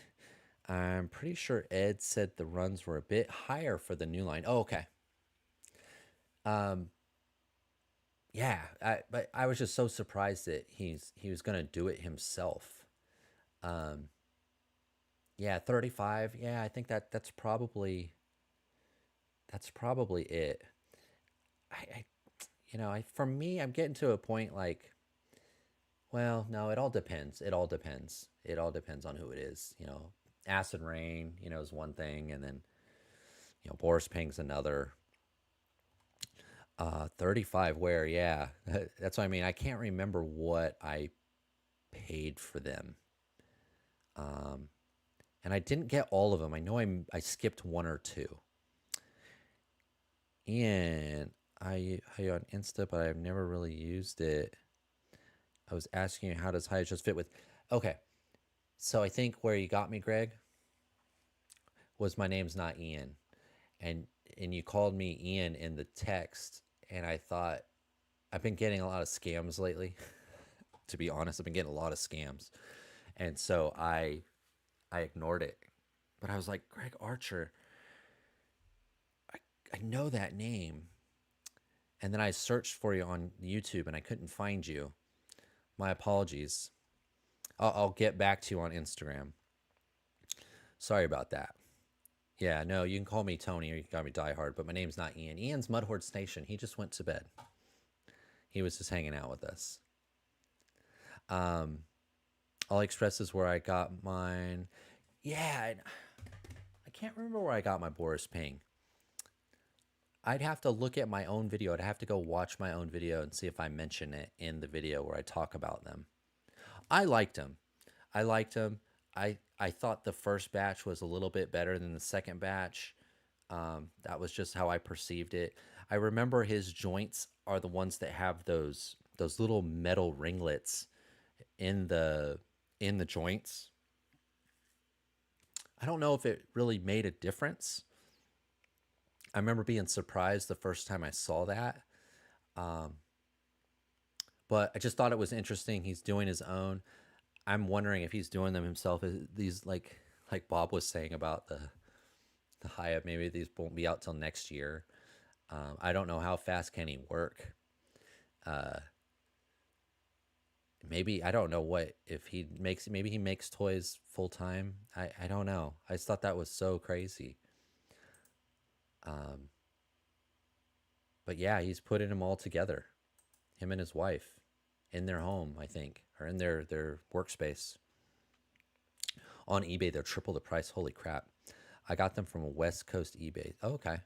I'm pretty sure Ed said the runs were a bit higher for the new line. Oh, okay. Yeah, but I was just so surprised that he was gonna do it himself. Yeah, 35. Yeah, I think that's probably it. For me, I'm getting to a point like, well, no, it all depends. It all depends. It all depends on who it is. Acid Rain, is one thing, and then Boris Ping's another. 35 where, yeah. That's what I mean. I can't remember what I paid for them. And I didn't get all of them. I know I skipped one or two. And I on Insta, but I've never really used it. I was asking you, how does Haya just fit with? Okay. So I think where you got me, Greg, was my name's not Ian. And you called me Ian in the text, and I thought, I've been getting a lot of scams lately. To be honest, I've been getting a lot of scams. And so I ignored it. But I was like, Greg Archer, I know that name. And then I searched for you on YouTube and I couldn't find you. My apologies. I'll get back to you on Instagram. Sorry about that. Yeah, no, you can call me Tony or you can call me Die Hard, but my name's not Ian. Ian's Mudhorde Station. He just went to bed. He was just hanging out with us. AliExpress is where I got mine. Yeah, I can't remember where I got my Boris Ping. I'd have to look at my own video. I'd have to go watch my own video and see if I mention it in the video where I talk about them. I liked them. I thought the first batch was a little bit better than the second batch. That was just how I perceived it. I remember his joints are the ones that have those little metal ringlets in the joints. I don't know if it really made a difference. I remember being surprised the first time I saw that. But I just thought it was interesting. He's doing his own. I'm wondering if he's doing them himself. These like Bob was saying about the Haya, maybe these won't be out till next year. I don't know how fast can he work. Maybe, I don't know what, if he makes, maybe he makes toys full time. I don't know. I just thought that was so crazy. But yeah, he's putting them all together. Him and his wife in their home, I think, or in their workspace. On eBay, they're triple the price. Holy crap. I got them from a West Coast eBay. Oh, okay.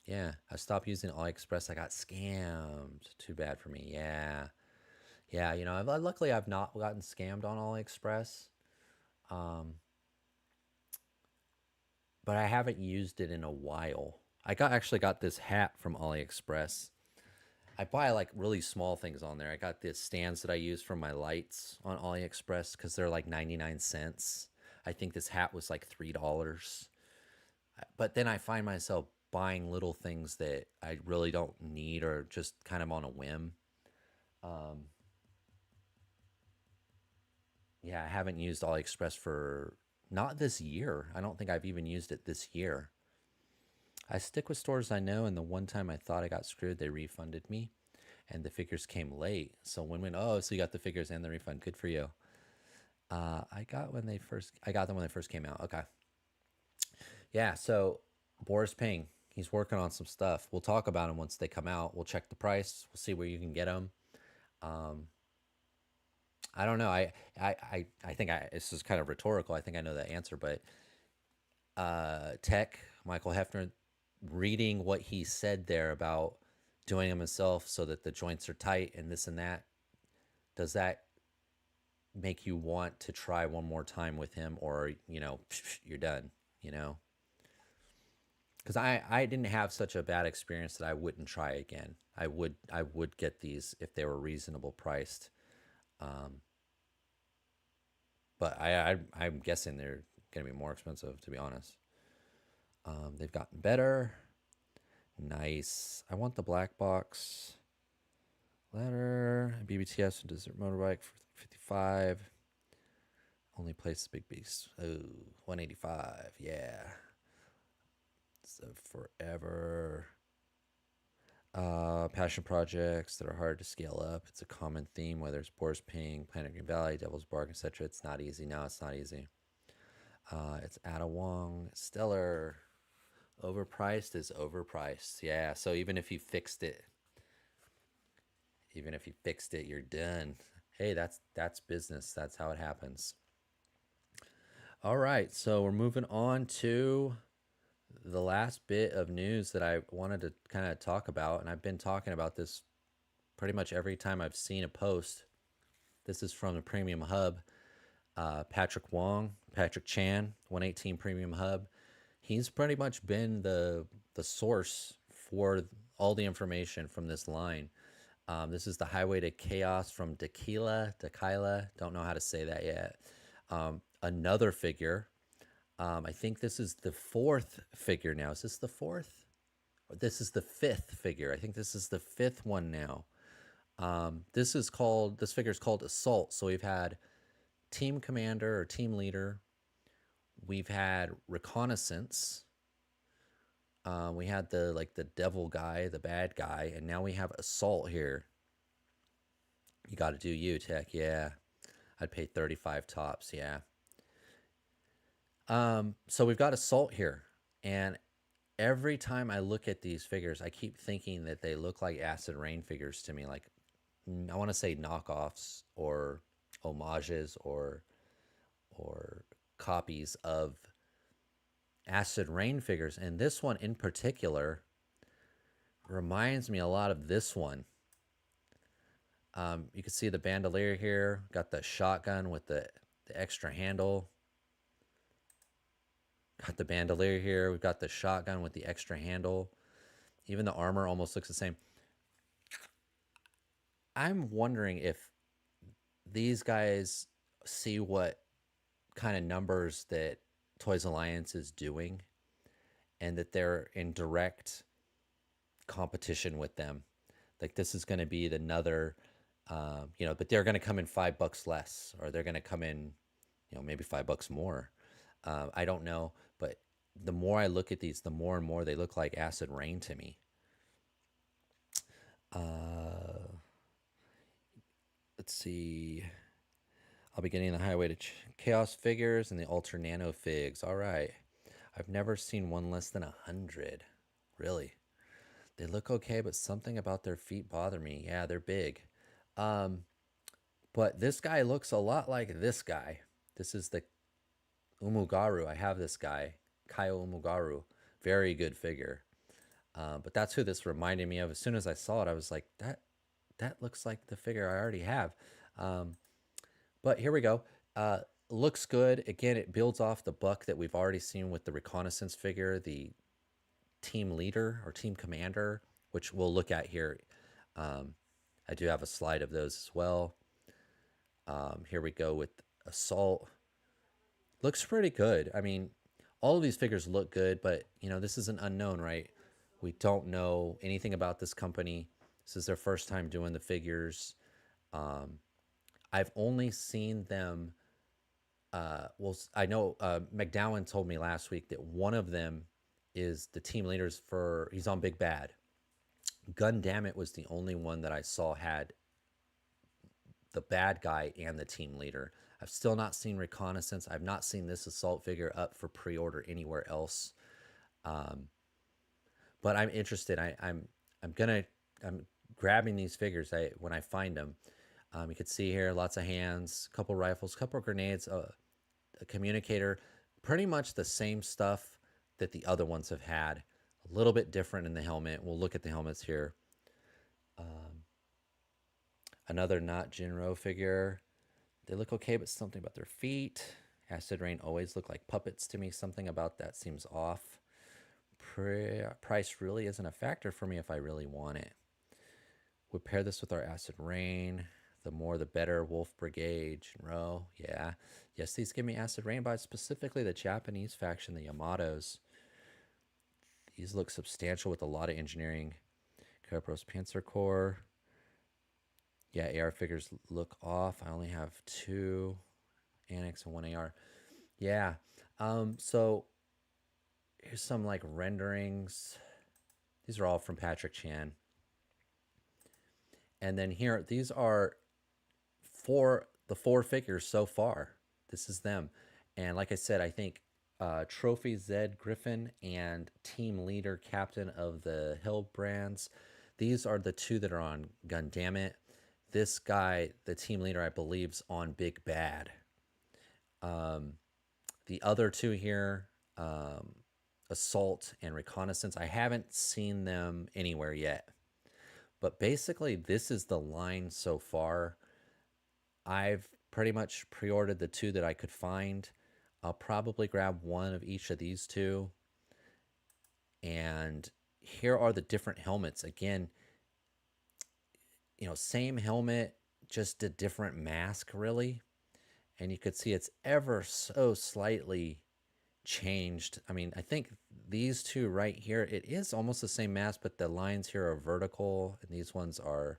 Yeah, I stopped using AliExpress. I got scammed. Too bad for me. Yeah. Yeah, you know, luckily I've not gotten scammed on AliExpress. Um, but I haven't used it in a while. I actually got this hat from AliExpress. I buy like really small things on there. I got the stands that I use for my lights on AliExpress because they're like 99 cents. I think this hat was like $3. But then I find myself buying little things that I really don't need or just kind of on a whim. Um, yeah, I haven't used AliExpress for not this year. I don't think I've even used it this year. I stick with stores I know, and the one time I thought I got screwed, they refunded me, and the figures came late. So so you got the figures and the refund. Good for you. I got them when they first came out. Okay. Yeah. So Boris Ping, he's working on some stuff. We'll talk about them once they come out. We'll check the price. We'll see where you can get them. I don't know. I think this is kind of rhetorical. I think I know the answer, but Tech, Michael Hefner, reading what he said there about doing them himself so that the joints are tight and this and that, does that make you want to try one more time with him, or, you know, you're done, you know? Because I didn't have such a bad experience that I wouldn't try again. I would get these if they were reasonable priced. But I'm guessing they're going to be more expensive, to be honest. They've gotten better. Nice. I want the black box. Letter. BBTS and Desert Motorbike for 55. Only place the big beast. Oh, 185. Yeah. So forever. Passion projects that are hard to scale up. It's a common theme, whether it's Boris Ping, Planet Green Valley, Devil's Bark, etc. It's not easy. No, it's not easy. It's Ada Wong. Stellar. Overpriced is overpriced. Yeah, so even if you fixed it, you're done. Hey, that's business. That's how it happens. All right, so we're moving on to the last bit of news that I wanted to kind of talk about, and I've been talking about this pretty much every time I've seen a post. This is from the Premium Hub. Patrick Chan, 118 Premium Hub. He's pretty much been the source for all the information from this line. This is the Highway to Chaos from Tequila. Don't know how to say that yet. Another figure. I think this is the fourth figure now. Is this the fourth? This is the fifth figure. I think this is the fifth one now. This figure is called Assault. So we've had Team Commander or Team Leader. We've had Reconnaissance. We had the devil guy, the bad guy, and now we have Assault here. You got to do you, Tech. Yeah. I'd pay 35 tops. Yeah. So we've got Assault here, and every time I look at these figures, I keep thinking that they look like Acid Rain figures to me. Like, I want to say knockoffs or homages or copies of Acid Rain figures. And this one in particular reminds me a lot of this one. You can see the bandolier here, got the shotgun with the extra handle. Got the bandolier here. We've got the shotgun with the extra handle. Even the armor almost looks the same. I'm wondering if these guys see what kind of numbers that Toys Alliance is doing and that they're in direct competition with them. Like, this is going to be another, but they're going to come in $5 less, or they're going to come in, maybe $5 more. I don't know, but the more I look at these, the more and more they look like Acid Rain to me. Let's see. I'll be getting the Highway to Chaos figures and the Ultra Nano figs. All right. I've never seen one less than 100. Really? They look okay, but something about their feet bother me. Yeah, they're big. But this guy looks a lot like this guy. This is the Umugaru. I have this guy. Kaio Umugaru. Very good figure. But that's who this reminded me of. As soon as I saw it, I was like, that looks like the figure I already have. Um, but here we go. Looks good. Again, it builds off the buck that we've already seen with the reconnaissance figure, the team leader or team commander, which we'll look at here. I do have a slide of those as well. Here we go with assault. Looks pretty good. I mean, all of these figures look good, but you know, this is an unknown, right? We don't know anything about this company. This is their first time doing the figures. I've only seen them. Well, I know McDowell told me last week that one of them is the team leaders for. He's on Big Bad. Gundamit was the only one that I saw had the bad guy and the team leader. I've still not seen Reconnaissance. I've not seen this assault figure up for pre-order anywhere else. But I'm interested. I'm grabbing these figures when I find them. You can see here lots of hands, a couple rifles, a couple grenades, a communicator, pretty much the same stuff that the other ones have had. A little bit different in the helmet. We'll look at the helmets here. Another not Jinro figure. They look okay, but something about their feet. Acid Rain always look like puppets to me. Something about that seems off. Price really isn't a factor for me if I really want it. We pair this with our Acid Rain. The more the better. Wolf Brigade, Jinro. Yeah. Yes, these give me Acid Rain, but specifically the Japanese faction, the Yamatos. These look substantial with a lot of engineering. Kerberos Panzer Corps. Yeah, AR figures look off. I only have 2 Annex and 1 AR. Yeah. So here's some like renderings. These are all from Patrick Chan. And then here, these are the 4 figures so far. This is them. And like I said, I think Trophy Zed Griffin and Team Leader Captain of the Hillbrands. These are the 2 that are on Gundamit. This guy, the team leader, I believe, is on Big Bad. The other 2 here, Assault and Reconnaissance, I haven't seen them anywhere yet. But basically, this is the line so far. I've pretty much pre-ordered the 2 that I could find. I'll probably grab one of each of these 2. And here are the different helmets. Again, you know, same helmet, just a different mask, really. And you could see it's ever so slightly changed. I mean, I think these 2 right here, it is almost the same mask, but the lines here are vertical, and these ones are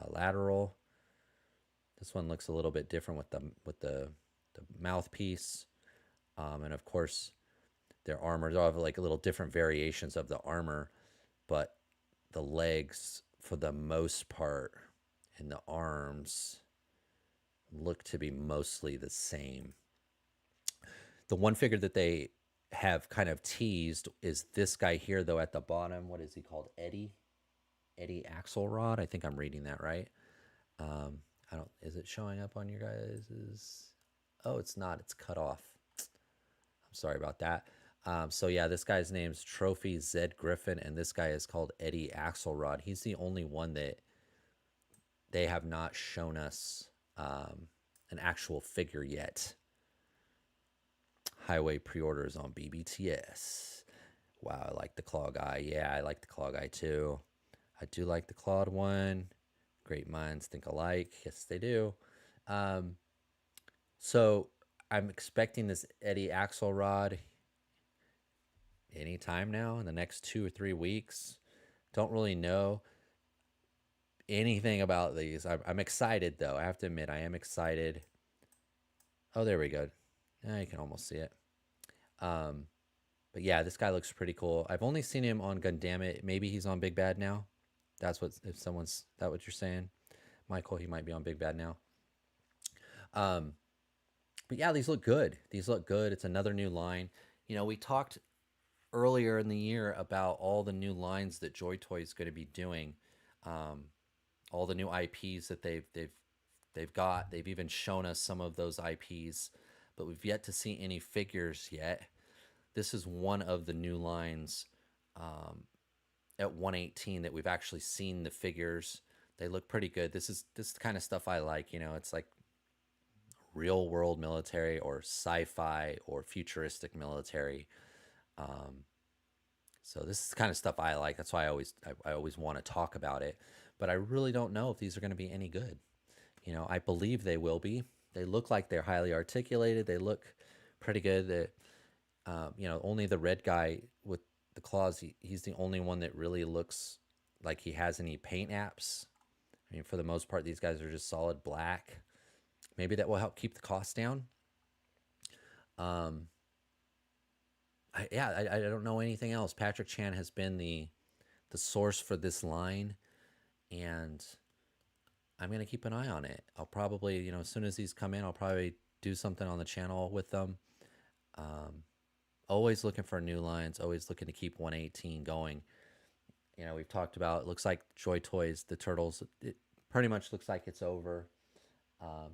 lateral. This one looks a little bit different with the mouthpiece, and of course, their armor. They all have like little different variations of the armor, but the legs, for the most part, and the arms look to be mostly the same. The one figure that they have kind of teased is this guy here, though, at the bottom. What is he called? Eddie Axelrod. I think I'm reading that right. I don't. Is it showing up on your guys's? Oh, it's not. It's cut off. I'm sorry about that. So yeah, this guy's name's Trophy Zed Griffin, and this guy is called Eddie Axelrod. He's the only one that they have not shown us an actual figure yet. Highway pre-orders on BBTS. Wow, I like the Claw Guy. Yeah, I like the Claw Guy too. I do like the Clawed one. Great minds think alike. Yes, they do. So I'm expecting this Eddie Axelrod anytime now in the next 2 or 3 weeks. Don't really know anything about these. I'm excited, though. I have to admit, I am excited. Oh, there we go. Now you can almost see it. But yeah, this guy looks pretty cool. I've only seen him on Gundamit. Maybe he's on Big Bad now. That's what, if someone's, that what you're saying? Michael, he might be on Big Bad now. But yeah, these look good. These look good. It's another new line. You know, we talked earlier in the year about all the new lines that Joy Toy is going to be doing. All the new IPs that they've got. They've even shown us some of those IPs, but we've yet to see any figures yet. this is one of the new lines at 118 that we've actually seen the figures. They look pretty good. This is the kind of stuff I like. You know, it's like real world military or sci-fi or futuristic military. So this is the kind of stuff I like. That's why I always want to talk about it. But I really don't know if these are going to be any good. You know, I believe they will be. They look like they're highly articulated. They look pretty good. That you know, only the red guy with the claws, he's the only one that really looks like he has any paint apps. I mean, for the most part, these guys are just solid black. Maybe that will help keep the cost down. I don't know anything else. Patrick Chan has been the source for this line, and I'm going to keep an eye on it. I'll probably, you know, as soon as these come in, I'll probably do something on the channel with them. Always looking for new lines, always looking to keep 118 going. You know, we've talked about, it looks like Joy Toys, the Turtles, it pretty much looks like it's over.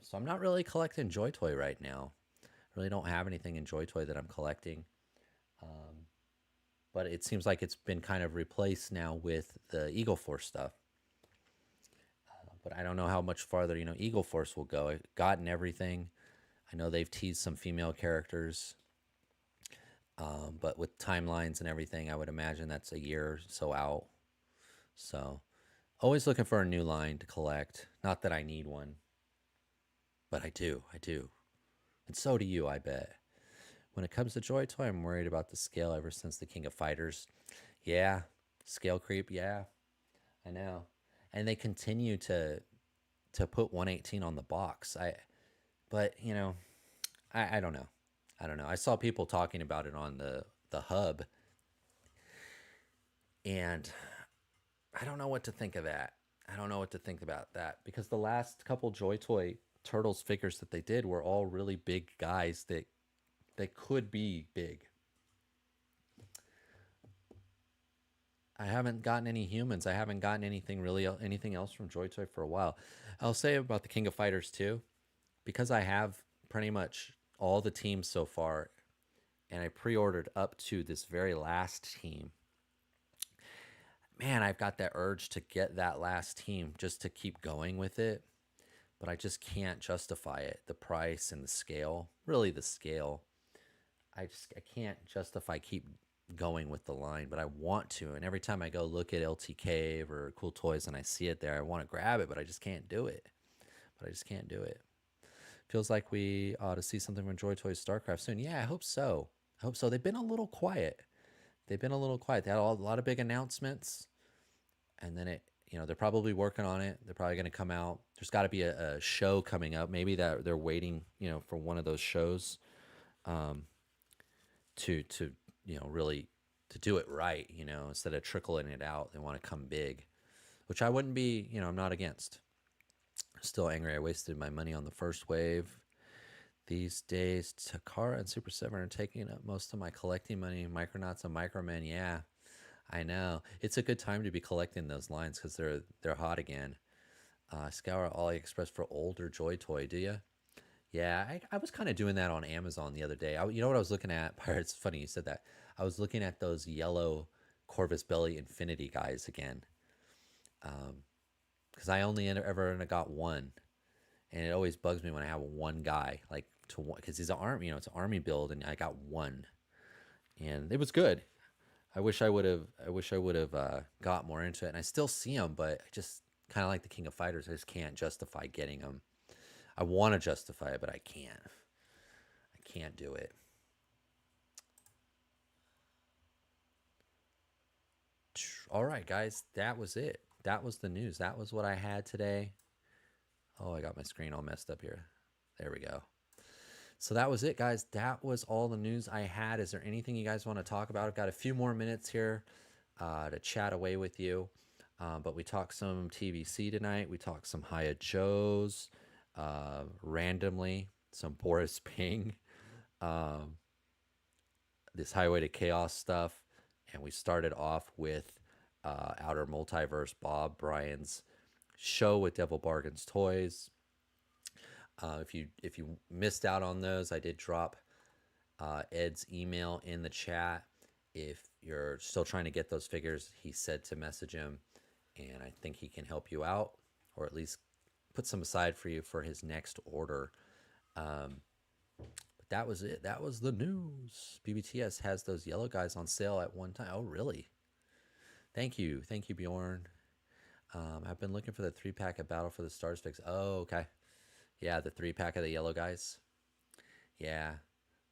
So I'm not really collecting Joy Toy right now. I really don't have anything in Joy Toy that I'm collecting. But it seems like it's been kind of replaced now with the Eagle Force stuff. But I don't know how much farther, you know, Eagle Force will go. I've gotten everything. I know they've teased some female characters. But with timelines and everything, I would imagine that's a year or so out. So always looking for a new line to collect. Not that I need one, but I do. And so do you, I bet. When it comes to Joy Toy, I'm worried about the scale ever since the King of Fighters. Yeah, scale creep, yeah, I know. And they continue to put 118 on the box. But you know, I don't know. I don't know. I saw people talking about it on the hub, and I don't know what to think of that. I don't know what to think about that, because the last couple Joy Toy Turtles figures that they did were all really big guys that could be big. I haven't gotten any humans. I haven't gotten anything else from Joy Toy for a while. I'll say about the King of Fighters too, because I have pretty much all the teams so far, and I pre-ordered up to this very last team. Man, I've got that urge to get that last team just to keep going with it, but I just can't justify it. The price and the scale, really the scale. I can't justify keep going with the line, but I want to. And every time I go look at LT Cave or Cool Toys and I see it there, I want to grab it, but I just can't do it. Feels like we ought to see something from Joy Toys StarCraft soon. Yeah, I hope so. They've been a little quiet. They had a lot of big announcements, and then they're probably working on it. They're probably going to come out. There's got to be a show coming up. Maybe that they're waiting, for one of those shows, to really to do it right. Instead of trickling it out, they want to come big, which I wouldn't be. I'm not against. Still angry I wasted my money on the first wave. These days, Takara and Super 7 are taking up most of my collecting money. Micronauts and Micromen, yeah, I know. It's a good time to be collecting those lines because they're hot again. Scour AliExpress for older Joy Toy, do you? Yeah, I was kind of doing that on Amazon the other day. You know what I was looking at? Pirates, funny you said that. I was looking at those yellow Corvus Belli Infinity guys again. Because I only ever got one. And it always bugs me when I have one guy, like, because he's an army, it's an army build, and I got one, and it was good. I wish I would have got more into it, and I still see them, but I just kind of like the King of Fighters. I just can't justify getting them. I want to justify it, but I can't. I can't do it. All right, guys, that was it. That was the news. That was what I had today. Oh, I got my screen all messed up here. There we go. So that was it, guys. That was all the news I had. Is there anything you guys want to talk about? I've got a few more minutes here to chat away with you. But we talked some TVC tonight. We talked some Hiya Joe's, randomly, some Boris Ping, this Highway to Chaos stuff. And we started off with Outer Multiverse, Bob Bryan's show with Devil Bargains Toys. If you missed out on those, I did drop Ed's email in the chat. If you're still trying to get those figures, he said to message him, and I think he can help you out, or at least put some aside for you for his next order. But that was it. That was the news. BBTS has those yellow guys on sale at one time. Oh, really? Thank you, Bjorn. I've been looking for the 3-pack of Battle for the Stars fix. Oh, okay. Yeah, the 3-pack of the yellow guys. Yeah,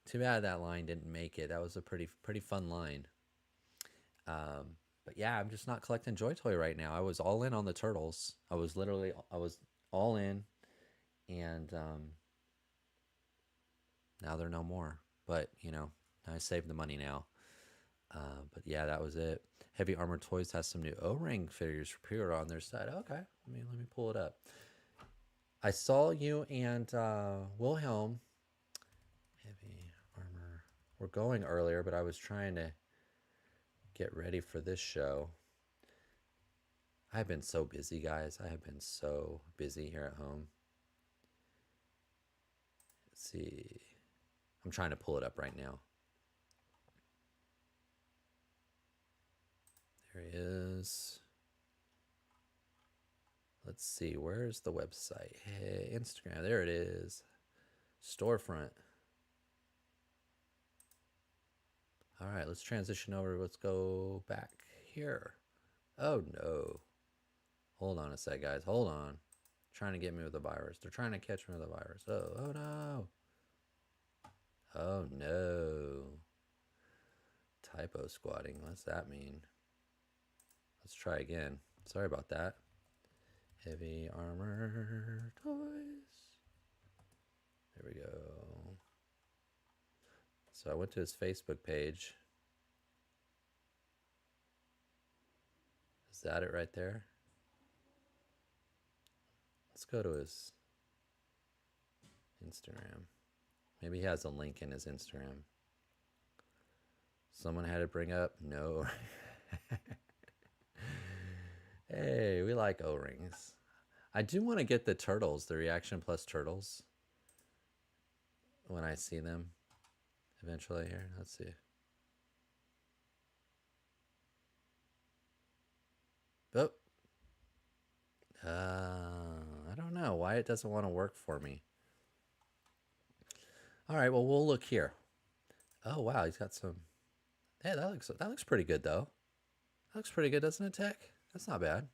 too bad that line didn't make it. That was a pretty fun line. But yeah, I'm just not collecting Joy Toy right now. I was all in on the turtles. I was all in, and now they're no more. But you know, I saved the money now. But yeah, that was it. Heavy Armor Toys has some new O-ring figures for pre-order on their site. Okay, let me pull it up. I saw you and Wilhelm. Heavy Armor. We're going earlier, but I was trying to get ready for this show. I've been so busy, guys. I have been so busy here at home. Let's see. I'm trying to pull it up right now. There he is. Let's see. Where's the website? Hey, Instagram. There it is. Storefront. All right, let's transition over. Let's go back here. Oh, no. Hold on a sec, guys. Hold on. Trying to get me with the virus. They're trying to catch me with the virus. Oh no. Oh, no. Typo squatting. What's that mean? Let's try again. Sorry about that. Heavy Armor Toys. There we go. So I went to his Facebook page. Is that it right there? Let's go to his Instagram. Maybe he has a link in his Instagram. Someone had to bring up? No. Hey, we like O-rings. I do want to get the turtles, the Reaction Plus turtles, when I see them eventually here. Let's see. Oh. I don't know why it doesn't want to work for me. All right, well, we'll look here. Oh, wow, he's got some... Hey, that looks pretty good, though. That looks pretty good, doesn't it, Tech? That's not bad.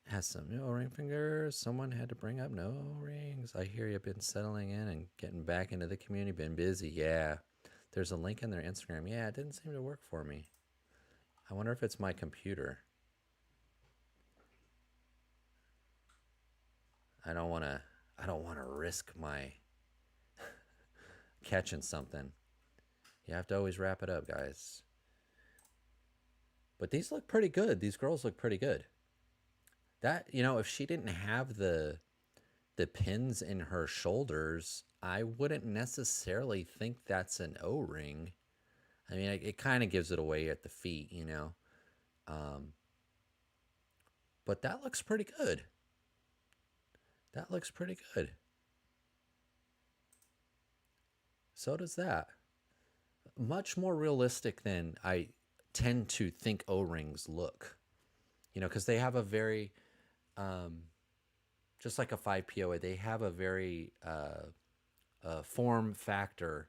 Has some new O-ring fingers. Someone had to bring up no rings. I hear you've been settling in and getting back into the community. Been busy. Yeah. There's a link in their Instagram. Yeah, it didn't seem to work for me. I wonder if it's my computer. I don't want to risk my catching something. You have to always wrap it up, guys. But these look pretty good. These girls look pretty good. That, you know, if she didn't have the pins in her shoulders, I wouldn't necessarily think that's an O-ring. I mean, it kind of gives it away at the feet, you know. But that looks pretty good. That looks pretty good. So does that. Much more realistic than I tend to think O-rings look. You know, because they have a very, just like a 5POA, they have a very form factor.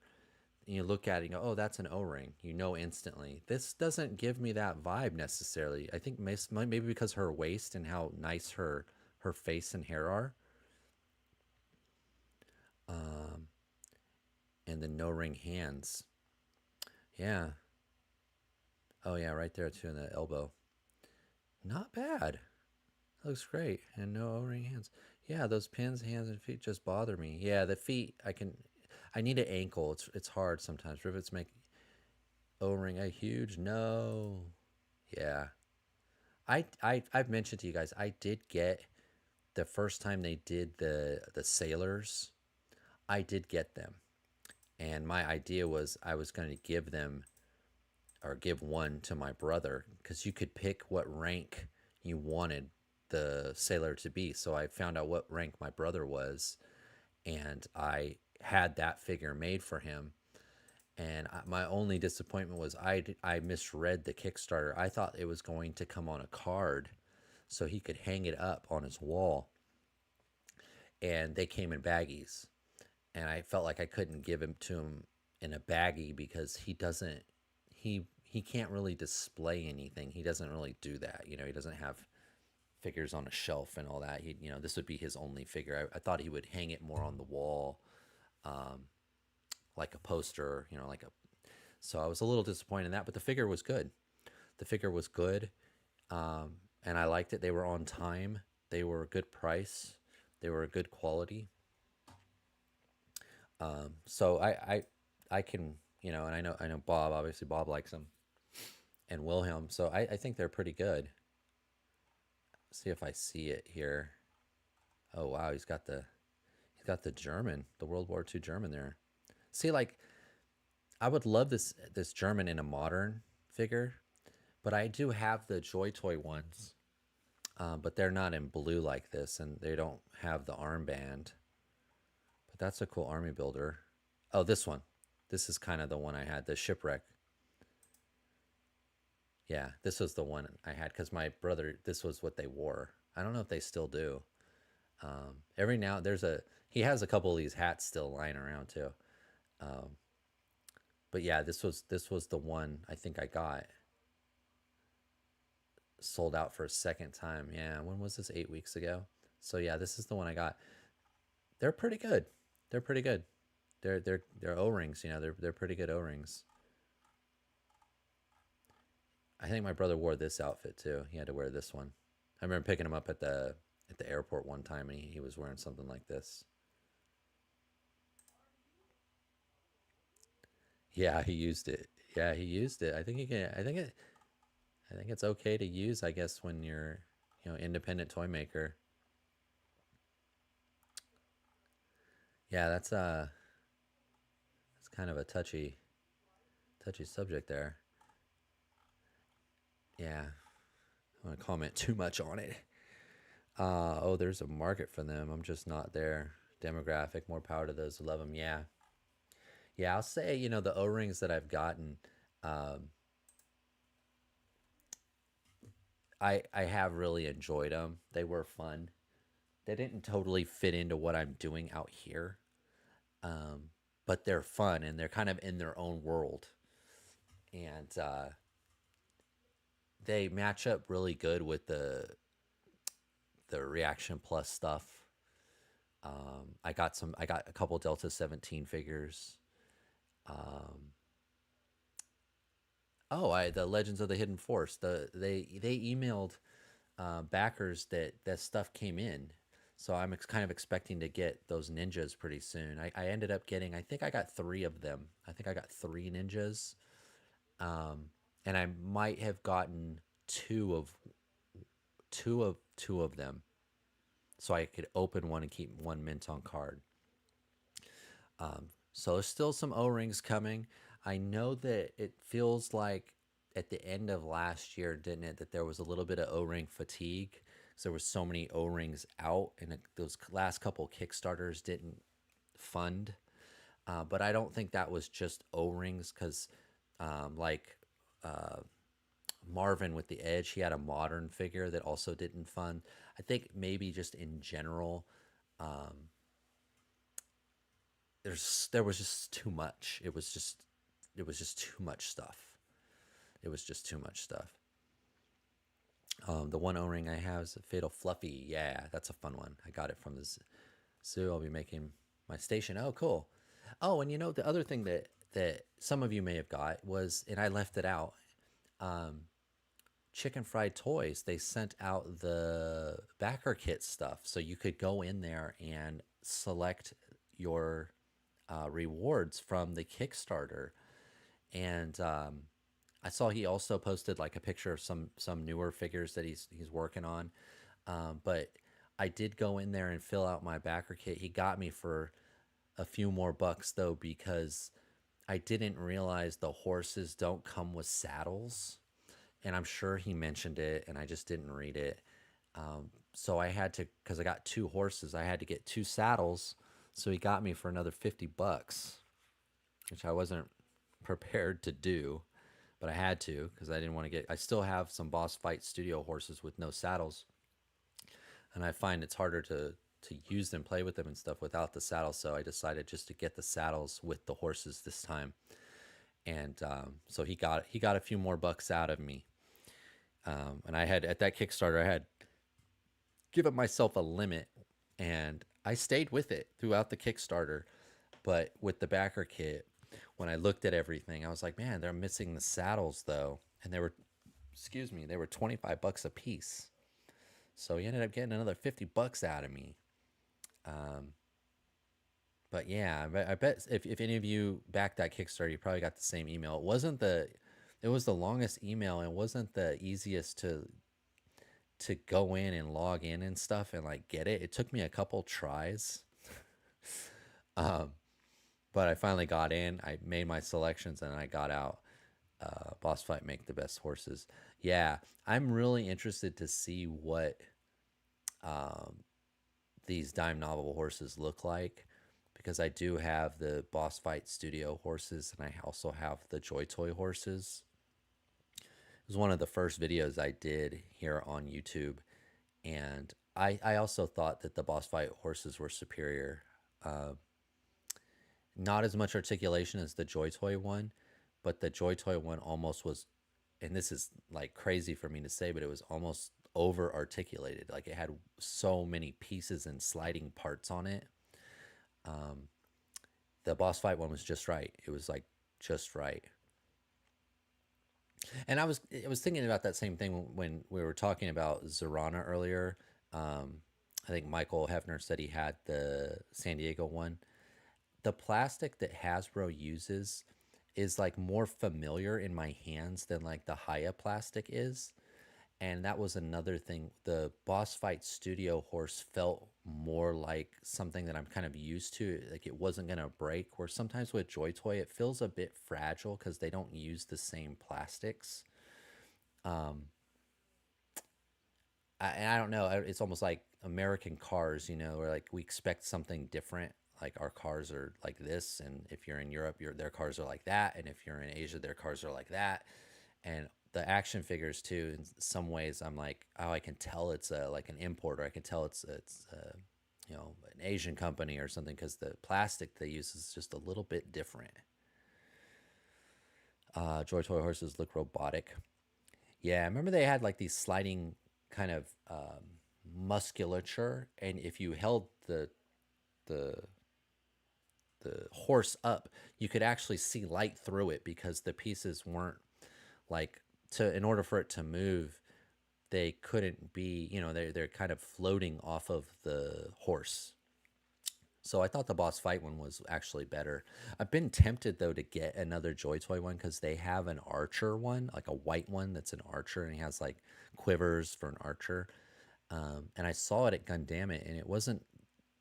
You look at it and you go, oh, that's an O-ring. You know instantly. This doesn't give me that vibe necessarily. I think maybe because her waist and how nice her face and hair are. And the no-ring hands. Yeah. Oh, yeah, right there, too, in the elbow. Not bad. That looks great. And no O-ring hands. Yeah, those pins, hands, and feet just bother me. Yeah, the feet, I need an ankle. It's hard sometimes. Rivets make O-ring a huge no. Yeah. I've mentioned to you guys, I did get the first time they did the sailors, I did get them. And my idea was I was going to give them or give one to my brother because you could pick what rank you wanted the sailor to be. So I found out what rank my brother was, and I had that figure made for him. And my only disappointment was I misread the Kickstarter. I thought it was going to come on a card so he could hang it up on his wall. And they came in baggies. And I felt like I couldn't give him to him in a baggie because he can't really display anything. He doesn't really do that. You know, he doesn't have figures on a shelf and all that. This would be his only figure. I thought he would hang it more on the wall, like a poster, so I was a little disappointed in that, but the figure was good. The figure was good. And I liked it. They were on time. They were a good price. They were a good quality. So I can, and I know Bob, obviously Bob likes them, and Wilhelm. So I think they're pretty good. Let's see if I see it here. Oh wow, he's got the German, the World War II German there. See, like, I would love this German in a modern figure, but I do have the Joy Toy ones, but they're not in blue like this, and they don't have the armband. But that's a cool army builder. Oh, this one. This is kind of the one I had, the Shipwreck. Yeah, this was the one I had because my brother, this was what they wore. I don't know if they still do. Every now he has a couple of these hats still lying around too. But yeah, this was the one I think I got. Sold out for a second time. Yeah, when was this? 8 weeks ago. So yeah, this is the one I got. They're pretty good. They're pretty good. They're O-rings. They're pretty good O-rings. I think my brother wore this outfit too. He had to wear this one. I remember picking him up at the airport one time, and he was wearing something like this. Yeah, he used it. Yeah, he used it. I think he can. I think it's okay to use, I guess, when you're, independent toy maker. Yeah, that's kind of a touchy subject there. Yeah, I don't want to comment too much on it. Oh, there's a market for them. I'm just not there. Demographic, more power to those who love them. Yeah. Yeah, I'll say, the O-rings that I've gotten, I have really enjoyed them. They were fun. They didn't totally fit into what I'm doing out here, but they're fun and they're kind of in their own world. And they match up really good with the Reaction Plus stuff. I got a couple Delta 17 figures. The Legends of the Hidden Force. They emailed backers that stuff came in, so I'm kind of expecting to get those ninjas pretty soon. I ended up getting, I think I got 3 of them. I think I got 3 ninjas, and I might have gotten two of them, so I could open one and keep one mint on card. So there's still some O-rings coming. I know that it feels like at the end of last year, didn't it, that there was a little bit of O-ring fatigue because there was so many O-rings out, and those last couple Kickstarters didn't fund. But I don't think that was just O-rings because, Marvin with the Edge, he had a modern figure that also didn't fund. I think maybe just in general, there was just too much. It was just too much stuff. It was just too much stuff. The one O-ring I have is a Fatal Fluffy. Yeah, that's a fun one. I got it from the zoo. I'll be making my station. Oh, cool. Oh, and the other thing that some of you may have got was, and I left it out, Chicken Fried Toys. They sent out the backer kit stuff, so you could go in there and select your rewards from the Kickstarter. And I saw he also posted like a picture of some newer figures that he's working on. But I did go in there and fill out my backer kit. He got me for a few more bucks though, because I didn't realize the horses don't come with saddles. And I'm sure he mentioned it and I just didn't read it. So I had to, because I got 2 horses, I had to get 2 saddles So he got me for another $50, which I wasn't prepared to do, but I had to because I didn't want to get. I still have some Boss Fight Studio horses with no saddles, and I find it's harder to use them, play with them, and stuff without the saddles. So I decided just to get the saddles with the horses this time, and so he got a few more bucks out of me. And I had at that Kickstarter, I had given myself a limit, and I stayed with it throughout the Kickstarter. But with the backer kit, when I looked at everything, I was like, man, they're missing the saddles though, and they were $25 a piece. So he ended up getting another $50 out of me. But yeah, I bet if any of you backed that Kickstarter, you probably got the same email. It was the longest email, and it wasn't the easiest to go in and log in and stuff and like get it. It took me a couple tries. But I finally got in. I made my selections and I got out. Boss Fight make the best horses. Yeah, I'm really interested to see what these Dime Novel horses look like, because I do have the Boss Fight Studio horses and I also have the Joy Toy horses. It was one of the first videos I did here on YouTube, and I also thought that the Boss Fight horses were superior. Not as much articulation as the Joy Toy one, but the Joy Toy one almost was, and this is like crazy for me to say, but it was almost over articulated. Like it had so many pieces and sliding parts on it. The Boss Fight one was just right. It was like just right. And I was thinking about that same thing when we were talking about Zorana earlier. I think Michael Hefner said he had the San Diego one. The plastic that Hasbro uses is like more familiar in my hands than like the Haya plastic is. And that was another thing. The Boss Fight Studio horse felt more like something that I'm kind of used to. Like it wasn't going to break. Where sometimes with Joy Toy, it feels a bit fragile because they don't use the same plastics. And I don't know. It's almost like American cars, where like we expect something different. Like our cars are like this, and if you're in Europe, their cars are like that, and if you're in Asia, their cars are like that. And the action figures too, in some ways, I'm like, oh, I can tell it's like an import, or I can tell it's an Asian company or something, because the plastic they use is just a little bit different. Joy Toy horses look robotic. Yeah, I remember they had like these sliding kind of musculature, and if you held the horse up, you could actually see light through it, because the pieces weren't like, in order for it to move, they couldn't be, they're kind of floating off of the horse. So I thought the Boss Fight one was actually better. I've been tempted though to get another Joy Toy one, because they have an archer one, like a white one that's an archer, and he has like quivers for an archer. And I saw it at Gundamit, and it wasn't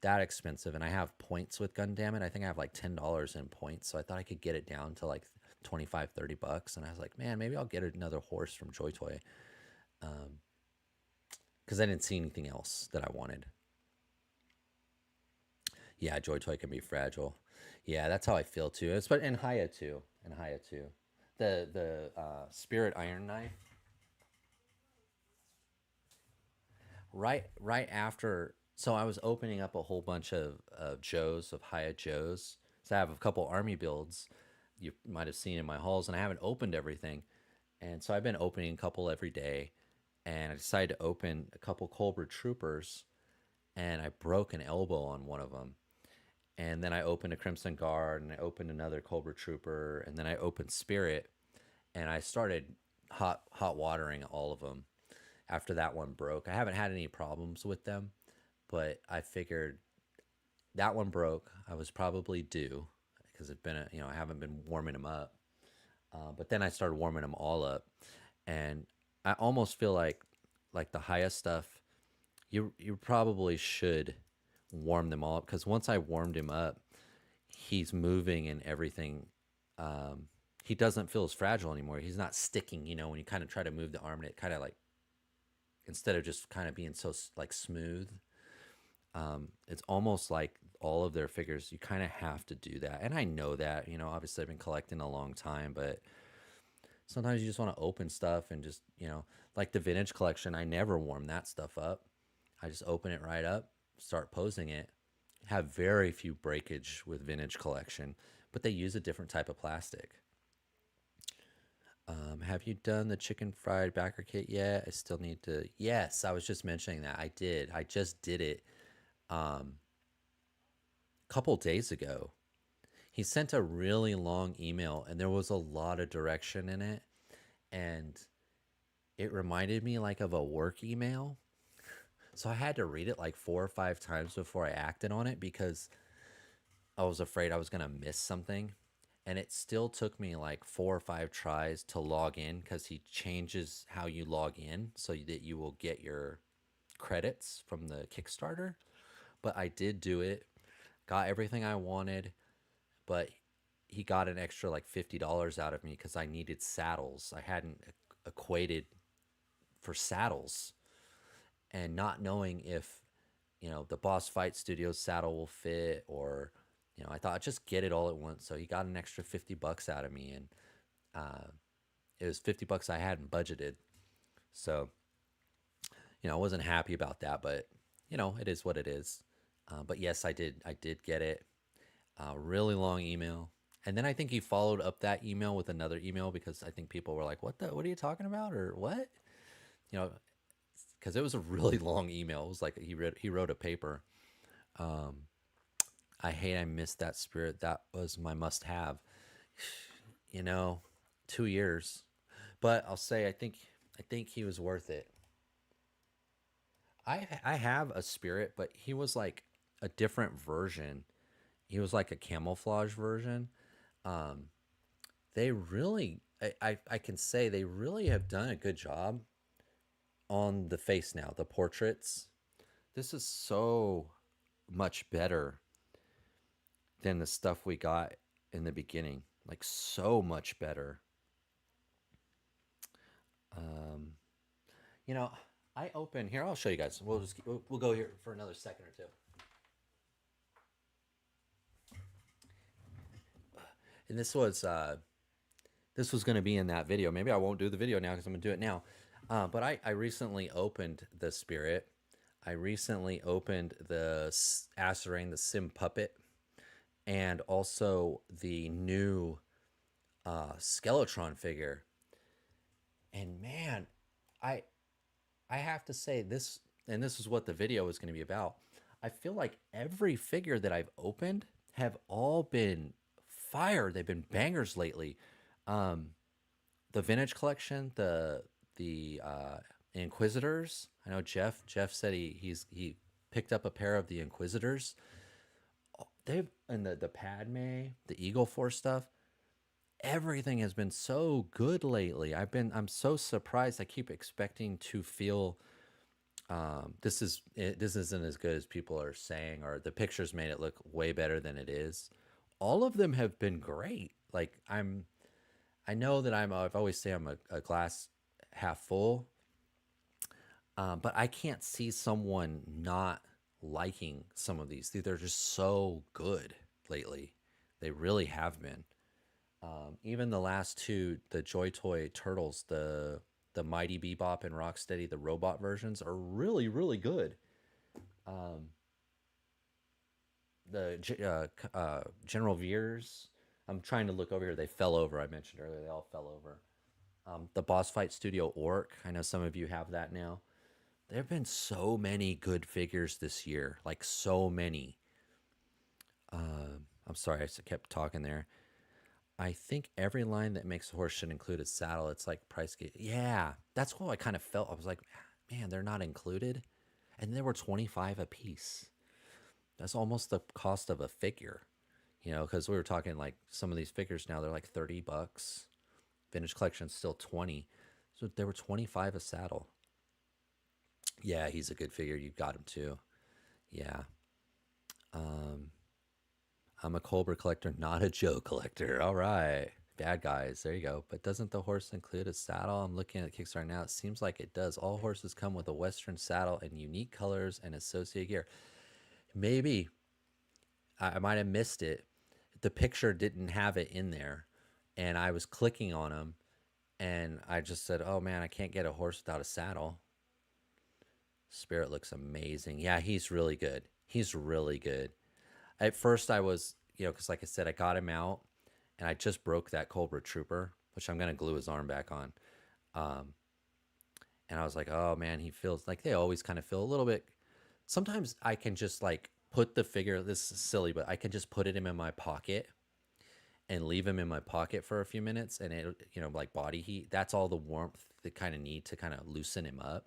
that expensive, and I have points with Gundamit. I think I have like $10 in points, so I thought I could get it down to like $25-30, and I was like, man, maybe I'll get another horse from Joy Toy, because I didn't see anything else that I wanted. Yeah, Joy Toy can be fragile. Yeah, that's how I feel too. It's but in Haya too. The Spirit Iron Knife. Right after, so I was opening up a whole bunch of Joes, of Haya Joes. So I have a couple army builds you might have seen in my hauls, and I haven't opened everything. And so I've been opening a couple every day, and I decided to open a couple Cobra Troopers, and I broke an elbow on one of them. And then I opened a Crimson Guard, and I opened another Cobra Trooper, and then I opened Spirit, and I started hot watering all of them after that one broke. I haven't had any problems with them, but I figured that one broke. I was probably due, because it's been I haven't been warming them up. But then I started warming them all up, and I almost feel like the highest stuff, you probably should warm them all up, because once I warmed him up, he's moving and everything. He doesn't feel as fragile anymore. He's not sticking, when you kind of try to move the arm, and it kind of like, instead of just kind of being so like smooth, It's almost like all of their figures, you kind of have to do that. And I know that, obviously I've been collecting a long time, but sometimes you just want to open stuff and just, like the vintage collection, I never warm that stuff up. I just open it right up, start posing it. Have very few breakage with vintage collection, but they use a different type of plastic. Have you done the chicken fried backer kit yet? I still need to. Yes, I was just mentioning that. I did. I just did it a couple days ago. He sent a really long email and there was a lot of direction in it. And it reminded me like of a work email. So I had to read it like 4 or 5 times before I acted on it because I was afraid I was going to miss something. And it still took me like 4 or 5 tries to log in because he changes how you log in so that you will get your credits from the Kickstarter. But I did do it, got everything I wanted, but he got an extra like $50 out of me because I needed saddles. I hadn't equated for saddles, and not knowing if the Boss Fight Studios saddle will fit, or I thought I'd just get it all at once. So he got an extra $50 out of me, and it was $50 I hadn't budgeted. So I wasn't happy about that, but it is what it is. But yes, I did get it. Really long email. And then I think he followed up that email with another email because I think people were like, what are you talking about? Or what? Because it was a really long email. It was like he wrote a paper. I missed that spirit. That was my must have. 2 years. But I'll say I think he was worth it. I have a spirit, but he was like a different version. He was like a camouflage version. They really, I can say they really have done a good job on the face now, the portraits. This is so much better than the stuff we got in the beginning. Like so much better. Um, I open here. I'll show you guys. We'll go here for another second or two. And this was going to be in that video. Maybe I won't do the video now because I'm going to do it now. But I recently opened the Spirit. I recently opened the Acerain, the Sim Puppet, and also the new Skeletron figure. And man, I have to say this, and this is what the video is going to be about. I feel like every figure that I've opened have all been fire. They've been bangers lately. The vintage collection, the Inquisitors. I know Jeff said he picked up a pair of the Inquisitors. They've, and the Padme, the Eagle Force stuff. Everything has been so good lately. I'm so surprised. I keep expecting to feel this isn't as good as people are saying, or the pictures made it look way better than it is. All of them have been great. Like I know that I've always say I'm a glass half full, but I can't see someone not liking some of these. They're just so good lately. They really have been. Even the last two, the Joy Toy Turtles, the Mighty Bebop and Rocksteady, the robot versions are really, really good. The General Veers, I'm trying to look over here. They fell over. I mentioned earlier, they all fell over. The Boss Fight Studio Orc, I know some of you have that now. There have been so many good figures this year, like so many. I'm sorry, I kept talking there. I think every line that makes a horse should include a saddle. It's like price gate. Yeah, that's what I kind of felt. I was like, man, they're not included. And they were 25 a piece. That's almost the cost of a figure, because we were talking like some of these figures now, they're like $30. Vintage collection's still 20. So they were 25 a saddle. Yeah, he's a good figure. You got him too. Yeah. I'm a Cobra collector, not a Joe collector. All right. Bad guys. There you go. But doesn't the horse include a saddle? I'm looking at Kickstarter now. It seems like it does. All horses come with a Western saddle and unique colors and associated gear. Maybe I might have missed it. The picture didn't have it in there, and I was clicking on him, and I just said, "Oh man, I can't get a horse without a saddle." Spirit looks amazing. Yeah, he's really good. He's really good. At first, I was, because like I said, I got him out, and I just broke that Cobra Trooper, which I'm gonna glue his arm back on. Um, and I was like, oh man, he feels like they always kind of feel a little bit. Sometimes I can just like put the figure. This is silly, but I can just put him in my pocket and leave him in my pocket for a few minutes, and it, like body heat. That's all the warmth they kind of need to kind of loosen him up.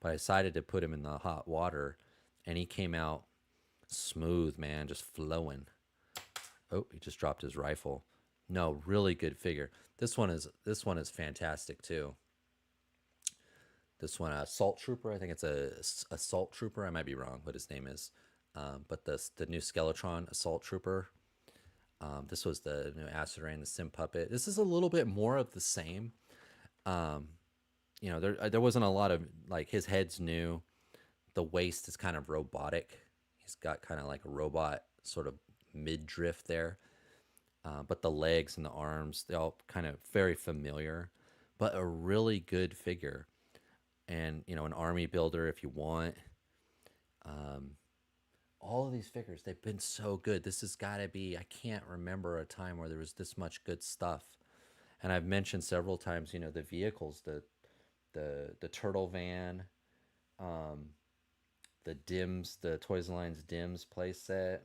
But I decided to put him in the hot water, and he came out smooth, man, just flowing. Oh, he just dropped his rifle. No, really good figure. This one is fantastic too. This one, Assault Trooper. I think it's a Assault Trooper. I might be wrong what his name is, but the new Skeletron Assault Trooper. This was the new Acid Rain, the Sim Puppet. This is a little bit more of the same. There wasn't a lot of like his head's new. The waist is kind of robotic. He's got kind of like a robot sort of midriff there. But the legs and the arms, they all kind of very familiar, but a really good figure. And, an army builder if you want. All of these figures, they've been so good. This has got to be, I can't remember a time where there was this much good stuff. And I've mentioned several times, the vehicles, the turtle van, the Dims, the Toys and Lions Dims playset.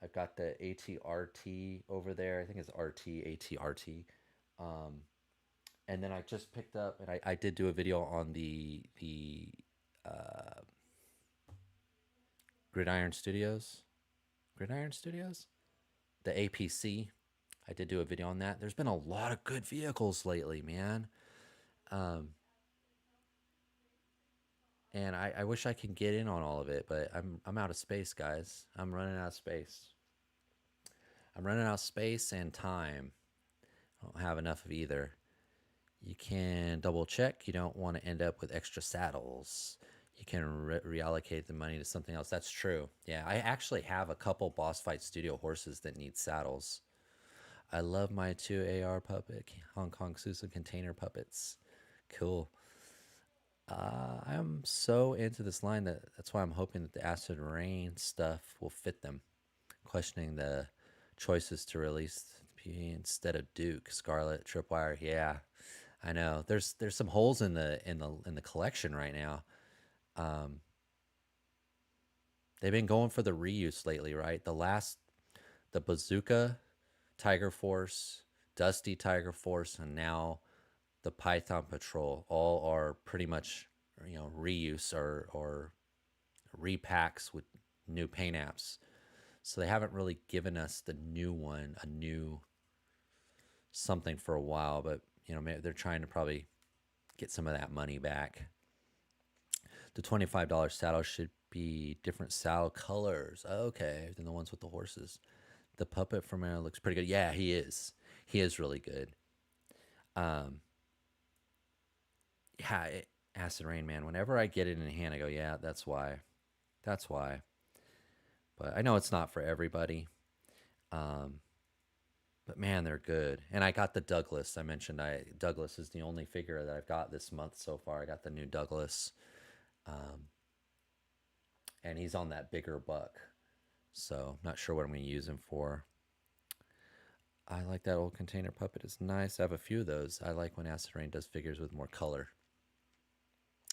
I've got the ATRT over there. I think it's ATRT. And then I just picked up, and I did do a video on the uh, Gridiron Studios. Gridiron Studios? The APC. I did do a video on that. There's been a lot of good vehicles lately, man. And I wish I could get in on all of it, but I'm out of space, guys. I'm running out of space. I'm running out of space and time. I don't have enough of either. You can double check. You don't want to end up with extra saddles. You can reallocate the money to something else. That's true. Yeah, I actually have a couple Boss Fight Studio horses that need saddles. I love my 2 AR puppet, Hong Kong Susa container puppets. Cool. I'm so into this line that's why I'm hoping that the Acid Rain stuff will fit them. Questioning the choices to release instead of Duke, Scarlet, Tripwire. Yeah, I know. There's some holes in the collection right now. They've been going for the reuse lately, right? The Bazooka, Tiger Force, Dusty Tiger Force, and now the Python Patrol all are pretty much, reuse or repacks with new paint apps. So they haven't really given us the new one, a new something for a while, but maybe they're trying to probably get some of that money back. The $25 saddle should be different saddle colors, okay, than the ones with the horses. The puppet from there looks pretty good. Yeah, he is. He is really good. Yeah, Acid Rain, man. Whenever I get it in hand, I go, yeah, that's why. That's why. But I know it's not for everybody. But man, they're good. And I got the Douglas. I mentioned Douglas is the only figure that I've got this month so far. I got the new Douglas. And he's on that bigger buck. So I'm not sure what I'm going to use him for. I like that old container puppet. It's nice. I have a few of those. I like when Acid Rain does figures with more color.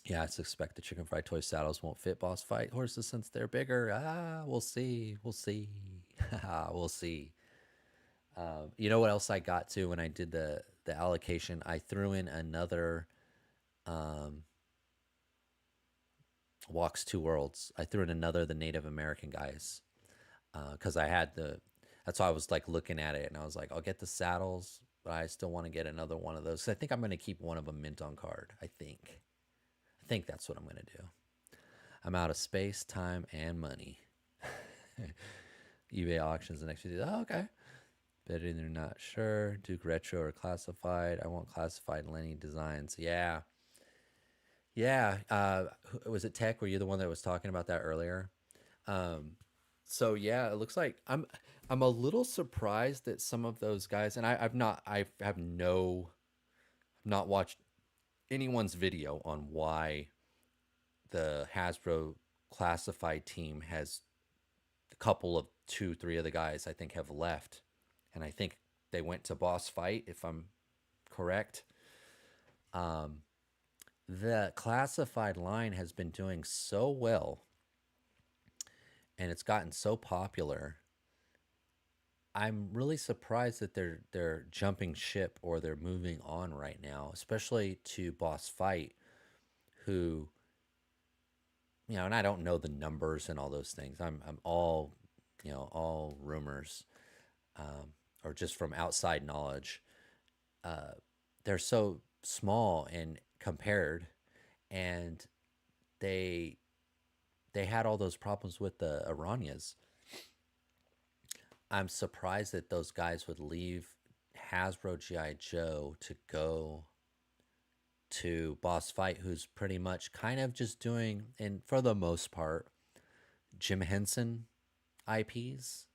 Yeah, I suspect the Chicken Fried Toy saddles won't fit Boss Fight horses since they're bigger. We'll see. We'll see. We'll see. You know what else I got to when I did the allocation? I threw in another Walks Two Worlds. I threw in another the Native American guys because I had that's why I was like looking at it and I was like, I'll get the saddles, but I still want to get another one of those. So I think I'm going to keep one of them mint on card. I think that's what I'm going to do. I'm out of space, time, and money. eBay auctions the next few days. Oh, okay. Betting they're not sure. Duke Retro or Classified. I want Classified Lenny Designs. Yeah. Yeah. Was it Tech? Were you the one that was talking about that earlier? So yeah, it looks like I'm a little surprised that some of those guys, and I have not watched anyone's video on why the Hasbro classified team has a couple of two, three of the guys I think have left, and I think they went to Boss Fight if I'm correct. Um, the classified line has been doing so well, and it's gotten so popular. I'm really surprised that they're jumping ship or they're moving on right now, especially to Boss Fight, who, and I don't know the numbers and all those things. I'm all, all rumors, or just from outside knowledge. Uh, they're so small and compared, and they they had all those problems with the Aranyas. I'm surprised that those guys would leave Hasbro GI Joe to go to Boss Fight, who's pretty much kind of just doing, and for the most part, Jim Henson IPs.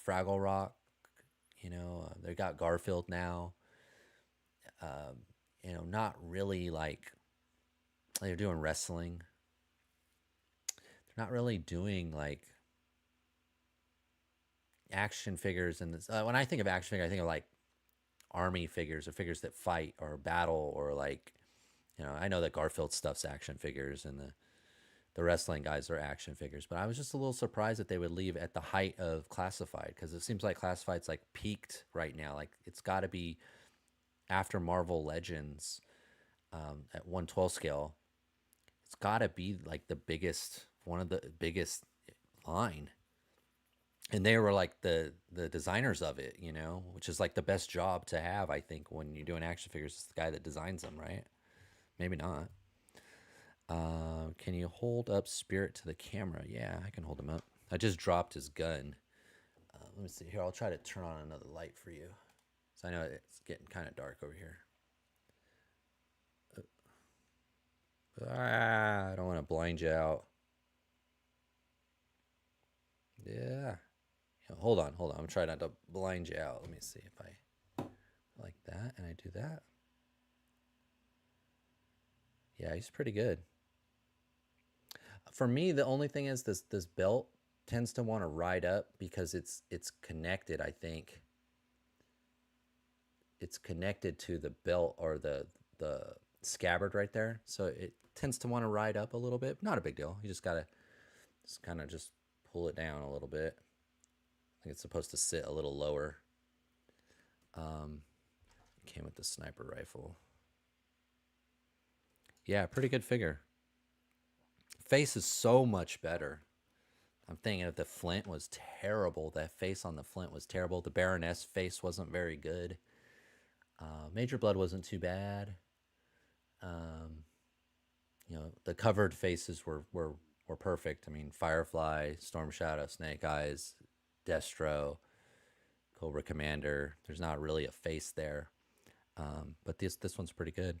Fraggle Rock. They got Garfield now. Not really like they're doing wrestling. They're not really doing like action figures. And when I think of action figure, I think of like army figures or figures that fight or battle or like, I know that Garfield stuff's action figures and the wrestling guys are action figures, but I was just a little surprised that they would leave at the height of Classified, because it seems like Classified's like peaked right now. Like it's got to be after Marvel Legends, at 1/12 scale. It's got to be like one of the biggest line. And they were like the designers of it, which is like the best job to have, I think, when you're doing action figures. It's the guy that designs them, right? Maybe not. Can you hold up Spirit to the camera? Yeah, I can hold him up. I just dropped his gun. Let me see here. I'll try to turn on another light for you. So I know it's getting kind of dark over here. I don't want to blind you out. Yeah. Hold on. I'm trying not to blind you out. Let me see if I like that and I do that. Yeah, he's pretty good. For me, the only thing is this belt tends to want to ride up because it's connected, I think. It's connected to the belt or the scabbard right there. So it tends to want to ride up a little bit. Not a big deal. You just got to kind of just pull it down a little bit. I think it's supposed to sit a little lower. Came with the sniper rifle. Yeah, pretty good figure. Face is so much better. I'm thinking if the Flint was terrible, that face on the Flint was terrible. The Baroness face wasn't very good. Major Blood wasn't too bad. The covered faces were perfect. I mean, Firefly, Storm Shadow, Snake Eyes, Destro, Cobra Commander. There's not really a face there, but this one's pretty good.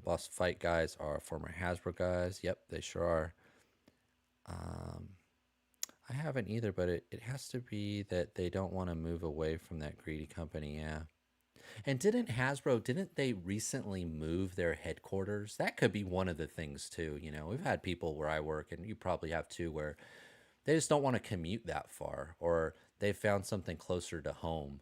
Boss Fight guys are former Hasbro guys. Yep, they sure are. I haven't either, but it has to be that they don't want to move away from that greedy company. Yeah. And didn't they recently move their headquarters? That could be one of the things too. We've had people where I work, and you probably have too, where they just don't want to commute that far, or they found something closer to home.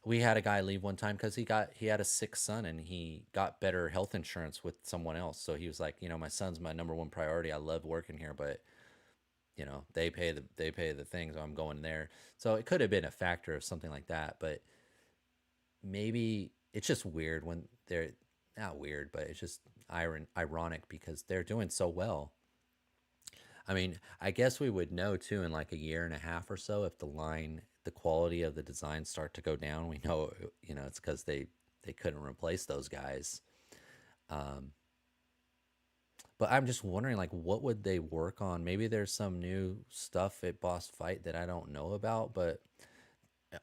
We had a guy leave one time because he had a sick son, and he got better health insurance with someone else. So he was like, my son's my number one priority. I love working here, but they pay the thing, so I'm going there. So it could have been a factor of something like that, but maybe it's just weird when they're not weird, but it's just ironic because they're doing so well. I mean, I guess we would know too in like a year and a half or so if the quality of the designs start to go down. We know, it's because they couldn't replace those guys. But I'm just wondering, like, what would they work on? Maybe there's some new stuff at Boss Fight that I don't know about, but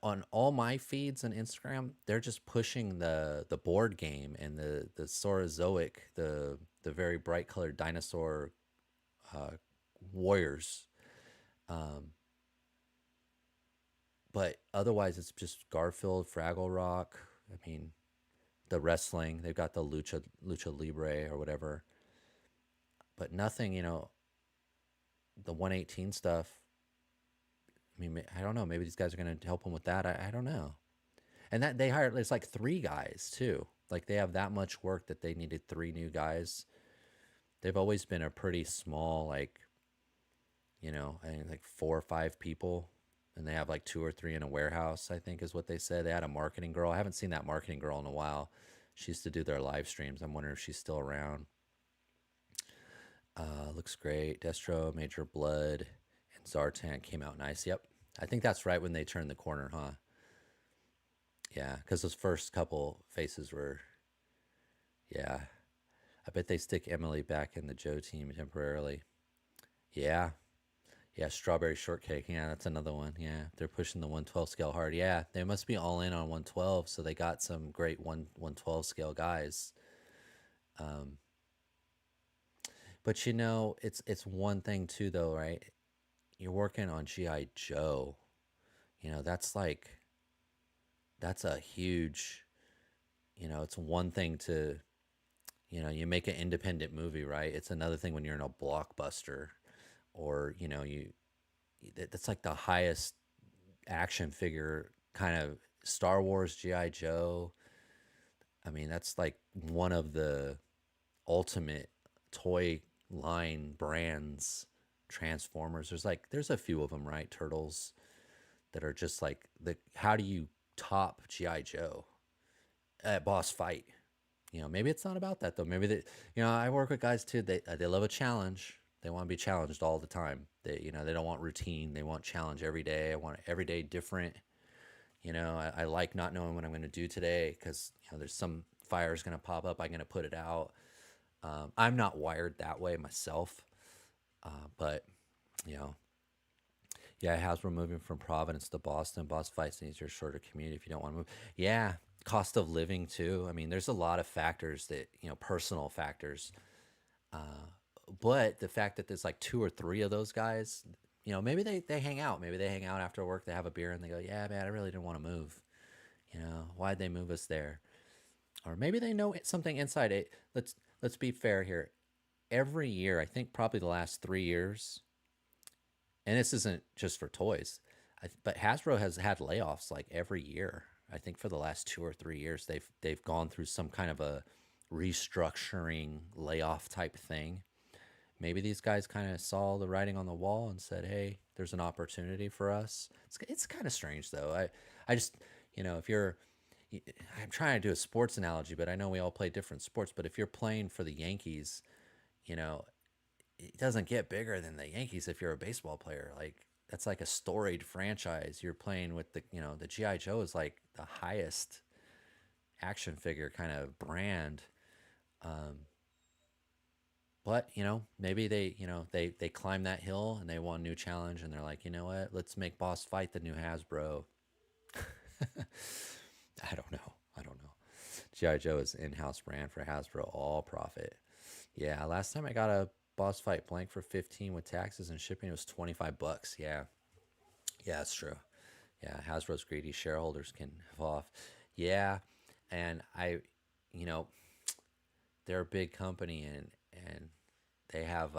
on all my feeds on Instagram, they're just pushing the board game and the Saurozoic, the very bright colored dinosaur uh, warriors. Um, but otherwise, it's just Garfield, Fraggle Rock. I mean, the wrestling. They've got the Lucha Libre or whatever, but nothing. The 118 stuff. I mean, I don't know. Maybe these guys are going to help them with that. I don't know. And that they hired, it's like 3 guys too. Like they have that much work that they needed 3 new guys. They've always been a pretty small, like, I think like 4 or 5 people. And they have like 2 or 3 in a warehouse, I think is what they said. They had a marketing girl. I haven't seen that marketing girl in a while. She used to do their live streams. I'm wondering if she's still around. Looks great. Destro, Major Blood, and Zartan came out nice. Yep. I think that's right when they turned the corner, huh? Yeah, because those first couple faces were, yeah. I bet they stick Emily back in the Joe team temporarily. Yeah. Yeah, Strawberry Shortcake. Yeah, that's another one. Yeah, they're pushing the 112 scale hard. Yeah, they must be all in on 112, so they got some great 112 scale guys. Um, but it's one thing too, though, right? You're working on GI Joe. That's like that's a huge. It's one thing to you make an independent movie, right? It's another thing when you're in a blockbuster, or that's like the highest action figure kind of Star Wars, GI Joe. I mean, that's like one of the ultimate toy line brands. Transformers, there's a few of them, right? Turtles, that are just like how do you top GI Joe at boss fight? Maybe it's not about that though. Maybe I work with guys too. They love a challenge. They want to be challenged all the time. They don't want routine. They want challenge every day. I want every day different. I like not knowing what I'm going to do today, because there's some fire is going to pop up. I'm going to put it out. I'm not wired that way myself, but you know, yeah, Hasbro moving from Providence to Boston. Boss fights an easier, shorter commute if you don't want to move. Yeah, cost of living too. I mean, there's a lot of factors that personal factors. But the fact that there's like 2 or 3 of those guys, maybe they hang out. Maybe they hang out after work. They have a beer and they go, "Yeah, man, I really didn't want to move. Why'd they move us there?" Or maybe they know something inside it. Let's be fair here. Every year, I think probably the last 3 years, and this isn't just for toys, but Hasbro has had layoffs like every year. I think for the last 2 or 3 years, they've gone through some kind of a restructuring layoff type thing. Maybe these guys kind of saw the writing on the wall and said, "Hey, there's an opportunity for us." It's kind of strange though. I just if you're I'm trying to do a sports analogy, but I know we all play different sports. But if you're playing for the Yankees, you know, it doesn't get bigger than the Yankees if you're a baseball player. Like that's like a storied franchise. You're playing with the GI Joe is like the highest action figure kind of brand. Um, but maybe they climb that hill and they want a new challenge and they're like, what? Let's make Boss Fight the new Hasbro. I don't know. GI Joe is in-house brand for Hasbro, all profit. Yeah, last time I got a Boss Fight blank for 15 with taxes and shipping, it was $25. Yeah, that's true. Yeah, Hasbro's greedy shareholders can have off. Yeah, and you know, they're a big company and they have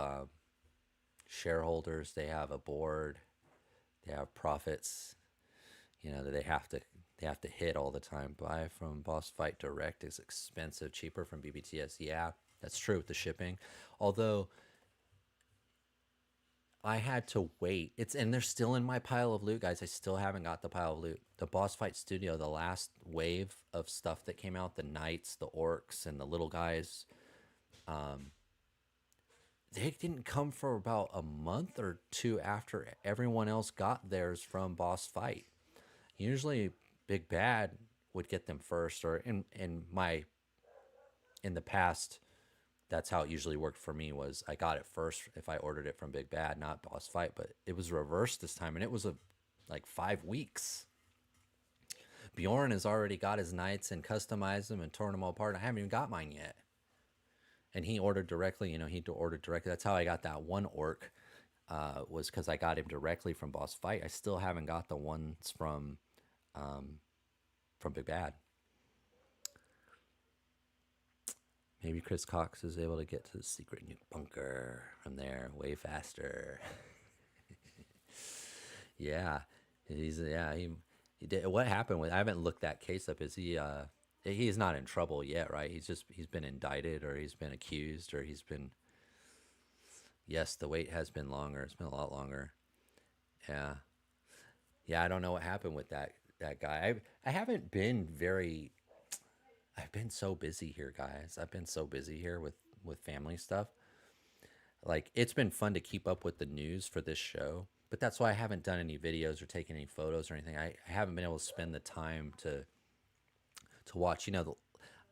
shareholders, they have a board, they have profits. That they have to hit all the time. Buy from Boss Fight Direct is expensive, cheaper from BBTS. Yeah, that's true with the shipping. Although I had to wait. And they're still in my pile of loot, guys. I still haven't got the pile of loot. The Boss Fight Studio, the last wave of stuff that came out, the Knights, the Orcs, and the little guys, they didn't come for about a month or 2 after everyone else got theirs from Boss Fight. Usually Big Bad would get them first, or in the past, that's how it usually worked for me. Was I got it first if I ordered it from Big Bad, not Boss Fight. But it was reversed this time, and it was like 5 weeks. Bjorn has already got his knights and customized them and torn them all apart. I haven't even got mine yet. And he ordered directly, he ordered directly. That's how I got that one orc, was because I got him directly from Boss Fight. I still haven't got the ones from Big Bad. Maybe Chris Cox is able to get to the secret nuke bunker from there way faster. Yeah, he did. What happened with? I haven't looked that case up. Is he? He's not in trouble yet, right? He's been indicted, or he's been accused, or he's been. Yes, the wait has been longer. It's been a lot longer. Yeah, yeah. I don't know what happened with that guy. I haven't been very. I've been so busy here, guys. I've been so busy here with family stuff. Like, it's been fun to keep up with the news for this show, but that's why I haven't done any videos or taken any photos or anything. I haven't been able to spend the time to watch.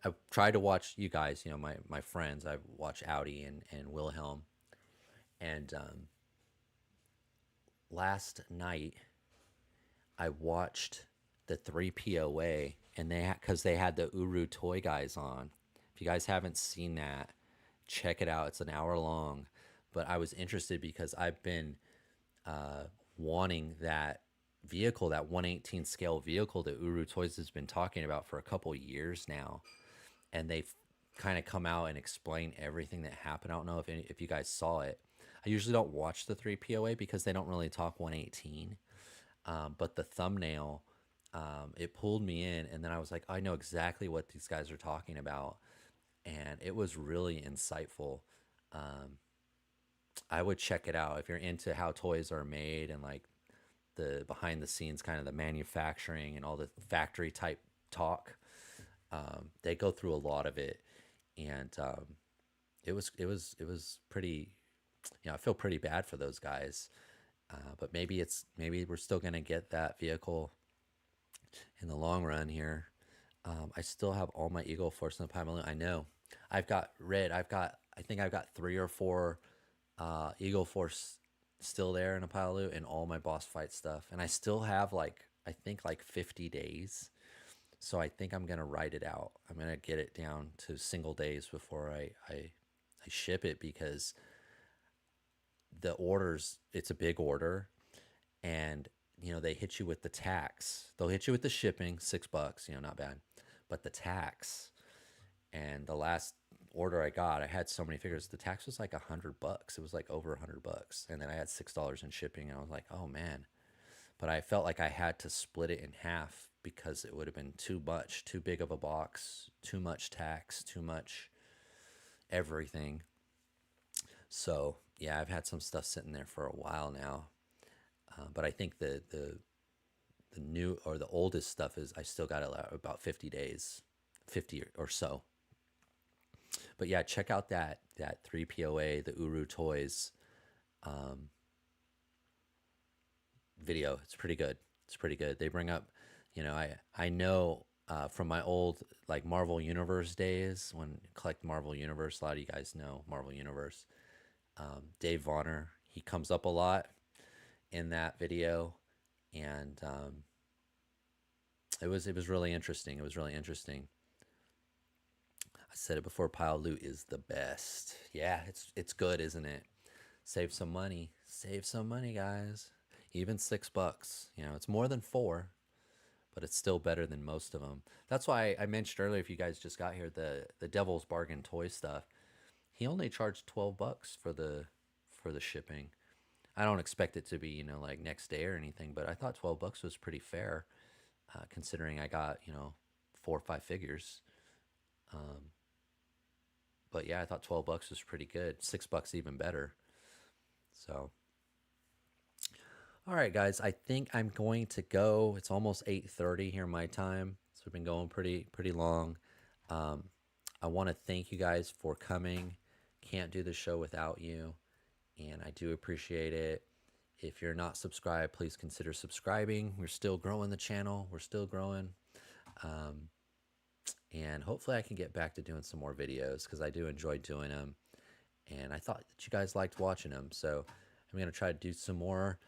I've tried to watch you guys. My friends. I've watched Audi and Wilhelm, and last night I watched the 3POA, and because they had the Uru toy guys on. If you guys haven't seen that, check it out. It's an hour long, but I was interested because I've been wanting that vehicle, that 1/18 scale vehicle that Uru Toys has been talking about for a couple years now, and they've kind of come out and explain everything that happened. I don't know if you guys saw it. I usually don't watch the 3POA because they don't really talk 1/18, but the thumbnail, it pulled me in, and then I was like, I know exactly what these guys are talking about, and it was really insightful. I would check it out if you're into how toys are made and like the behind the scenes, kind of the manufacturing and all the factory type talk. They go through a lot of it, and it was pretty. I feel pretty bad for those guys, but maybe we're still gonna get that vehicle in the long run here. I still have all my Eagle Force in the Pi Balloon. I know. I've got red. I think I've got 3 or 4 Eagle Force still there in a pile of loot, and all my boss fight stuff. And I still have I think 50 days. So I think I'm gonna write it out. I'm gonna get it down to single days before I ship it, because the orders, it's a big order, and they hit you with the tax. They'll hit you with the shipping, $6, not bad, but the tax. And the last order I got, I had so many figures. The tax was like $100. It was like over $100, and then I had $6 in shipping, and I was like, oh man. But I felt like I had to split it in half because it would have been too much, too big of a box, too much tax, too much everything. So yeah, I've had some stuff sitting there for a while now, but I think the new or the oldest stuff is I still got it about 50 days, 50 or so. But yeah, check out that 3POA, the Uru Toys video. It's pretty good. It's pretty good. They bring up, I know from my old like Marvel Universe days, when I collect Marvel Universe, a lot of you guys know Marvel Universe. Dave Vonner, he comes up a lot in that video, and it was really interesting. It was really interesting. I said it before, pile loot is the best. Yeah, it's good, isn't it? Save some money. Save some money, guys. Even $6. It's more than 4, but it's still better than most of them. That's why I mentioned earlier, if you guys just got here, the Devil's Bargain toy stuff. He only charged $12 for the shipping. I don't expect it to be, like next day or anything, but I thought $12 was pretty fair, considering I got, 4 or 5 figures. But yeah, I thought $12 was pretty good. $6 even better. So, all right, guys, I think I'm going to go. It's almost 8:30 here my time, so we've been going pretty long. I want to thank you guys for coming. Can't do the show without you, and I do appreciate it. If you're not subscribed, please consider subscribing. We're still growing the channel. We're still growing. And hopefully I can get back to doing some more videos, because I do enjoy doing them. And I thought that you guys liked watching them. So I'm going to try to do some more.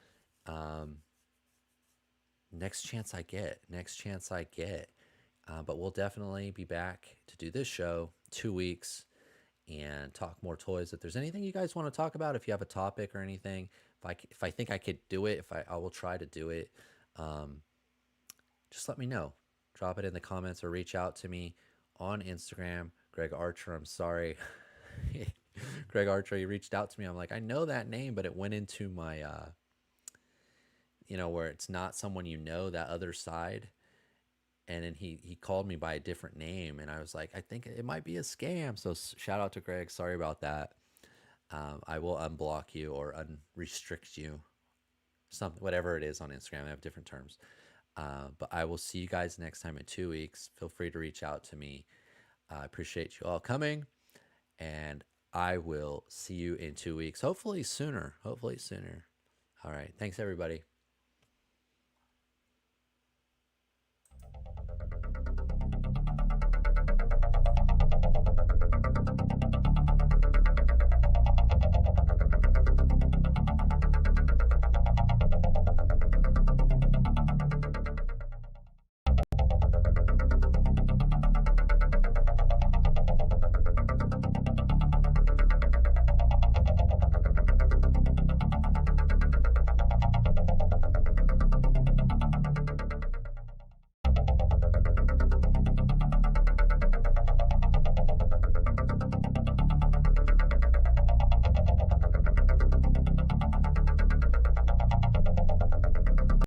next chance I get. Next chance I get. But we'll definitely be back to do this show 2 weeks and talk more toys. If there's anything you guys want to talk about, if you have a topic or anything, if I think I could do it, I will try to do it. Just let me know. Drop it in the comments or reach out to me on Instagram. Greg Archer, I'm sorry. Greg Archer, he reached out to me. I'm like, I know that name, but it went into my, where it's not someone that other side. And then he called me by a different name. And I was like, I think it might be a scam. So shout out to Greg. Sorry about that. I will unblock you or unrestrict you. Whatever it is on Instagram. I have different terms. But I will see you guys next time in 2 weeks. Feel free to reach out to me. I appreciate you all coming. And I will see you in 2 weeks. Hopefully sooner. All right. Thanks, everybody.